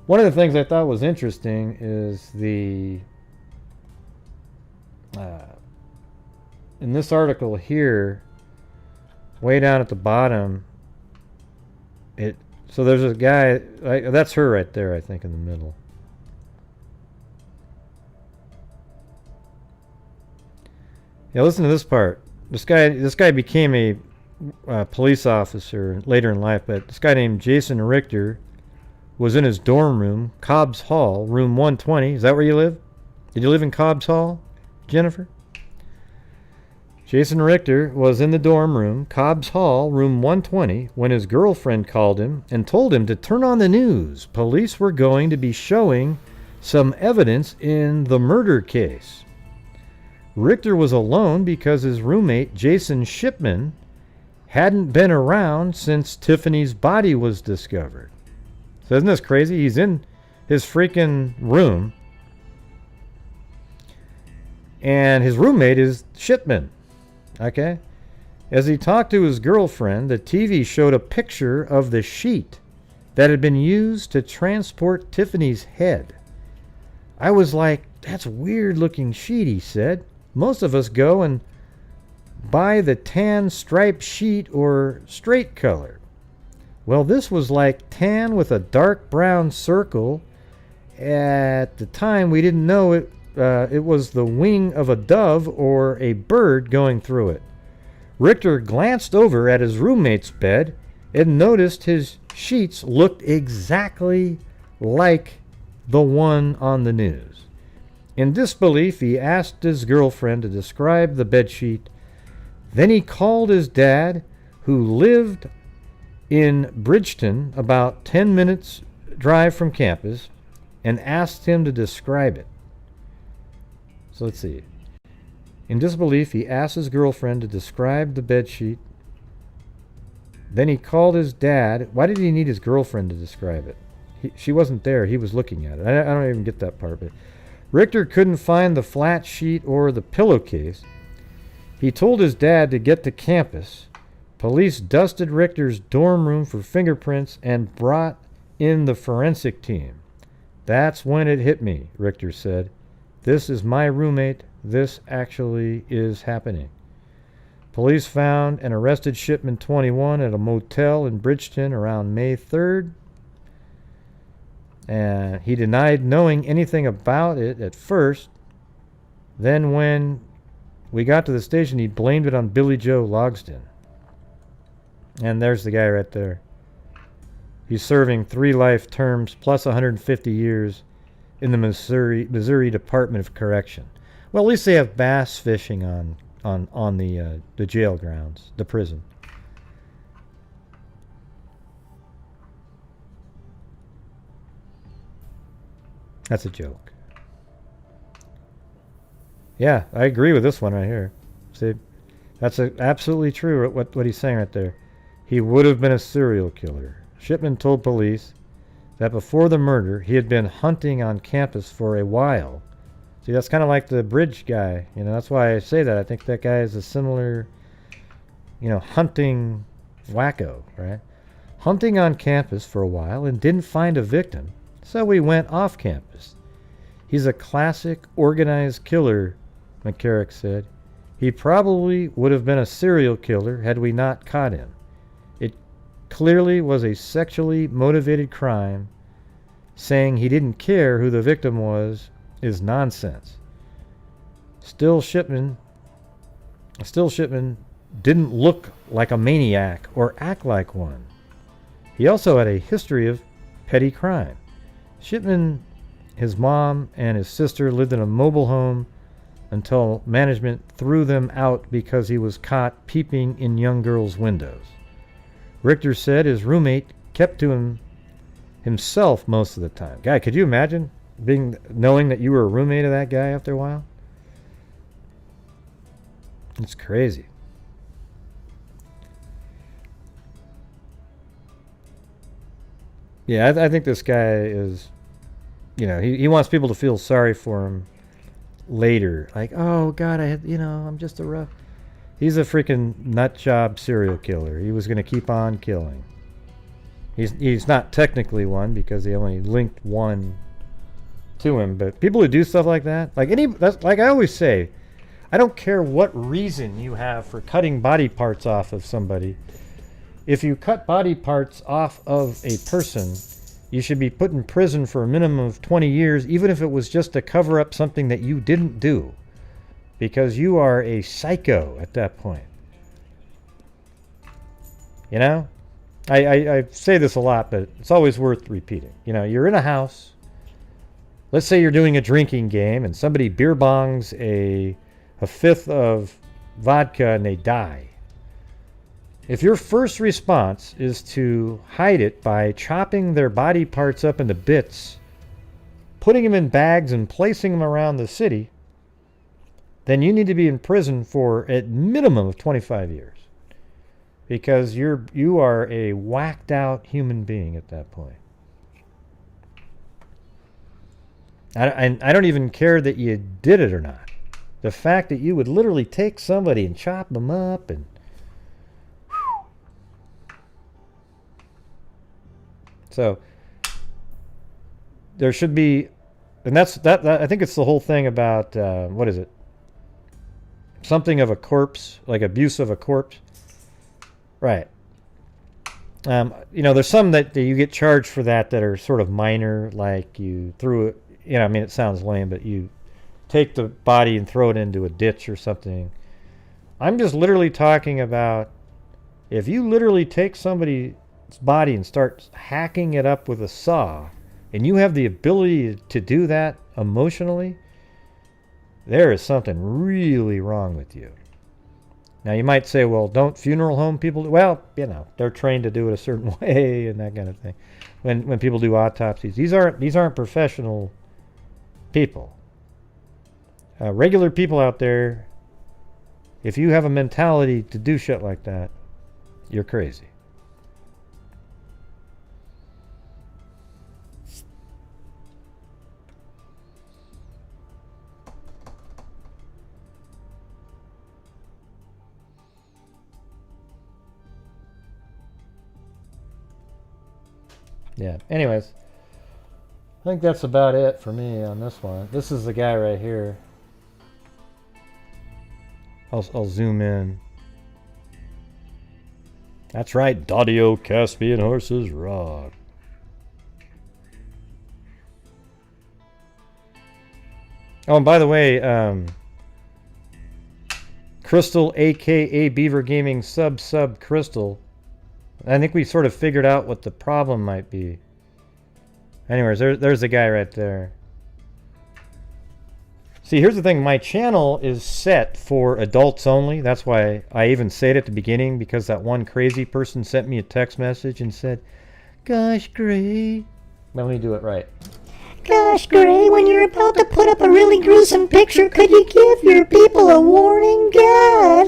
One of the things I thought was interesting is in this article here, way down at the bottom, so there's a guy, that's her right there, I think, in the middle. Yeah, listen to this part. This guy became a police officer later in life, but this guy named Jason Richter was in his dorm room, Cobb's Hall, room 120. Is that where you live? Did you live in Cobb's Hall, Jennifer? Jason Richter was in the dorm room, Cobb's Hall, room 120, when his girlfriend called him and told him to turn on the news. Police were going to be showing some evidence in the murder case. Richter was alone because his roommate, Jason Shipman, hadn't been around since Tiffany's body was discovered. So isn't this crazy? He's in his freaking room, and his roommate is Shipman. Okay? As he talked to his girlfriend, the TV showed a picture of the sheet that had been used to transport Tiffany's head. I was like, that's a weird looking sheet, he said. Most of us go and buy the tan striped sheet or straight color. Well, this was like tan with a dark brown circle. At the time, we didn't know it. It was the wing of a dove or a bird going through it. Richter glanced over at his roommate's bed and noticed his sheets looked exactly like the one on the news. In disbelief, he asked his girlfriend to describe the bedsheet. Then he called his dad, who lived in Bridgeton, about 10 minutes drive from campus, and asked him to describe it. So let's see. In disbelief, he asked his girlfriend to describe the bedsheet. Then he called his dad. Why did he need his girlfriend to describe it? She wasn't there. He was looking at it. I don't even get that part. But Richter couldn't find the flat sheet or the pillowcase. He told his dad to get to campus. Police dusted Richter's dorm room for fingerprints and brought in the forensic team. That's when it hit me, Richter said. This is my roommate. This actually is happening. Police found and arrested Shipman 21 at a motel in Bridgeton around May 3rd. And he denied knowing anything about it at first. Then when we got to the station, he blamed it on Billy Joe Logsdon. And there's the guy right there. He's serving 3 life terms plus 150 years in the Missouri Department of Correction. Well, at least they have bass fishing on the jail grounds, the prison. That's a joke. Yeah, I agree with this one right here. See, that's absolutely true what he's saying right there. He would have been a serial killer. Shipman told police that before the murder, he had been hunting on campus for a while. See, that's kind of like the bridge guy. You know, that's why I say that. I think that guy is a similar, hunting wacko, right? Hunting on campus for a while and didn't find a victim, so we went off campus. He's a classic organized killer, McCarrick said. He probably would have been a serial killer had we not caught him. It clearly was a sexually motivated crime. Saying he didn't care who the victim was is nonsense. Still Shipman didn't look like a maniac or act like one. He also had a history of petty crime. Shipman, his mom, and his sister lived in a mobile home until management threw them out because he was caught peeping in young girls' windows. Richter said his roommate kept to himself most of the time. Guy, could you imagine knowing that you were a roommate of that guy after a while? It's crazy. Yeah, I think this guy is, he wants people to feel sorry for him later. Like, oh, God, I'm just a rough... He's a freaking nut job serial killer. He was going to keep on killing. He's not technically one because they only linked one to him. But people who do stuff like that, that's like I always say, I don't care what reason you have for cutting body parts off of somebody. If you cut body parts off of a person, you should be put in prison for a minimum of 20 years, even if it was just to cover up something that you didn't do. Because you are a psycho at that point. I say this a lot, but it's always worth repeating. You're in a house. Let's say you're doing a drinking game and somebody beer bongs a fifth of vodka and they die. If your first response is to hide it by chopping their body parts up into bits, putting them in bags and placing them around the city, then you need to be in prison for a minimum of 25 years. Because you are a whacked out human being at that point. I don't even care that you did it or not. The fact that you would literally take somebody and chop them up and... So, there should be... And that I think it's the whole thing about, what is it? Something of a corpse, like abuse of a corpse. Right. You know, there's some that you get charged for that are sort of minor, like you threw it, you know, I mean, it sounds lame, but you take the body and throw it into a ditch or something. I'm just literally talking about if you literally take somebody's body and start hacking it up with a saw, and you have the ability to do that emotionally, there is something really wrong with you. Now you might say, well, don't funeral home people do? Well, you know, they're trained to do it a certain way and that kind of thing. When people do autopsies, these aren't professional people. Regular people out there, if you have a mentality to do shit like that, you're crazy. Yeah, anyways, I think that's about it for me on this one. This is the guy right here. I'll zoom in. That's right, Daudio Caspian horses rock. Oh, and by the way, Crystal, aka Beaver Gaming sub Crystal, I think we sort of figured out what the problem might be. Anyways, there's the guy right there. See, here's the thing. My channel is set for adults only. That's why I even say it at the beginning, because that one crazy person sent me a text message and said, "Gosh, Gray." Let me do it right. Gosh, Gray, when you're about to put up a really gruesome picture, could you give your people a warning? God.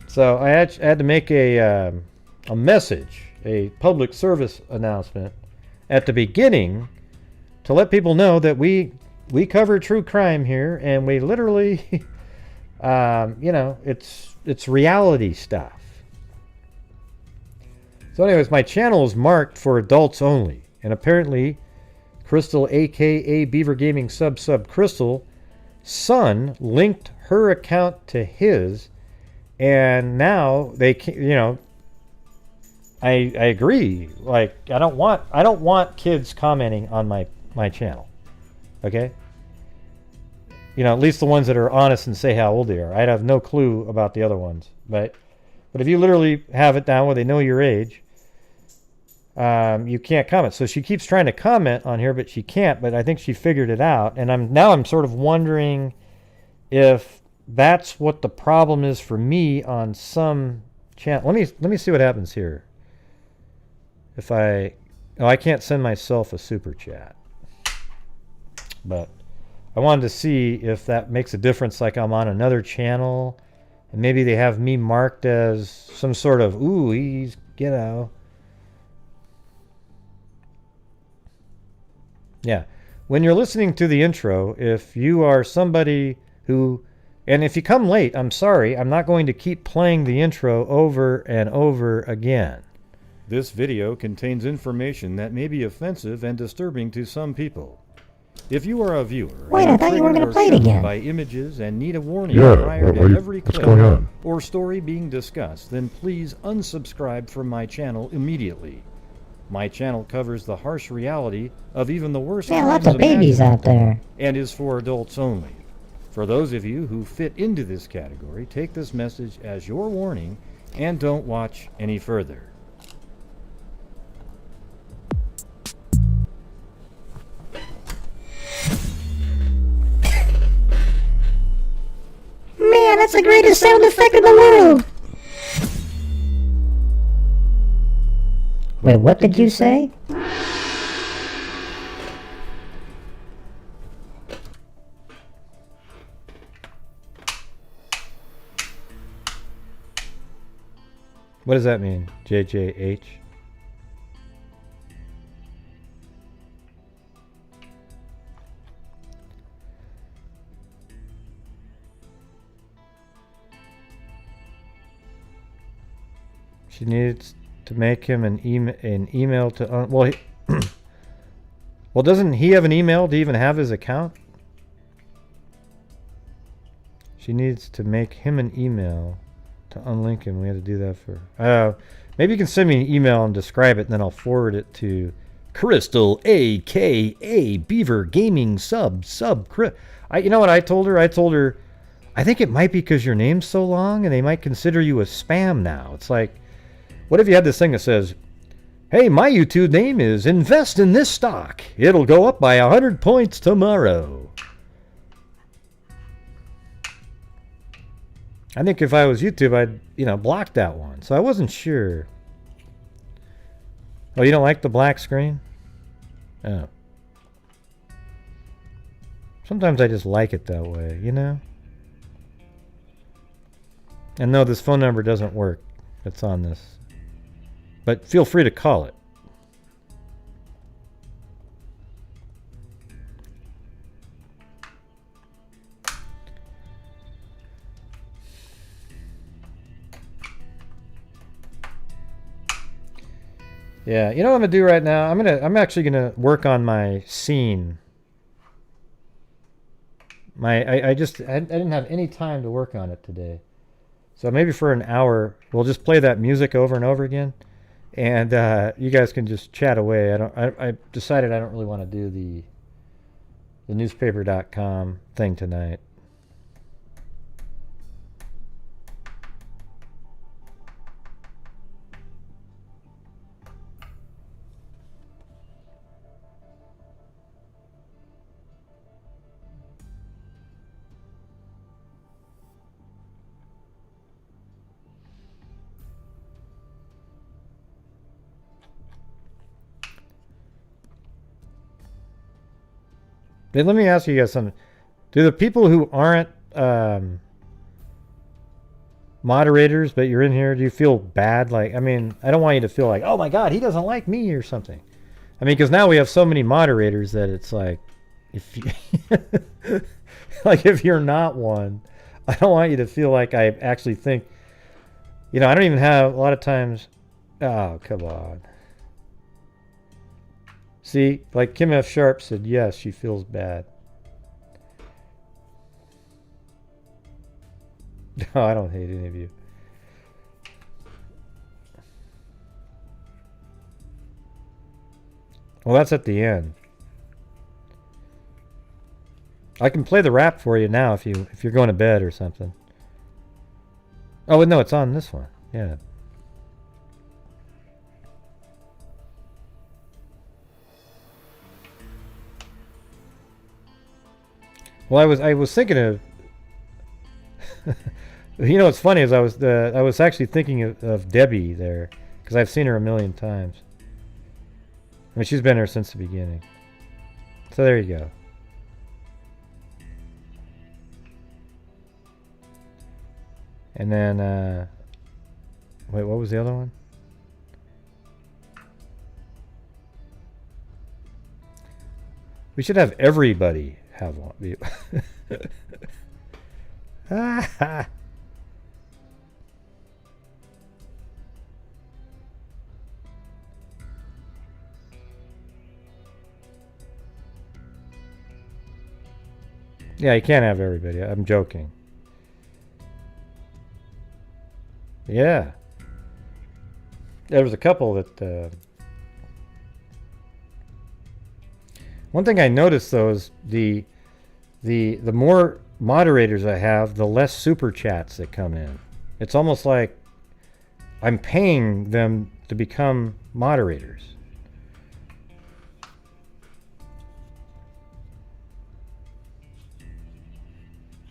So I had to make a message, a public service announcement at the beginning to let people know that we cover true crime here, and we literally, you know, it's reality stuff. So anyways, my channel is marked for adults only, and apparently Crystal, aka Beaver Gaming sub Crystal, son linked her account to his. And now they can, you know, I agree. Like, I don't want kids commenting on my channel. Okay? You know, at least the ones that are honest and say how old they are. I have no clue about the other ones. But if you literally have it down where they know your age, you can't comment. So she keeps trying to comment on here, but she can't. But I think she figured it out. And I'm sort of wondering if that's what the problem is for me on some channel. Let me see what happens here. If I can't send myself a super chat, but I wanted to see if that makes a difference. Like I'm on another channel, and maybe they have me marked as some sort of he's, you know. Yeah, when you're listening to the intro, if you are somebody who, and if you come late, I'm sorry, I'm not going to keep playing the intro over and over again. This video contains information that may be offensive and disturbing to some people. If you are a viewer, wait, I thought you were going to play it again. By images and need a warning Yeah, prior to every what's clip going on? or story being discussed, then please unsubscribe from my channel immediately. My channel covers the harsh reality of even the worst Yeah, crimes lots of babies out there. and is for adults only. For those of you who fit into this category, take this message as your warning and don't watch any further. Man, that's the greatest sound effect in the world! Wait, what did you say? What does that mean? JJH? She needs to make him an email to well, well, doesn't he have an email to even have his account? She needs to make him an email to unlink him. We had to do that for... maybe you can send me an email and describe it, and then I'll forward it to Crystal, a.k.a. Beaver Gaming sub. You know what I told her? I told her, I think it might be because your name's so long, and they might consider you a spam now. It's like, what if you had this thing that says, hey, my YouTube name is Invest in This Stock. It'll go up by 100 points tomorrow. I think if I was YouTube, I'd, block that one. So I wasn't sure. Oh, you don't like the black screen? Oh. Sometimes I just like it that way, And no, this phone number doesn't work. It's on this. But feel free to call it. Yeah, you know what I'm gonna do right now? I'm actually gonna work on my scene. I didn't have any time to work on it today. So maybe for an hour we'll just play that music over and over again. And you guys can just chat away. I decided I don't really want to do the newspaper.com thing tonight. But let me ask you guys something. Do the people who aren't moderators, but you're in here, do you feel bad? Like, I don't want you to feel like, oh my God, he doesn't like me or something. Because now we have so many moderators that it's like, if you like if you're not one, I don't want you to feel like I actually think, I don't even have a lot of times. Oh, come on. See, like Kim F. Sharp said, yes, she feels bad. No, I don't hate any of you. Well, that's at the end. I can play the rap for you now if you're going to bed or something. Oh, no, it's on this one. Yeah. Well, I was thinking of. What's funny is I was actually thinking of Debbie there because I've seen her a million times. She's been there since the beginning. So there you go. And then, wait, what was the other one? We should have everybody have one. Yeah, you can't have everybody. I'm joking. Yeah. There was a couple that... One thing I noticed, though, is the more moderators I have, the less super chats that come in. It's almost like I'm paying them to become moderators.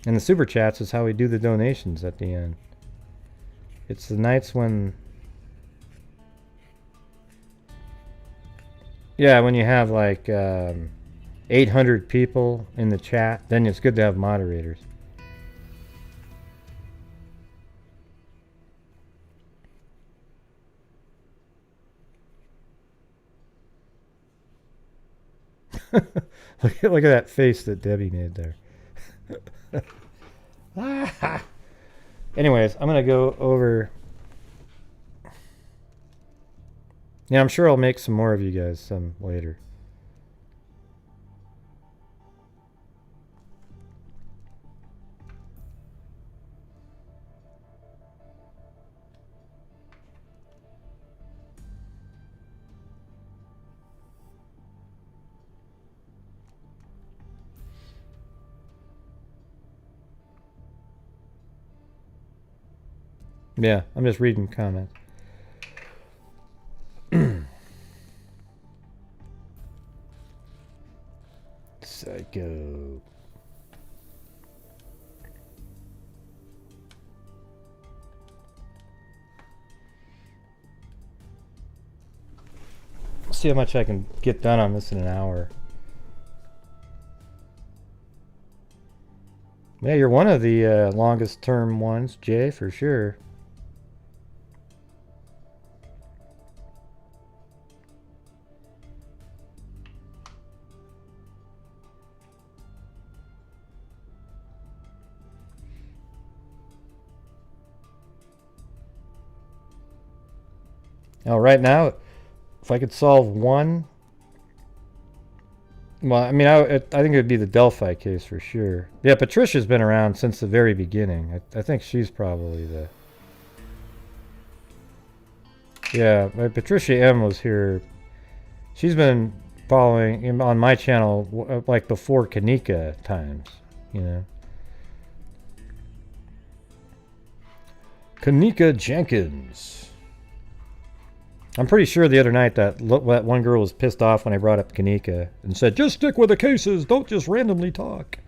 And the super chats is how we do the donations at the end. It's the nights when... Yeah, when you have like 800 people in the chat, then it's good to have moderators. Look at that face that Debbie made there. Anyways, I'm gonna go over. Yeah, I'm sure I'll make some more of you guys some later. Yeah, I'm just reading comments. Psycho. See how much I can get done on this in an hour. Yeah, you're one of the longest term ones, Jay, for sure. Now, right now, if I could solve one, well, I mean, I think it would be the Delphi case for sure. Yeah, Patricia's been around since the very beginning. I think she's probably the... Yeah, Patricia M was here. She's been following on my channel like before Kanika times, you know. Kanika Jenkins. I'm pretty sure the other night that one girl was pissed off when I brought up Kanika and said, just stick with the cases, don't just randomly talk.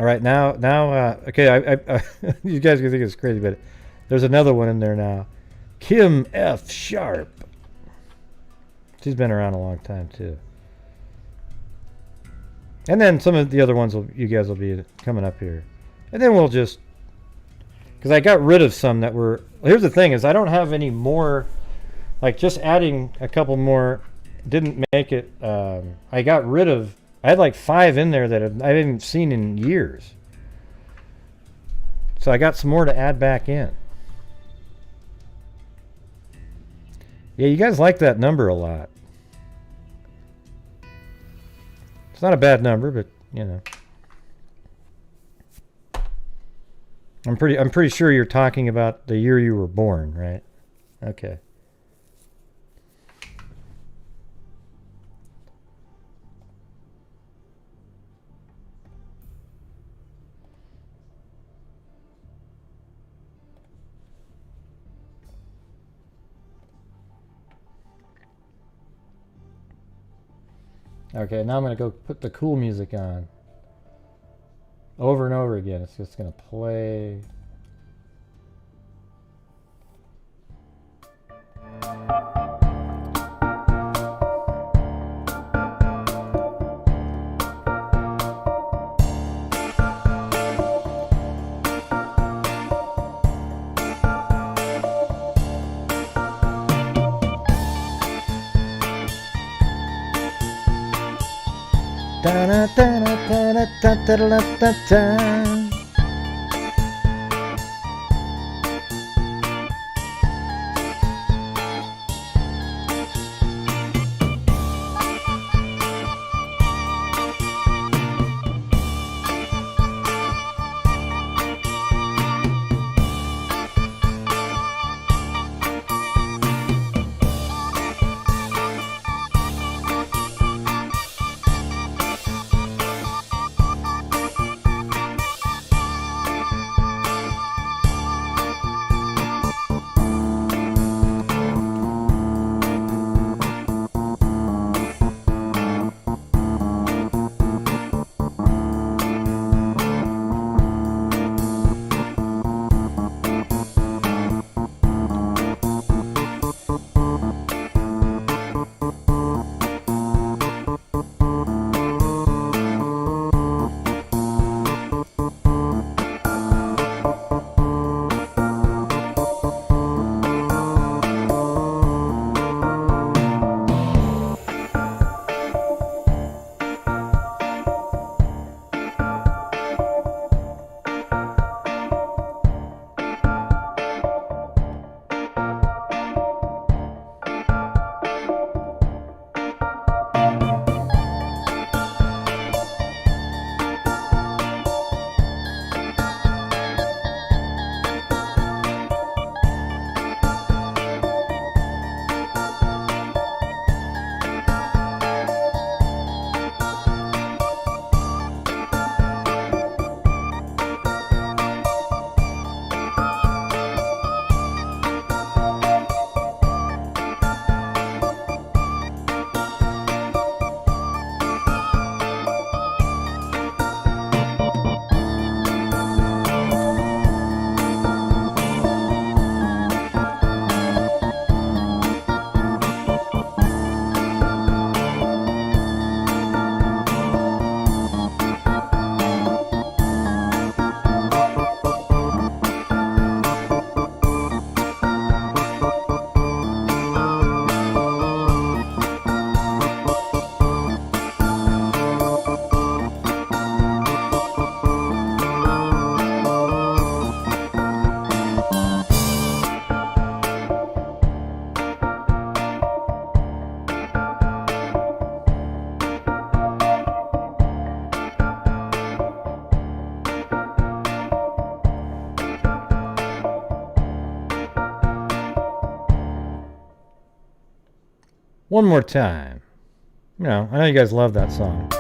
All right, now, okay, I you guys can think it's crazy, but there's another one in there now. Kim F. Sharp. She's been around a long time, too. And then some of the other ones, you guys will be coming up here. And then we'll just... Because I got rid of some that were... Here's the thing, is I don't have any more... Like, just adding a couple more didn't make it... I got rid of... I had like 5 in there that I hadn't seen in years. So I got some more to add back in. Yeah, you guys like that number a lot. It's not a bad number, but you know. I'm pretty sure you're talking about the year you were born, right? Okay. Okay, now I'm going to go put the cool music on. Over and over again. It's just going to play. Da-da-da-da-da-da-da-da-da. one more time. You know, I know you guys love that song.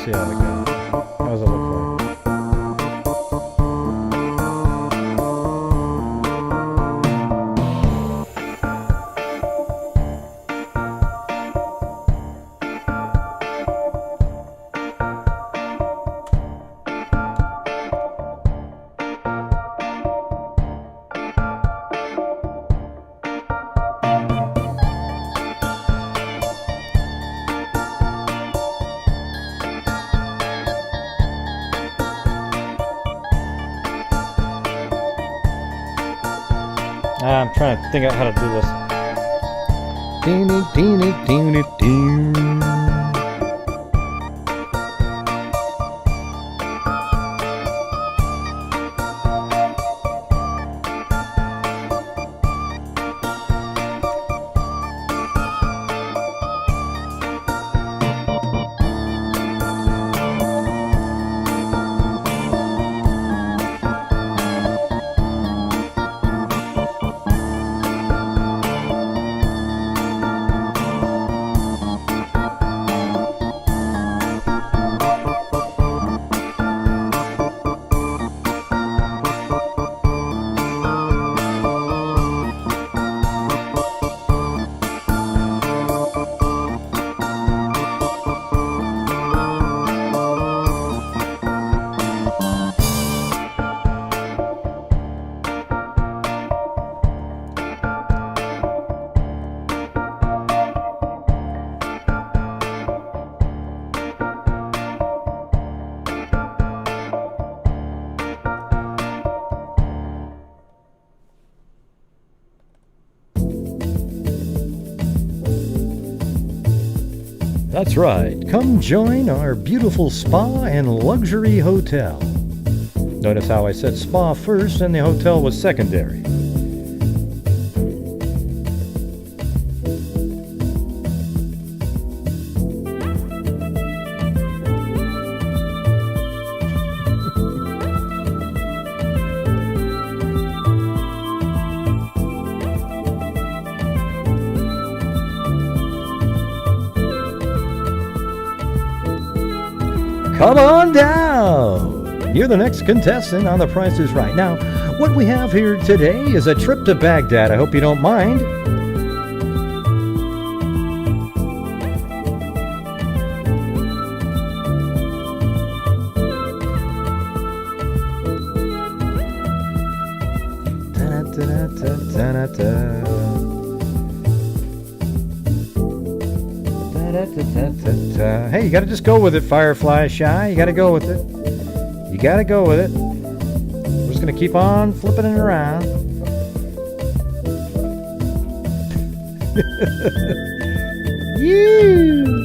See how it goes. How does it look like? I'm trying to think out how to do this. That's right. Come join our beautiful spa and luxury hotel. Notice how I said spa first and the hotel was secondary. Come on down! You're the next contestant on The Price is Right. Now, what we have here today is a trip to Baghdad. I hope you don't mind. Hey, you gotta just go with it, Firefly Shy. You gotta go with it. You gotta go with it. We're just gonna keep on flipping it around. You.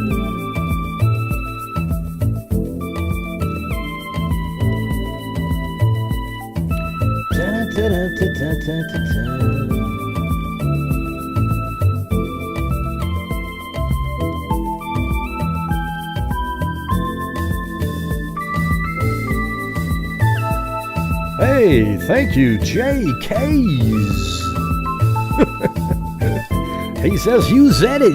Hey, thank you, JKs. He says, use Eddie.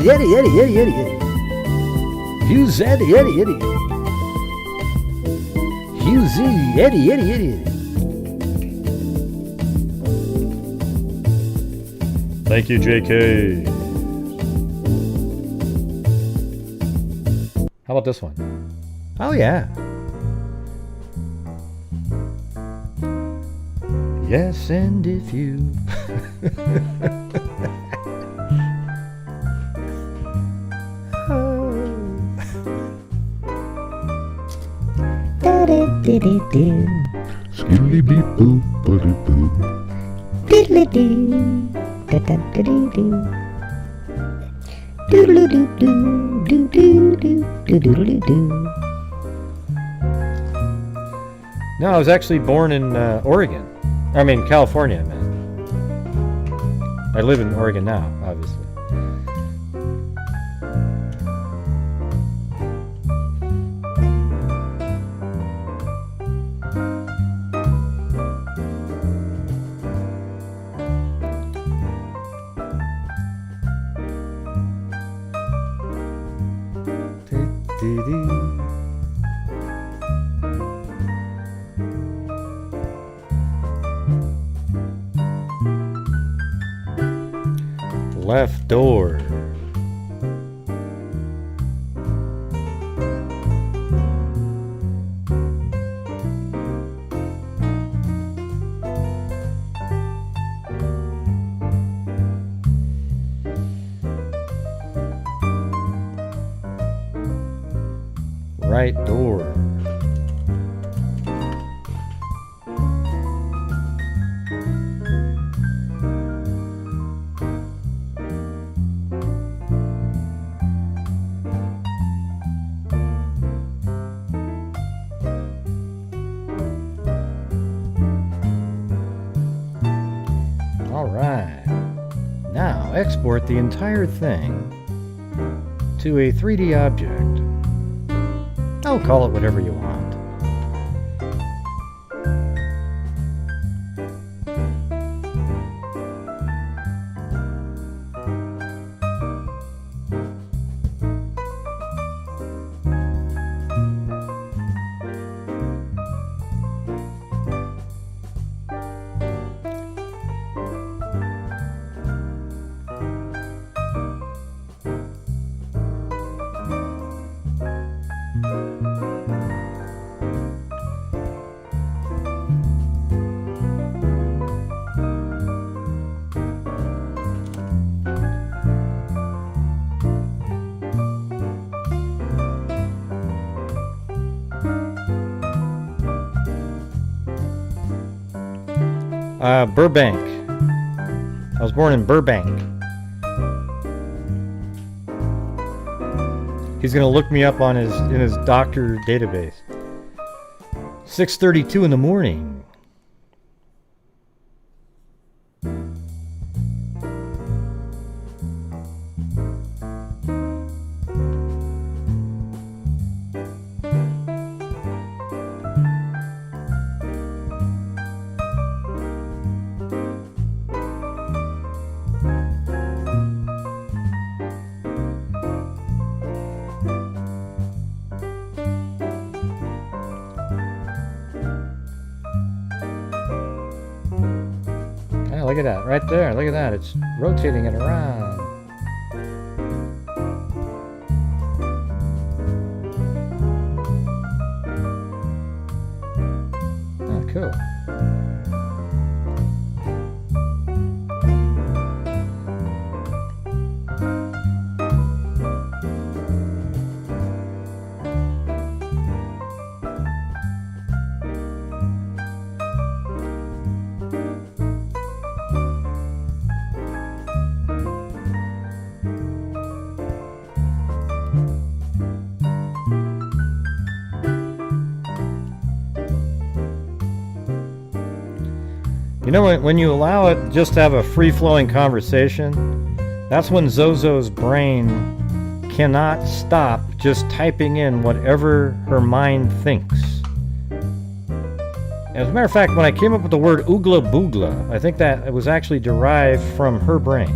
Use Eddie. Use Eddie. Thank you, JK. How about this one? Oh, yeah. Yes, and if you... Skiddly beep boop, buddy boop. Diddly-doo. Da-da-da-doo-doo. Doodle-doo-doo. Doo-doo-doo. Doo-doodle-doo. No, I was actually born in Oregon. I mean, California, man. I live in Oregon now, obviously. Left door. Right door. Export the entire thing to a 3D object. Oh, call it whatever you want. Burbank. I was born in Burbank. He's gonna look me up on in his doctor database. 6:32 in the morning. Look at that, right there. Look at that. It's rotating it around. Oh, cool. You know, when you allow it just to have a free-flowing conversation, that's when Zozo's brain cannot stop just typing in whatever her mind thinks. As a matter of fact, when I came up with the word oogla boogla, I think that it was actually derived from her brain.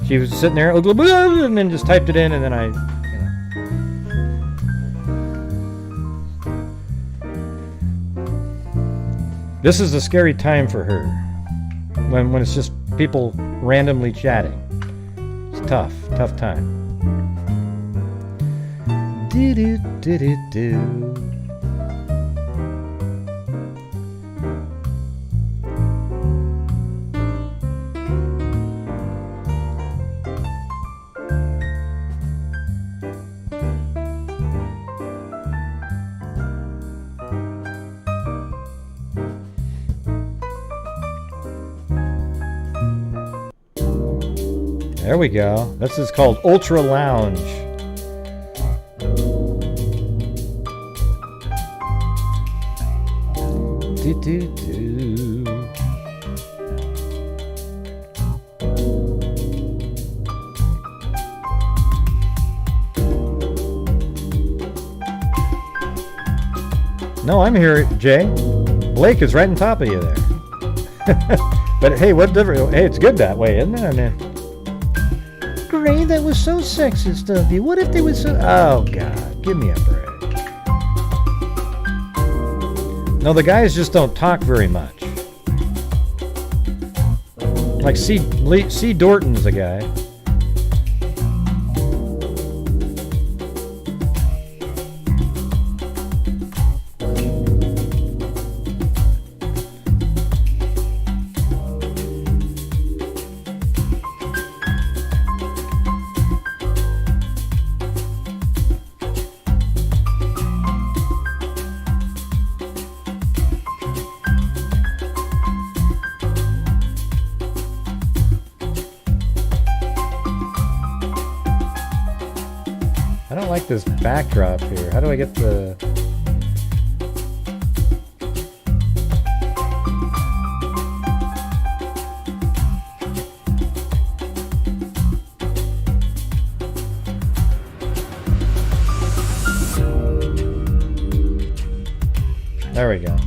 She was sitting there, oogla boogla, and then just typed it in, and then I, This is a scary time for her. When it's just people randomly chatting. It's tough time. Do-do-do-do-do. There we go. This is called Ultra Lounge. Do-do-do. No, I'm here, Jay. Blake is right on top of you there. But hey, what different? Hey, it's good that way, isn't it? I mean, Gray, that was so sexist of you. What if they was so... Oh, God. Give me a break. No, the guys just don't talk very much. Like C. Dorton's a guy. This backdrop here. How do I get the... There we go.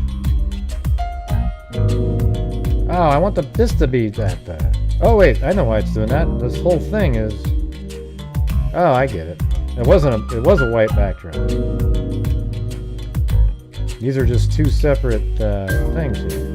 Oh, I want this to be that. Oh wait, I know why it's doing that. This whole thing is... Oh, I get it. It was a white backdrop. These are just two separate things here.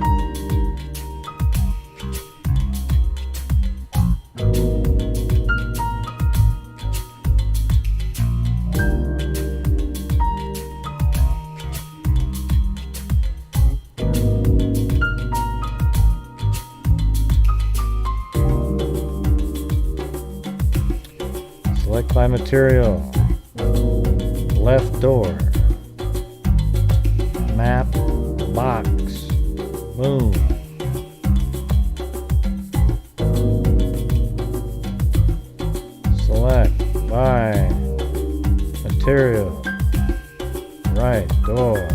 Select by material. Left door. Map. Box. Boom. Select by material. Right door.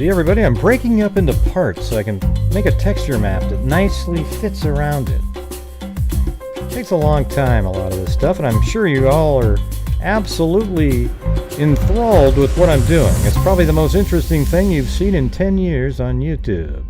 See, everybody, I'm breaking up into parts so I can make a texture map that nicely fits around it. Takes a long time, a lot of this stuff, and I'm sure you all are absolutely enthralled with what I'm doing. It's probably the most interesting thing you've seen in 10 years on YouTube.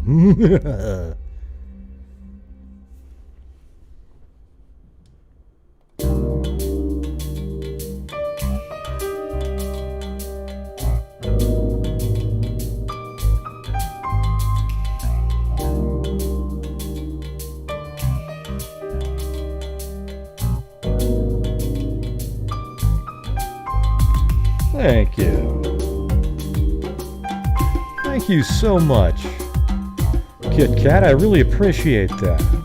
Thank you. Thank you so much, Kit Kat. I really appreciate that.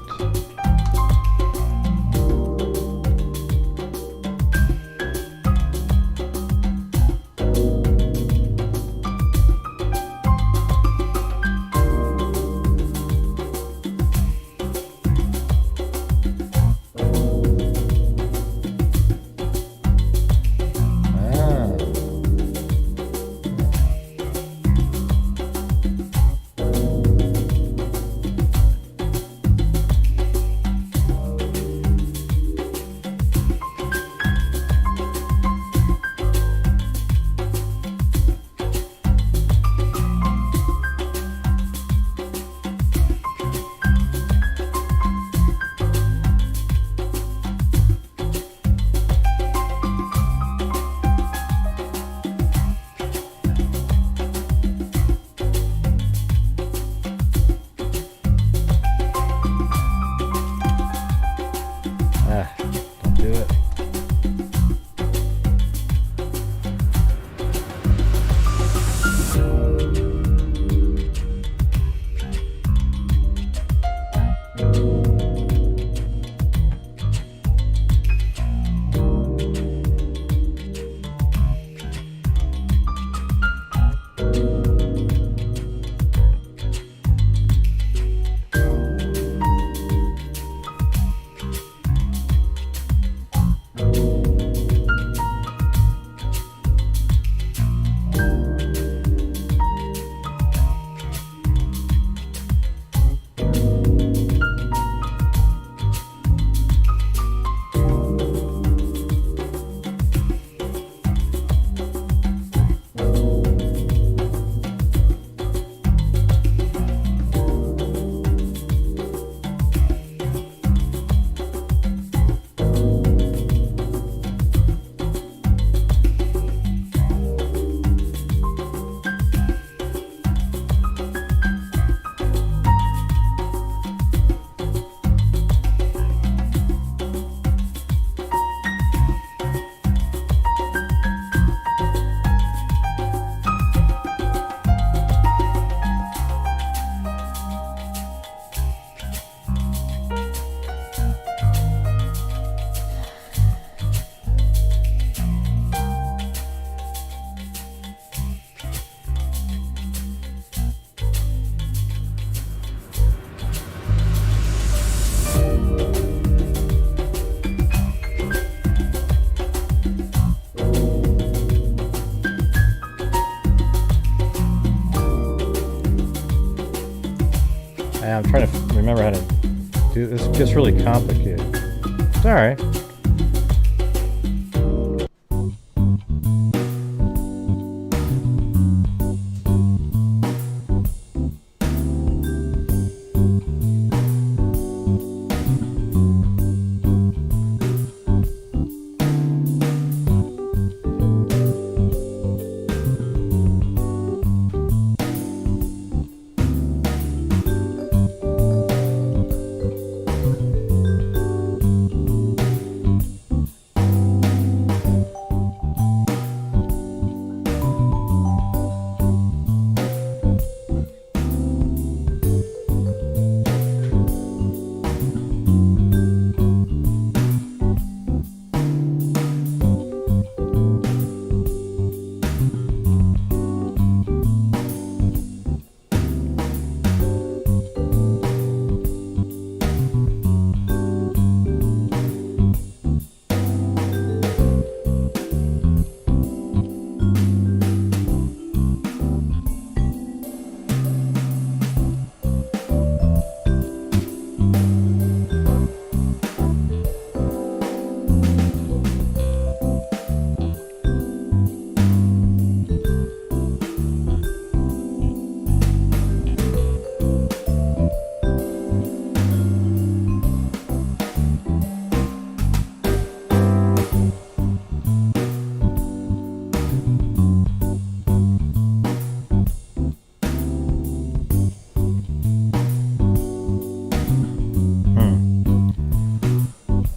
I'm trying to remember how to do this. It gets really complicated. It's all right.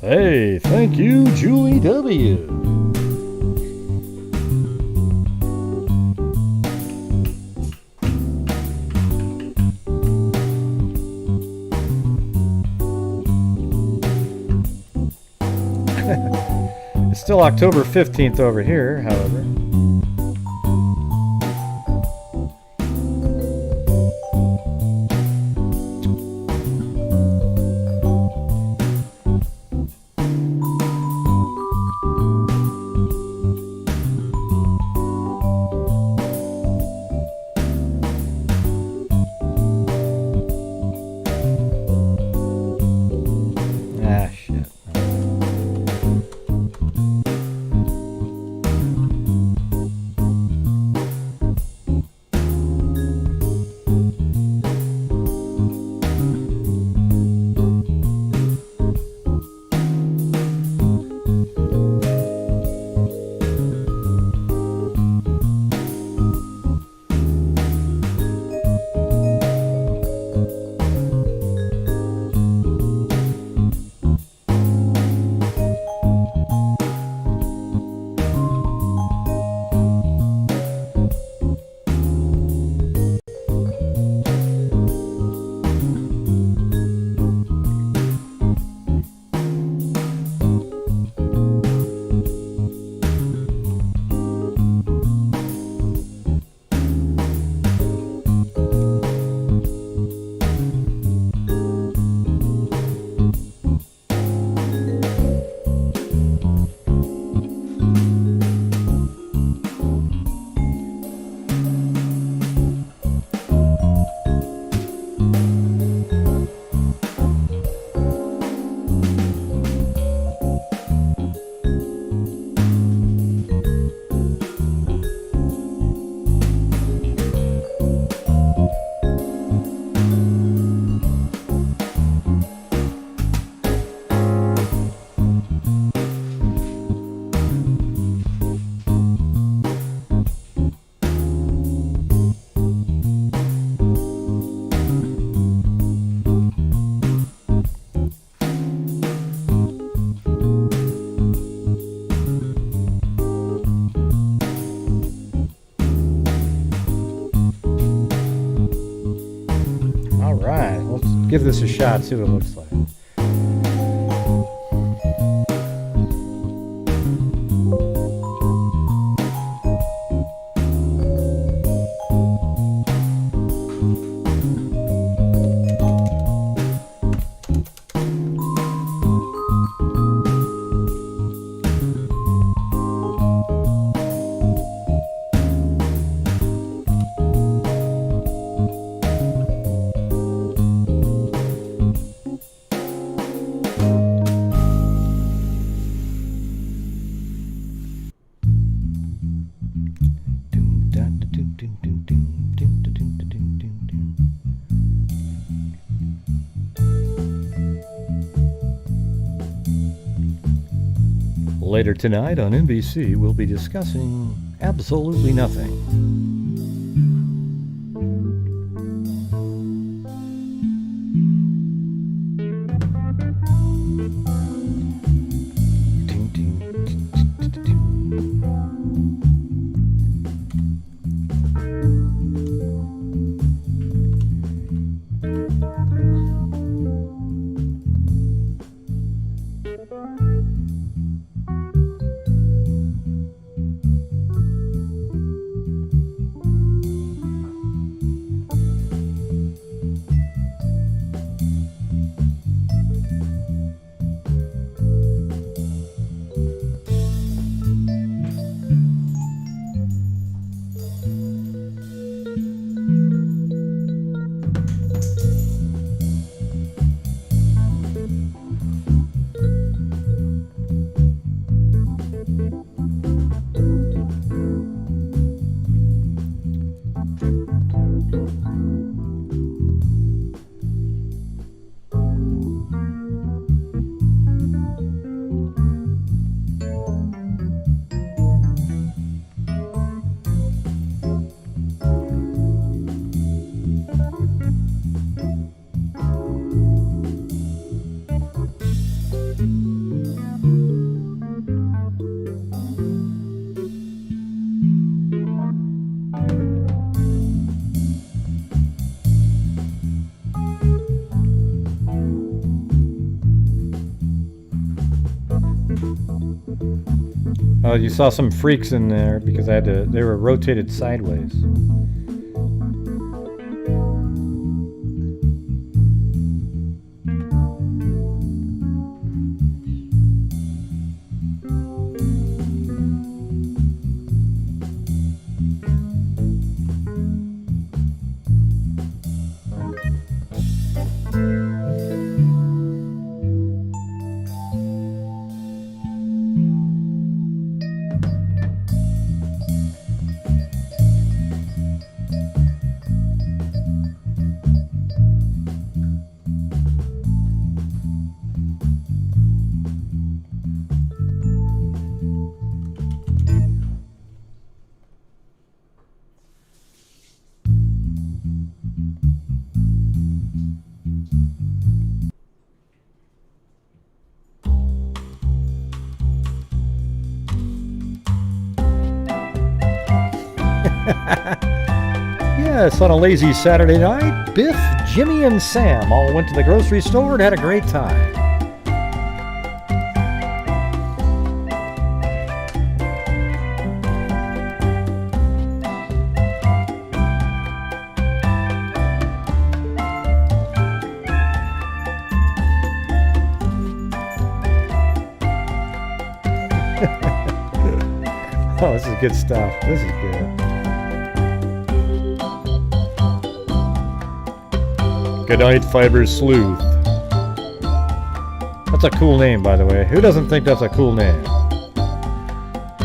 Hey, thank you, Julie W. It's still October 15th over here, however. Ah, shit. All right, let's give this a shot, see what it looks like. Later tonight on NBC, we'll be discussing absolutely nothing. Oh, you saw some freaks in there because I had to. They were rotated sideways. Yes, on a lazy Saturday night, Biff, Jimmy, and Sam all went to the grocery store and had a great time. Oh, this is good stuff. This is good. Good night, Fiber Sleuth. That's a cool name, by the way. Who doesn't think that's a cool name?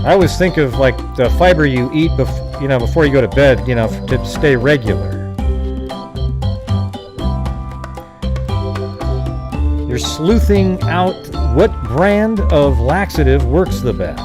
I always think of like the fiber you eat, before you go to bed, to stay regular. You're sleuthing out what brand of laxative works the best.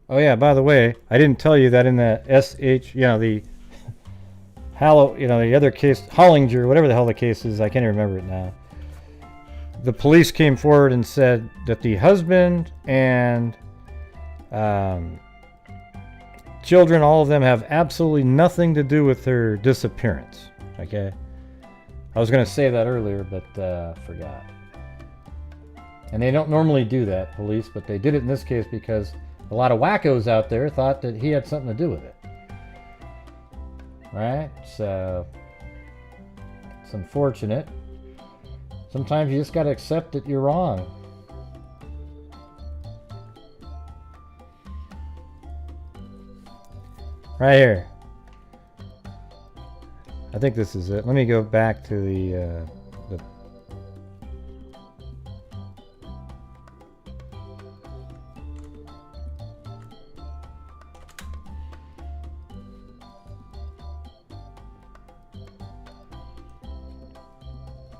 Oh yeah, by the way, I didn't tell you that in the SH, the the other case, Hollinger, whatever the hell the case is, I can't even remember it now. The police came forward and said that the husband and children, all of them, have absolutely nothing to do with her disappearance. Okay? I was going to say that earlier, but forgot. And they don't normally do that, police, but they did it in this case because a lot of wackos out there thought that he had something to do with it. Right? So, it's unfortunate. Sometimes you just got to accept that you're wrong. Right here. I think this is it. Let me go back to the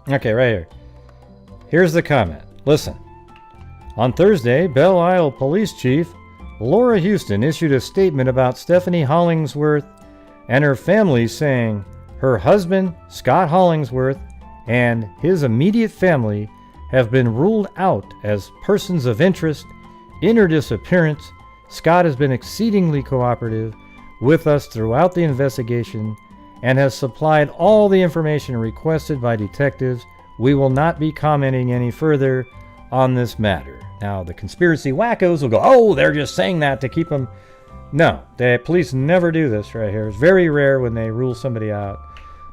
Okay, right here. Here's the comment. Listen. On Thursday, Belle Isle Police Chief Laura Houston issued a statement about Stephanie Hollingsworth and her family, saying her husband, Scott Hollingsworth, and his immediate family have been ruled out as persons of interest in her disappearance. Scott has been exceedingly cooperative with us throughout the investigation and has supplied all the information requested by detectives. We will not be commenting any further on this matter. Now, the conspiracy wackos will go, oh, they're just saying that to keep them. No, the police never do this right here. It's very rare when they rule somebody out.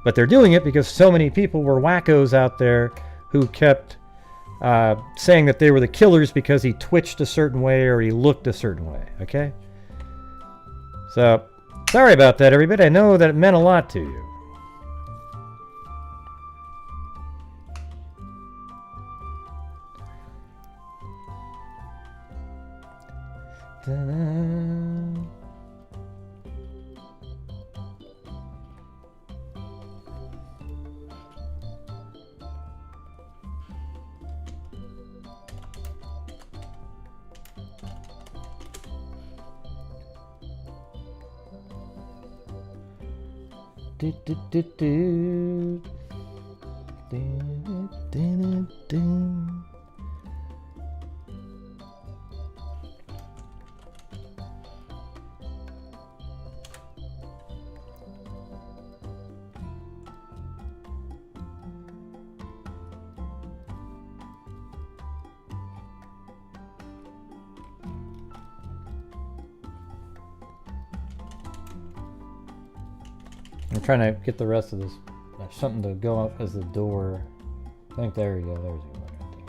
But they're doing it because so many people were wackos out there who kept saying that they were the killers because he twitched a certain way or he looked a certain way, okay? So, sorry about that, everybody. I know that it meant a lot to you. Ta-da. Do, do, do, do. Do, do, do, do. I'm trying to get the rest of this. Something to go up as the door. I think there you go. There's your one right there.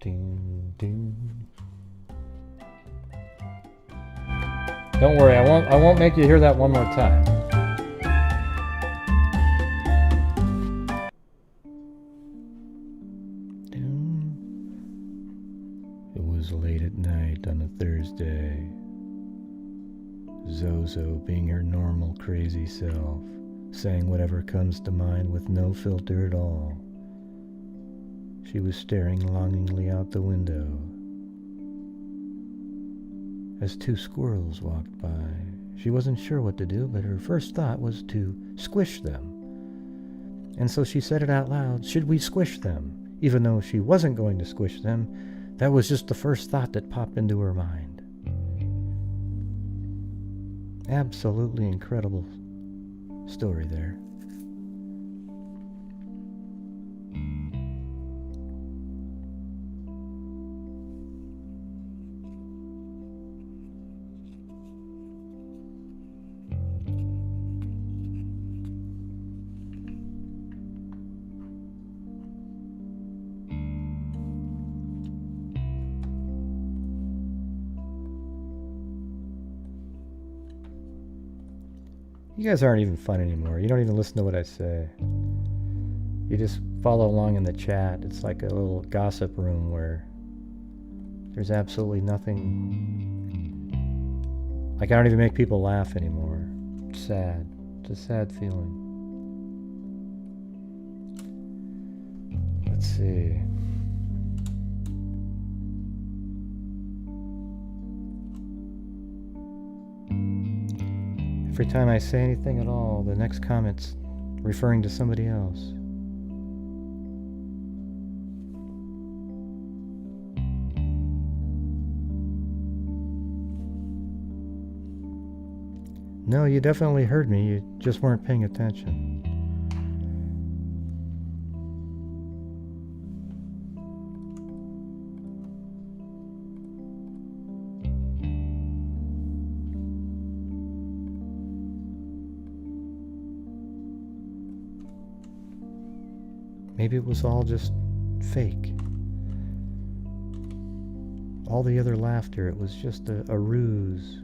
Ding, ding. Don't worry, I won't make you hear that one more time. It was late at night on a Thursday. Zozo, being her normal crazy self, saying whatever comes to mind with no filter at all. She was staring longingly out the window as two squirrels walked by. She wasn't sure what to do, but her first thought was to squish them. And so she said it out loud, should we squish them? Even though she wasn't going to squish them, that was just the first thought that popped into her mind. Absolutely incredible story there. You guys aren't even fun anymore. You don't even listen to what I say. You just follow along in the chat. It's like a little gossip room where there's absolutely nothing. Like, I don't even make people laugh anymore. It's sad. It's a sad feeling. Let's see. Every time I say anything at all, the next comment's referring to somebody else. No, you definitely heard me. You just weren't paying attention. Maybe it was all just fake. All the other laughter, it was just a ruse.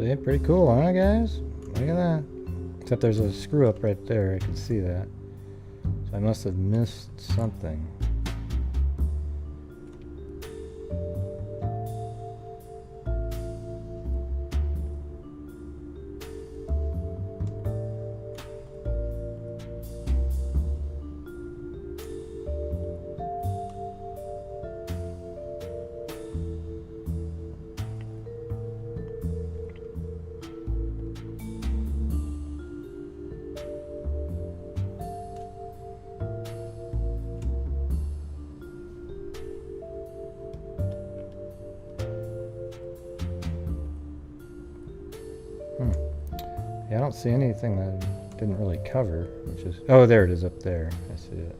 See, pretty cool, huh, guys? Look at that. Except there's a screw up right there. I can see that. So I must have missed something. Yeah, I don't see anything that I didn't really cover, which is... Oh, there it is up there. I see it.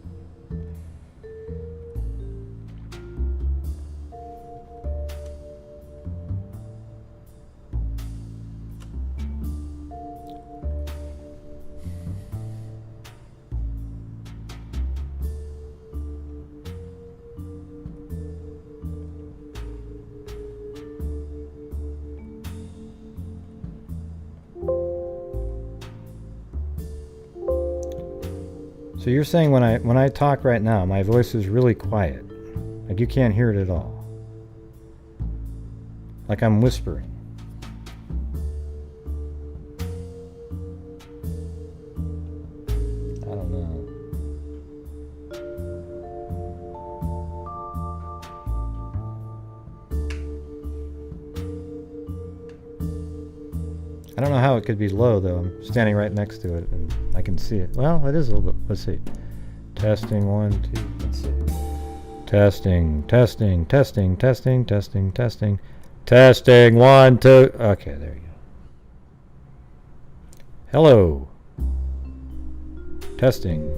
So you're saying when I talk right now, my voice is really quiet. Like you can't hear it at all. Like I'm whispering. I don't know. I don't know how it could be low though. I'm standing right next to it and I can see it. Well, it is a little bit. Let's see. Testing 1, 2. Let's see. Testing, testing, testing, testing, testing, testing. Testing 1, 2. Okay, there you go. Hello. Testing.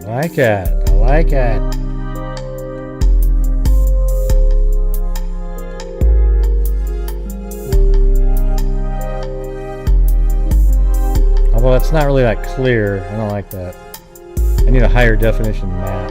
I like it. I like it. Although it's not really that clear. I don't like that. I need a higher definition map.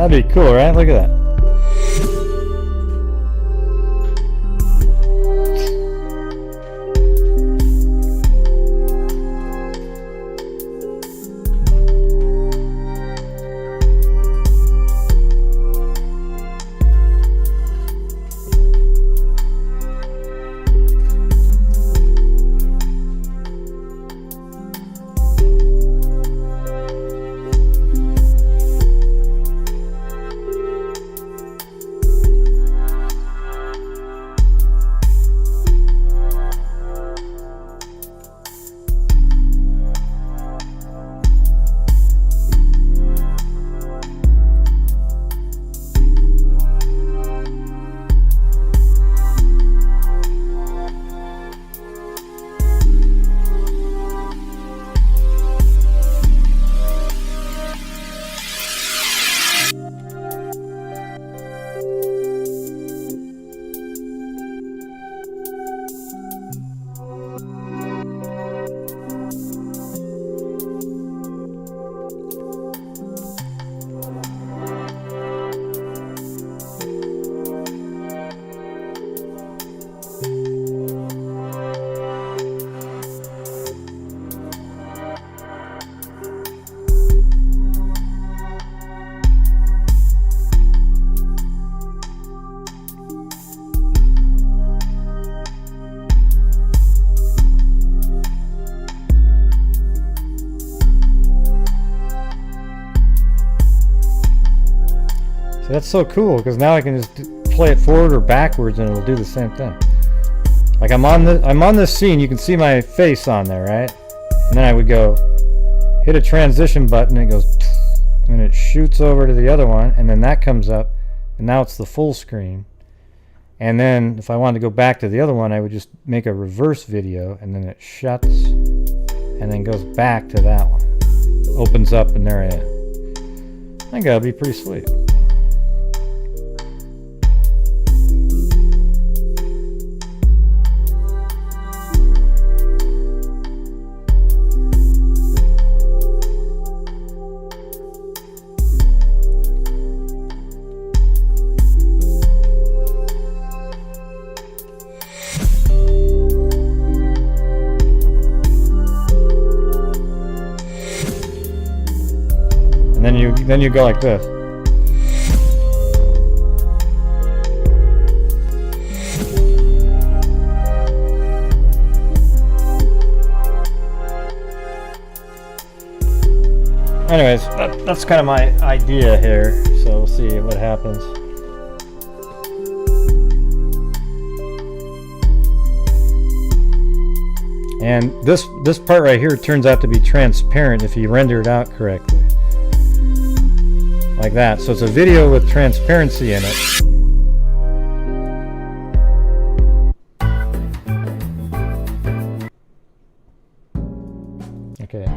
That'd be cool, right? Look at that. That's so cool because now I can just play it forward or backwards and it'll do the same thing. Like I'm on this scene, you can see my face on there, right? And then I would go hit a transition button and it goes and it shoots over to the other one, and then that comes up and now it's the full screen. And then if I wanted to go back to the other one, I would just make a reverse video and then it shuts and then goes back to that one. Opens up and there I am. I think that'll be pretty sweet. Then you go like this. Anyways, that's kind of my idea here, so we'll see what happens. And this part right here turns out to be transparent if you render it out correctly. Like that. So it's a video with transparency in it. Okay.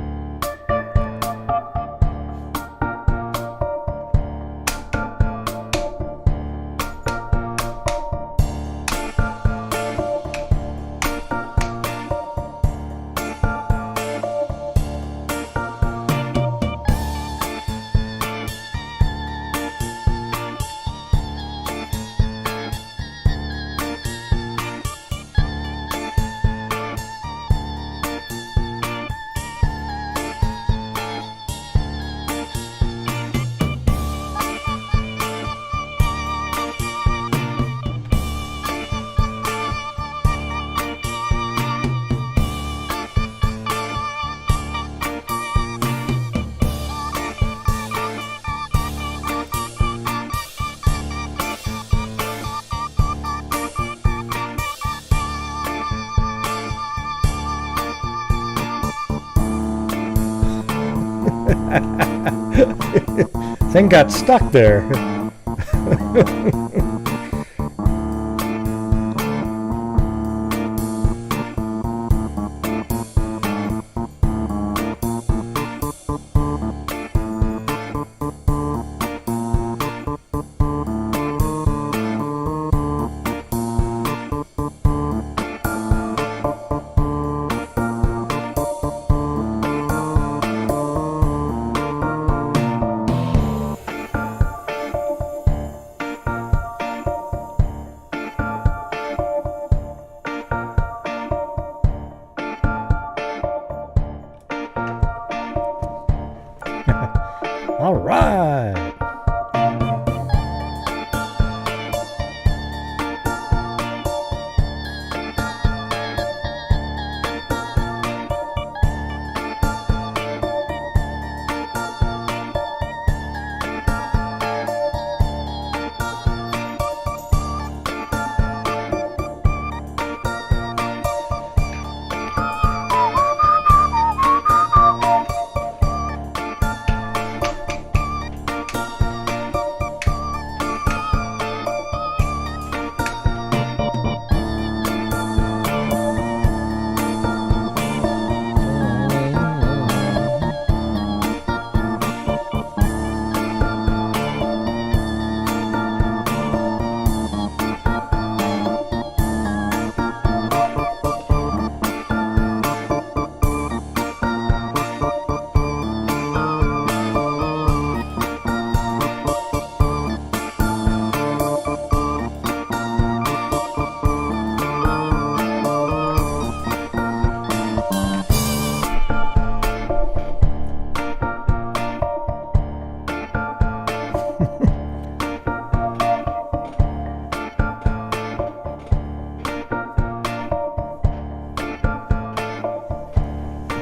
Thing got stuck there. All right.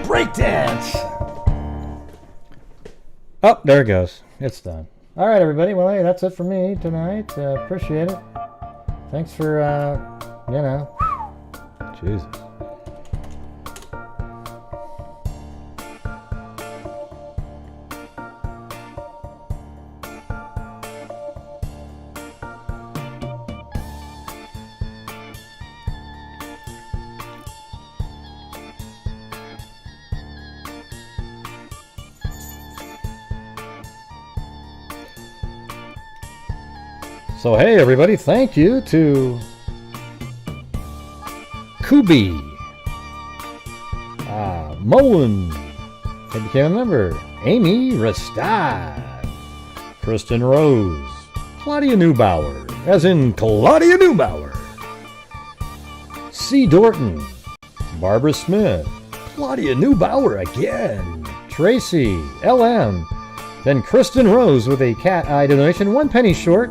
Breakdance! Oh, there it goes. It's done. All right, everybody. Well, hey, that's it for me tonight. Appreciate it. Thanks for, you know, Jesus. So hey everybody, thank you to Kubi, Mullen, who became a member, Amy Rastad, Kristen Rose, Claudia Neubauer, as in Claudia Neubauer, C. Dorton, Barbara Smith, Claudia Neubauer again, Tracy, LM, then Kristen Rose with a cat eye donation, 1 penny short.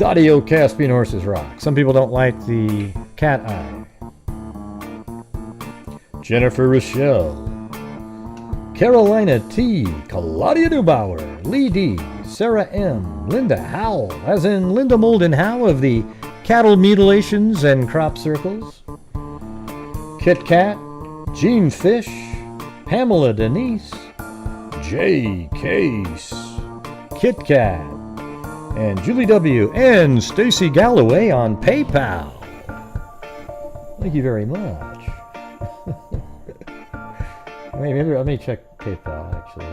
Audio Caspian Horses Rock. Some people don't like the cat eye. Jennifer Rochelle, Carolina T, Claudia Neubauer, Lee D, Sarah M, Linda Howell, as in Linda Molden Howe of the Cattle Mutilations and Crop Circles, Kit Kat, Jean Fish, Pamela Denise, Jay Case, Kit Kat, and Julie W. and Stacy Galloway on PayPal. Thank you very much. Maybe let me check PayPal actually.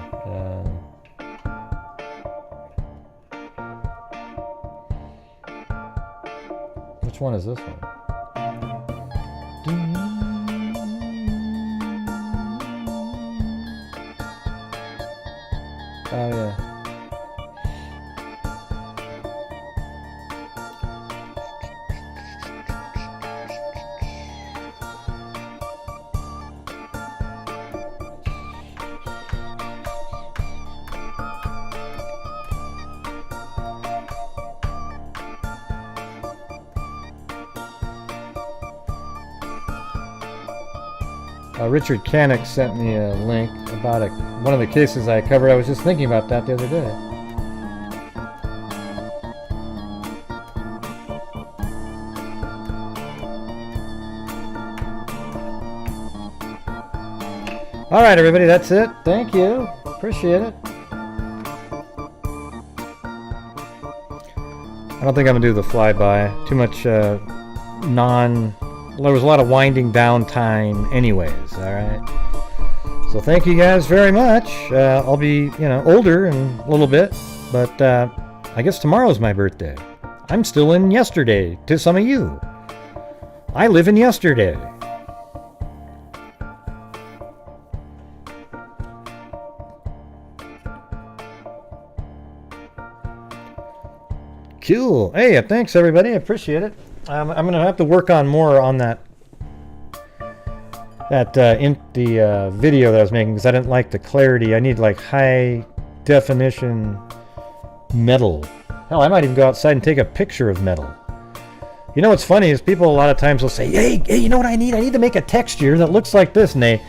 Which one is this one? Oh yeah. Richard Canick sent me a link about one of the cases I covered. I was just thinking about that the other day. All right, everybody, that's it. Thank you. Appreciate it. I don't think I'm going to do the flyby. Too much there was a lot of winding down time anyways, all right? So thank you guys very much. I'll be, older in a little bit, but I guess tomorrow's my birthday. I'm still in yesterday to some of you. I live in yesterday. Cool. Hey, thanks everybody. I appreciate it. I'm going to have to work on more on that in the video that I was making because I didn't like the clarity. I need like high definition metal. Hell, I might even go outside and take a picture of metal. You know what's funny is people a lot of times will say, hey, you know what I need? I need to make a texture that looks like this. And they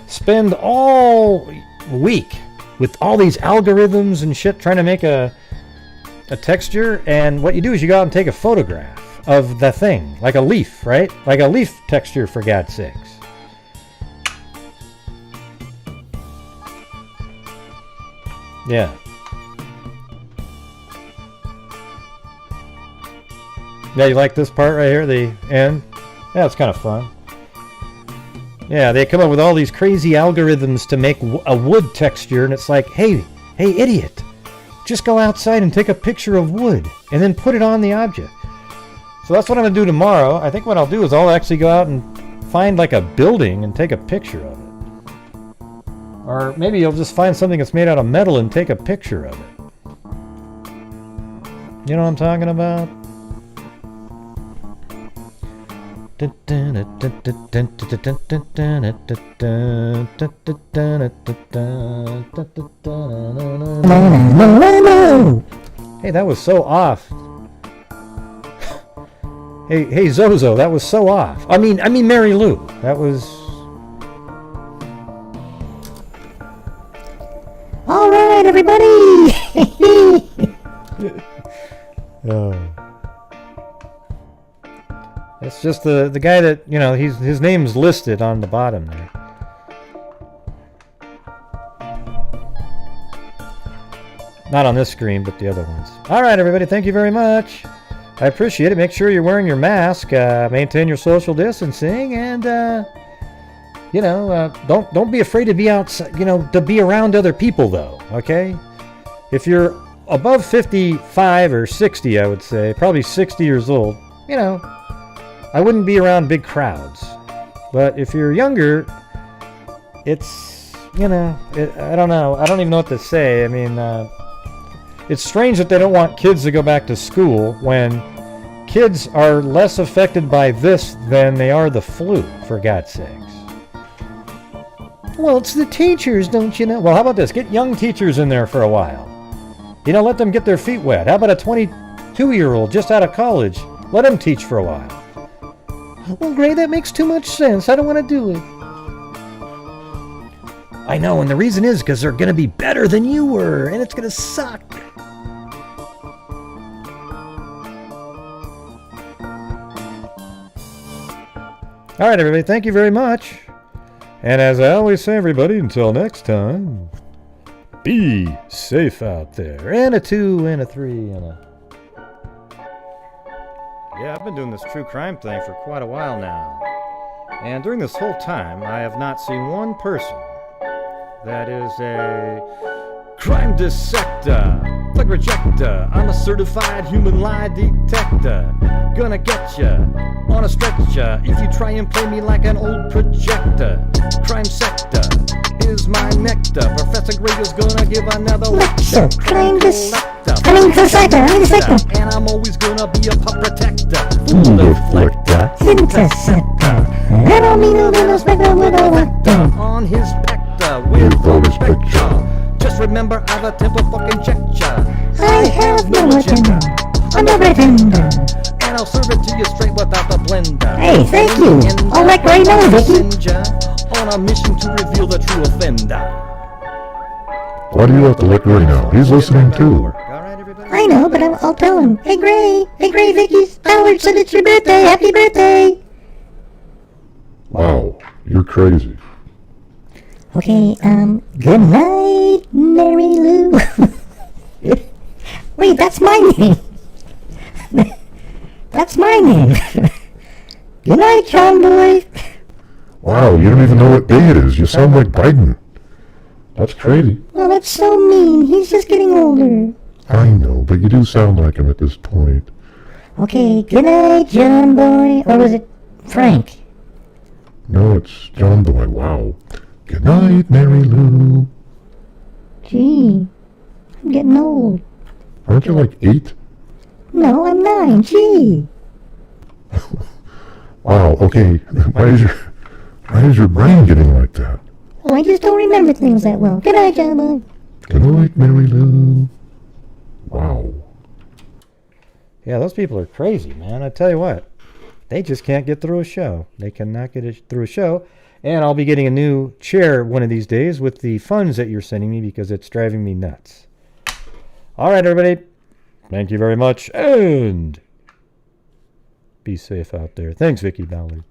spend all week with all these algorithms and shit trying to make a texture. And what you do is you go out and take a photograph of the thing, like a leaf, right? Like a leaf texture, for God's sakes. Yeah. Yeah, you like this part right here, the end? Yeah, it's kind of fun. Yeah, they come up with all these crazy algorithms to make a wood texture, and it's like, hey, idiot, just go outside and take a picture of wood, and then put it on the object. So that's what I'm going to do tomorrow. I think what I'll do is I'll actually go out and find like a building and take a picture of it. Or maybe you'll just find something that's made out of metal and take a picture of it. You know what I'm talking about? Hey, that was so off. Hey, Zozo, that was so off. I mean, Mary Lou, that was. All right, everybody. Oh. It's just the guy that, you know, his name's listed on the bottom there. Not on this screen, but the other ones. All right, everybody, thank you very much. I appreciate it. Make sure you're wearing your mask, maintain your social distancing, and don't be afraid to be outside, to be around other people, though, okay? If you're above 55 or 60, I would say, probably 60 years old, I wouldn't be around big crowds. But if you're younger, it's, I don't know. I don't even know what to say. I mean, it's strange that they don't want kids to go back to school when kids are less affected by this than they are the flu, for God's sakes. Well, it's the teachers, don't you know? Well, how about this? Get young teachers in there for a while. Let them get their feet wet. How about a 22-year-old just out of college? Let them teach for a while. Well, Gray, that makes too much sense. I don't want to do it. I know, and the reason is because they're going to be better than you were, and it's going to suck. All right, everybody, thank you very much. And as I always say, everybody, until next time, be safe out there. And a 2, and a 3, and a... Yeah, I've been doing this true crime thing for quite a while now. And during this whole time, I have not seen one person that is a crime dissector, plug rejector. I'm a certified human lie detector. Gonna get ya on a stretcher if you try and play me like an old projector. Crime sector is my nectar. Professor Gray is gonna give another lecture. Crime dissector. And I'm always gonna be a pup protector. Deflector. Interceptor. I don't mean a little spectre with a vector. On his pector with full spectre. Just remember I've a temper fucking checked ya. I have no agenda. I'm a pretender. And I'll serve it to you straight without the blender. Hey, thank you. I'll let Gray know, Vicky. On a mission to reveal the true offender. Why do you have to let Gray know? He's listening too. I know, but I'll tell him. Hey, Gray, Vicky. Howard said it's your birthday. Happy birthday. Wow, you're crazy. Okay, good night, Mary Lou. Wait, that's my name. That's my name. Good night, John Boy. Wow, you don't even know what day it is. You sound like Biden. That's crazy. Well, that's so mean. He's just getting older. I know, but you do sound like him at this point. Okay, good night, John Boy. Or was it Frank? No, it's John Boy. Wow. Good night, Mary Lou. Gee, I'm getting old. Aren't you like 8? No, I'm 9. Gee. Wow, okay. Why is your brain getting like that? Oh, I just don't remember things that well. Good night, John Boy. Good night, Mary Lou. Wow. Yeah, those people are crazy, man. I tell you what, they just can't get through a show. They cannot get through a show. And I'll be getting a new chair one of these days with the funds that you're sending me because it's driving me nuts. All right, everybody. Thank you very much. And be safe out there. Thanks, Vicky Ballard.